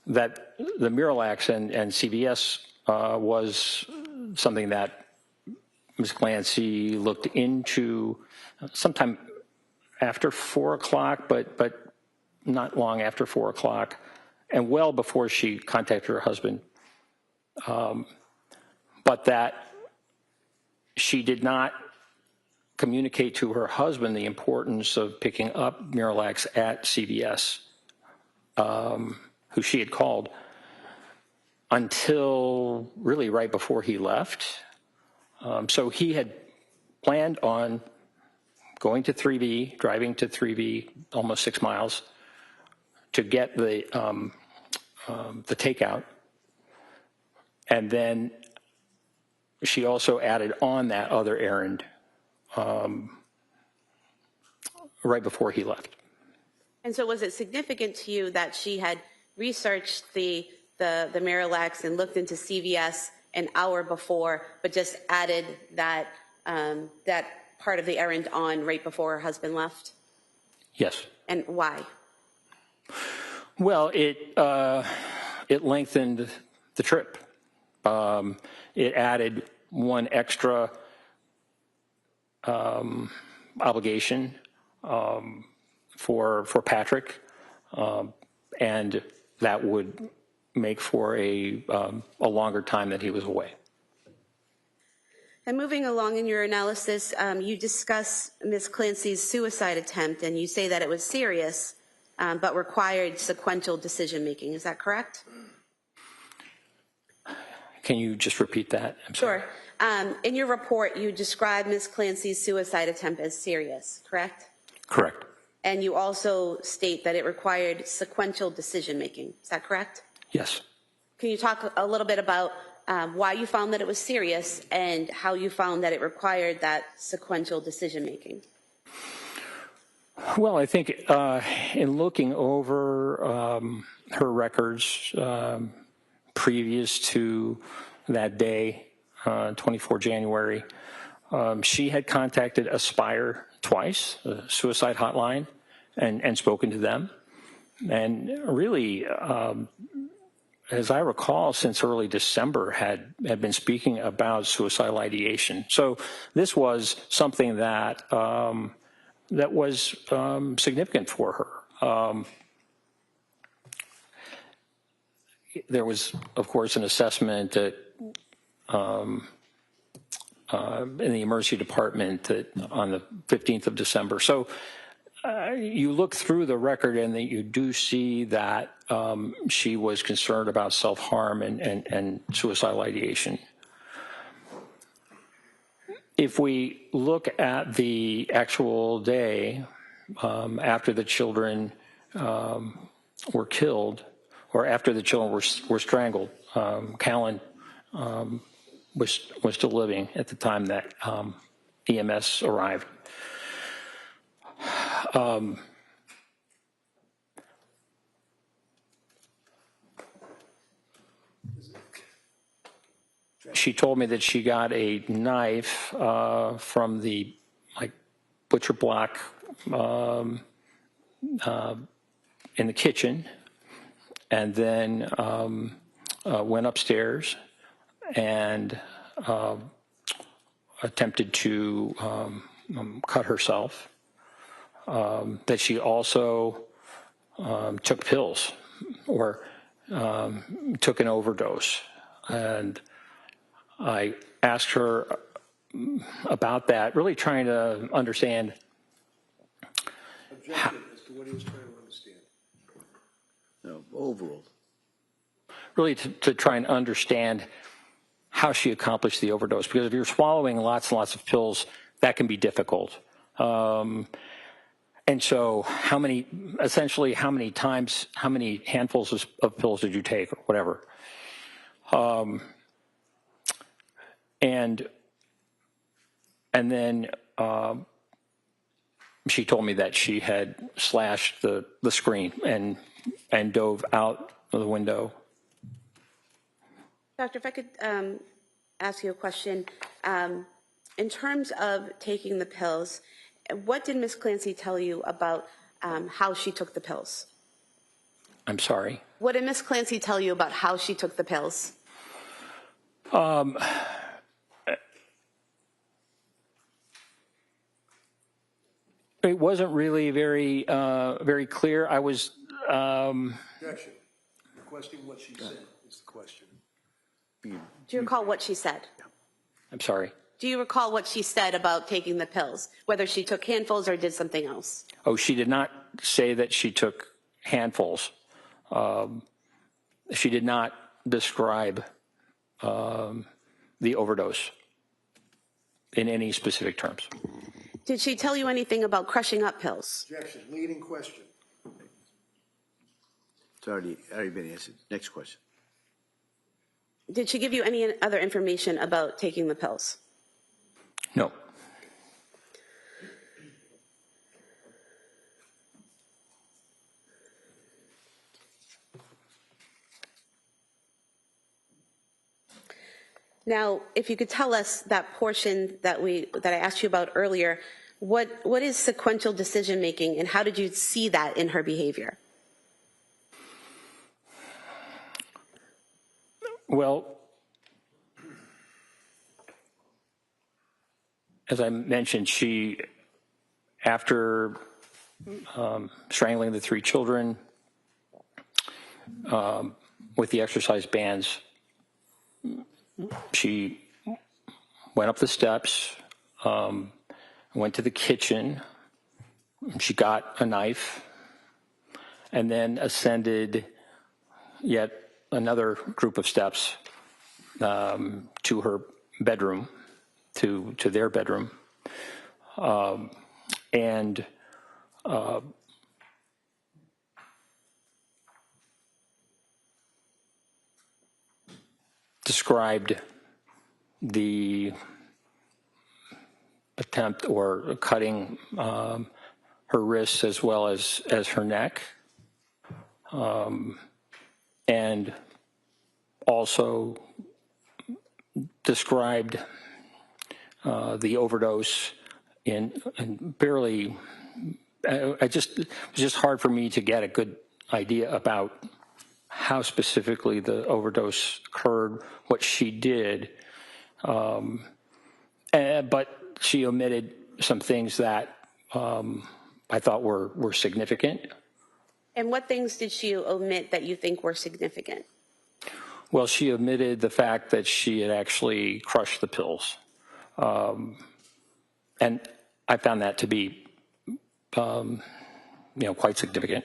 that the Miralax and CVS was something that Ms. Clancy looked into sometime after 4 o'clock, but not long after 4 o'clock, and well before she contacted her husband. But that she did not communicate to her husband the importance of picking up Miralax at CVS, who she had called, until really right before he left. So he had planned on going to 3V, driving to 3V, almost 6 miles, to get the takeout. And then she also added on that other errand right before he left. And so was it significant to you that she had researched the Miralax and looked into CVS an hour before, but just added that that part of the errand on right before her husband left? Yes. And why? Well, it lengthened the trip. It added one extra obligation for Patrick, and that would make for a longer time that he was away. And moving along in your analysis, you discuss Ms. Clancy's suicide attempt, and you say that it was serious, but required sequential decision-making. Is that correct? Can you just repeat that? I'm sorry. Sure. In your report, you describe Ms. Clancy's suicide attempt as serious, correct? Correct. And you also state that it required sequential decision-making. Is that correct? Yes. Can you talk a little bit about why you found that it was serious and how you found that it required that sequential decision-making? Well, I think in looking over her records previous to that day, 24 January, she had contacted Aspire twice, a suicide hotline, and spoken to them. And really, as I recall, since early December had been speaking about suicidal ideation. So this was something that that was significant for her. There was, of course, an assessment that in the emergency department that on the 15th of December. So you look through the record and that you do see that she was concerned about self-harm and suicidal ideation. If we look at the actual day after the children were killed, or after the children were strangled, Callan was still living at the time that EMS arrived. She told me that she got a knife from the butcher block in the kitchen, and then went upstairs and attempted to cut herself. That she also took pills or took an overdose. And I asked her about that, really trying to understand. Objection as to what he was trying to understand. No, overall. Really to try and understand how she accomplished the overdose. Because if you're swallowing lots and lots of pills, that can be difficult. And so essentially how many handfuls of pills did you take or whatever? And then she told me that she had slashed the screen and dove out of the window. Doctor, if I could ask you a question. In terms of taking the pills, what did Ms. Clancy tell you about how she took the pills? I'm sorry? What did Ms. Clancy tell you about how she took the pills? It wasn't really very clear. I was. Objection. Requesting what she said is the question. Do you recall what she said? I'm sorry. Do you recall what she said about taking the pills, whether she took handfuls or did something else? Oh, she did not say that she took handfuls. She did not describe the overdose in any specific terms. Did she tell you anything about crushing up pills? Objection. Leading question. It's already been answered. Next question. Did she give you any other information about taking the pills? No. Now, if you could tell us that portion that I asked you about earlier, what is sequential decision making, and how did you see that in her behavior? Well, as I mentioned, she, after strangling the 3 children with the exercise bands, she went up the steps, went to the kitchen, she got a knife, and then ascended yet another group of steps to her bedroom, to their bedroom, and described the attempt or cutting her wrists as well as her neck, and also described the overdose in barely. It was just hard for me to get a good idea about how specifically the overdose occurred, what she did, but she omitted some things that I thought were significant. And what things did she omit that you think were significant? Well, she omitted the fact that she had actually crushed the pills. And I found that to be, quite significant.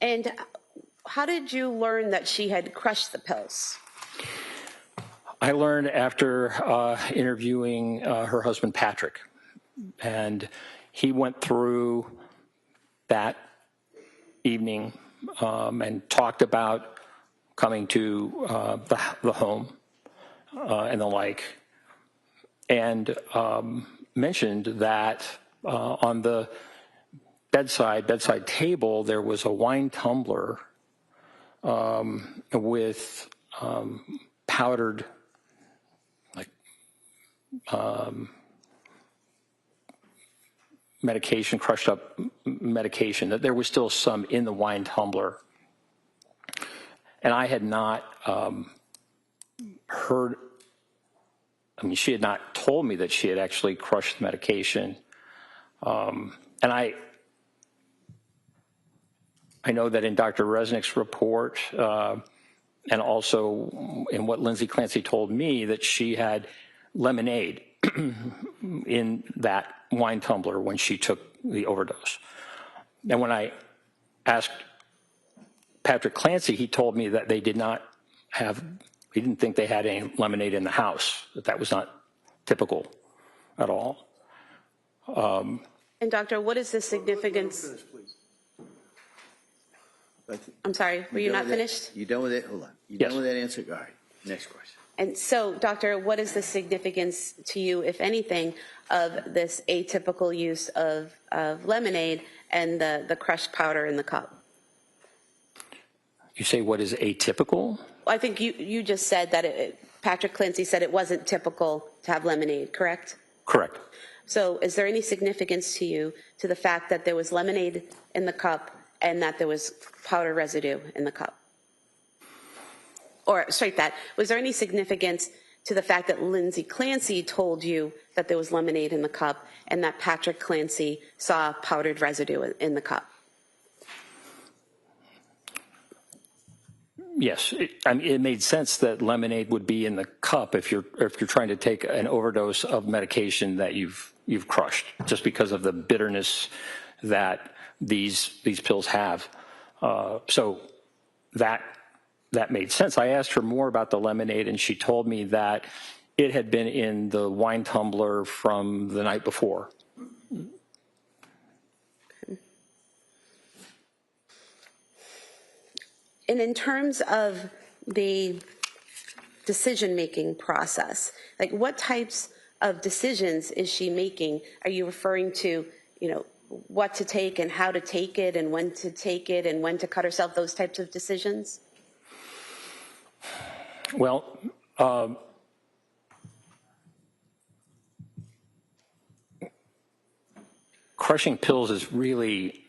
And how did you learn that she had crushed the pills? I learned after interviewing her husband, Patrick, and he went through that evening and talked about coming to the home and the like. And mentioned that on the bedside table, there was a wine tumbler with powdered, like, medication, crushed up medication, that there was still some in the wine tumbler. And I had not heard, I mean, she had not told me that she had actually crushed the medication. And I know that in Dr. Resnick's report, and also in what Lindsay Clancy told me, that she had lemonade in that wine tumbler when she took the overdose. And when I asked Patrick Clancy, he told me that they did not have, he didn't think they had any lemonade in the house, that was not typical at all. And doctor, what is the significance? I'm sorry, were you not finished? You done with it? Hold on. You Yes. done with that answer? All right. Next question. And so, doctor, what is the significance to you, if anything, of this atypical use of lemonade and the crushed powder in the cup? You say what is atypical? I think you just said that Patrick Clancy said it wasn't typical to have lemonade, correct? Correct. So is there any significance to you to the fact that there was lemonade in the cup and that there was powder residue in the cup? Or straight that, was there any significance to the fact that Lindsay Clancy told you that there was lemonade in the cup and that Patrick Clancy saw powdered residue in the cup? Yes, it made sense that lemonade would be in the cup if you're trying to take an overdose of medication that you've crushed, just because of the bitterness that these pills have. So that made sense. I asked her more about the lemonade, and she told me that it had been in the wine tumbler from the night before. And in terms of the decision-making process, like what types of decisions is she making? Are you referring to, what to take and how to take it and when to take it and when to cut herself, those types of decisions? Well, crushing pills is really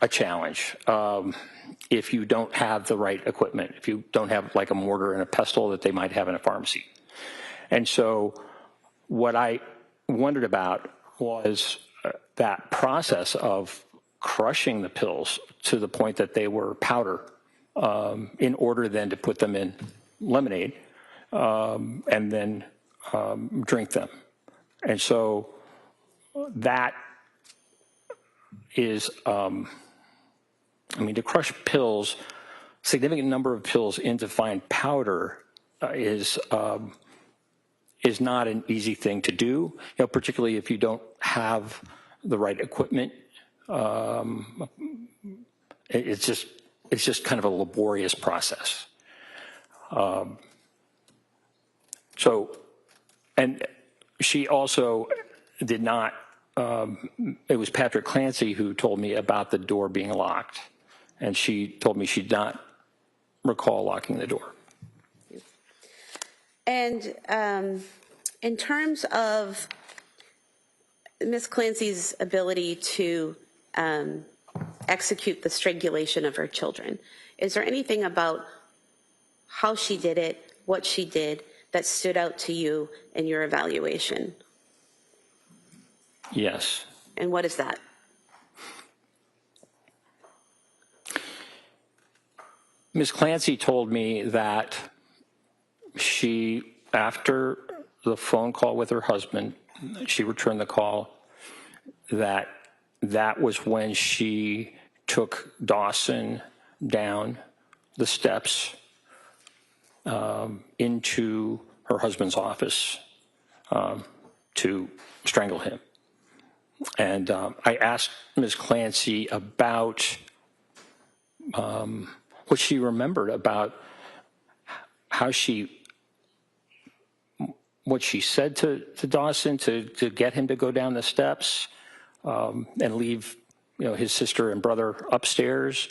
a challenge. If you don't have the right equipment, if you don't have like a mortar and a pestle that they might have in a pharmacy. And so what I wondered about was that process of crushing the pills to the point that they were powder, in order then to put them in lemonade and then drink them. And so that is, to crush pills, significant number of pills into fine powder is not an easy thing to do, particularly if you don't have the right equipment. It's just kind of a laborious process. And she also did not, it was Patrick Clancy who told me about the door being locked. And she told me she did not recall locking the door. And in terms of Ms. Clancy's ability to execute the strangulation of her children, is there anything about how she did it, what she did, that stood out to you in your evaluation? Yes. And what is that? Ms. Clancy told me that she, after the phone call with her husband, she returned the call, that was when she took Dawson down the steps into her husband's office to strangle him. And I asked Ms. Clancy about what she remembered about how she what she said to Dawson to get him to go down the steps and leave, his sister and brother upstairs,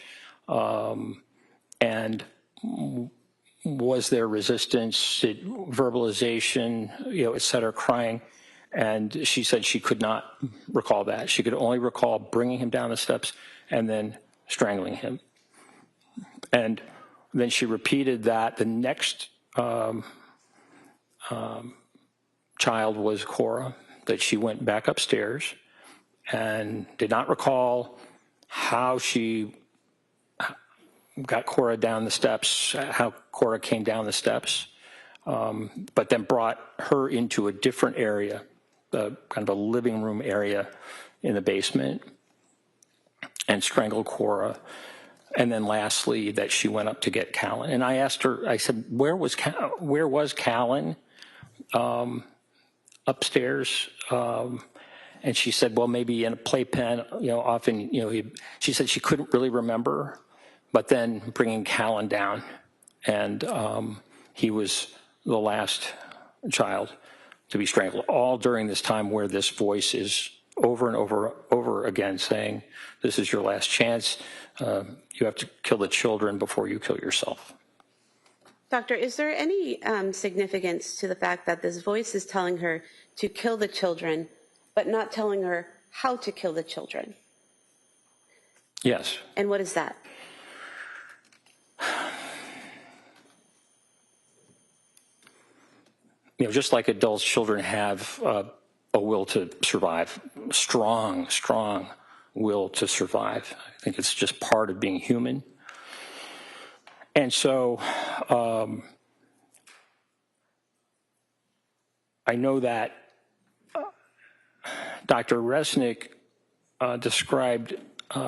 and was there resistance, verbalization, et cetera, crying. And she said she could not recall that. She could only recall bringing him down the steps and then strangling him. And then she repeated that. The next child was Cora, that she went back upstairs and did not recall how she got Cora down the steps, how Cora came down the steps, but then brought her into a different area, kind of a living room area in the basement, and strangled Cora. And then lastly, that she went up to get Callan. And I asked her, I said, where was Callan upstairs? And she said, well, maybe in a playpen, often, she said she couldn't really remember, but then bringing Callan down. And he was the last child to be strangled, all during this time where this voice is over and over again saying, this is your last chance. You have to kill the children before you kill yourself. Doctor, is there any significance to the fact that this voice is telling her to kill the children, but not telling her how to kill the children? Yes. And what is that? Just like adults, children have a will to survive, strong will to survive. I think it's just part of being human. And so I know that Dr. Resnick described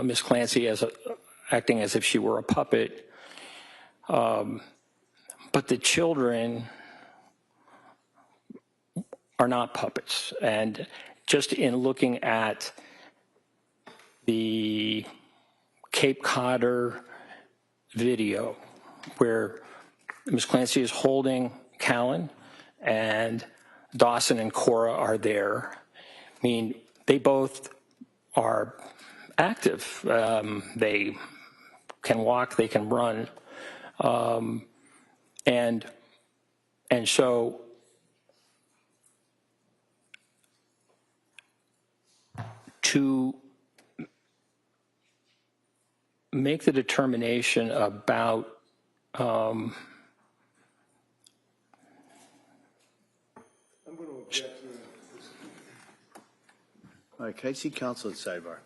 Ms. Clancy as acting as if she were a puppet, but the children are not puppets. And just in looking at the Cape Codder video where Ms. Clancy is holding Callan and Dawson and Cora are there, I mean, they both are active. They can walk, they can run. And so to make the determination about I'm going to object to this. All right, can I see counsel at sidebar?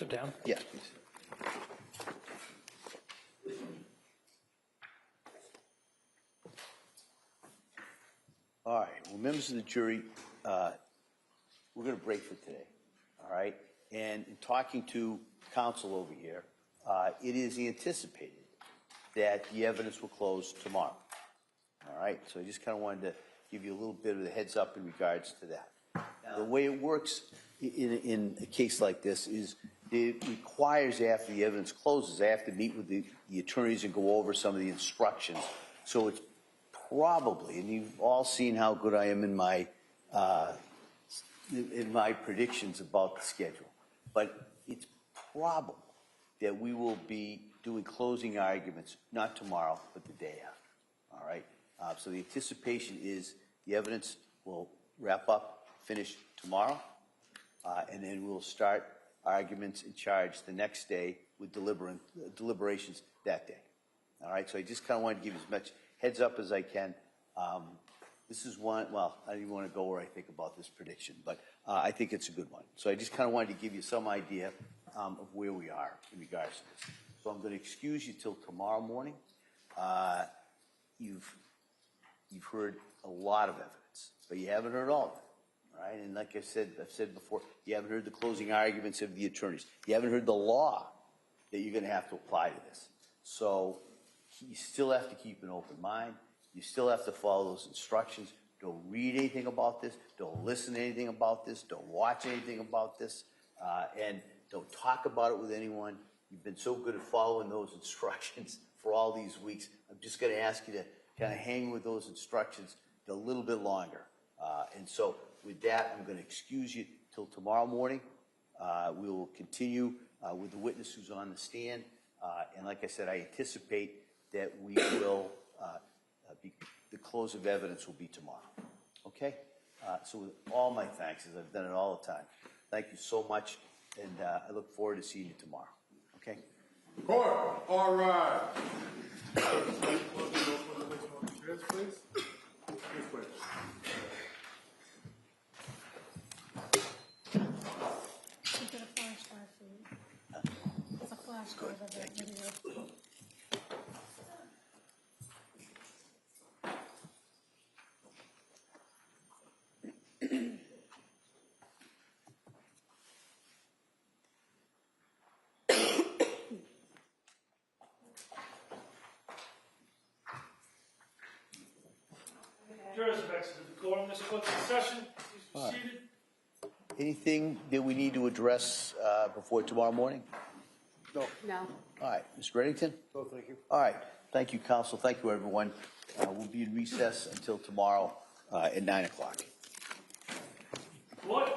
sit down? Yeah, please. All right, well, members of the jury, we're going to break for today, all right? And in talking to counsel over here, it is anticipated that the evidence will close tomorrow, all right? So I just kind of wanted to give you a little bit of a heads up in regards to that. Now, the way it works in a case like this is it requires, after the evidence closes, I have to meet with the attorneys and go over some of the instructions. So it's probably, and you've all seen how good I am in my predictions about the schedule, but it's probable that we will be doing closing arguments, not tomorrow, but the day after, all right? So the anticipation is the evidence will wrap up, finish tomorrow, and then we'll start arguments and charge the next day with deliberations that day, all right? So I just kind of wanted to give you as much heads up as I can. This is one, well, I don't even want to go where I think about this prediction, but I think it's a good one. So I just kind of wanted to give you some idea of where we are in regards to this. So I'm going to excuse you till tomorrow morning. You've heard a lot of evidence, but you haven't heard all of it, all right? And like I've said before, you haven't heard the closing arguments of the attorneys. You haven't heard the law that you're going to have to apply to this. So you still have to keep an open mind. You still have to follow those instructions. Don't read anything about this. Don't listen to anything about this. Don't watch anything about this. And don't talk about it with anyone. You've been so good at following those instructions for all these weeks. I'm just going to ask you to kind of hang with those instructions a little bit longer. And so with that, I'm going to excuse you till tomorrow morning. We will continue with the witness who's on the stand. And like I said, I anticipate that we will, the close of evidence will be tomorrow. Okay? So with all my thanks, as I've done it all the time, thank you so much, and I look forward to seeing you tomorrow. Okay? Court, all rise. Chairs, please. This way. Should get a flash drive for you. It's a flash drive of that video. Jurors have exited the courtroom. This court's in session. Please be seated. Anything that we need to address before tomorrow morning? No. No. All right, Mr. Reddington? No, thank you. All right, thank you, counsel. Thank you, everyone. We'll be in recess until tomorrow at 9 o'clock. Court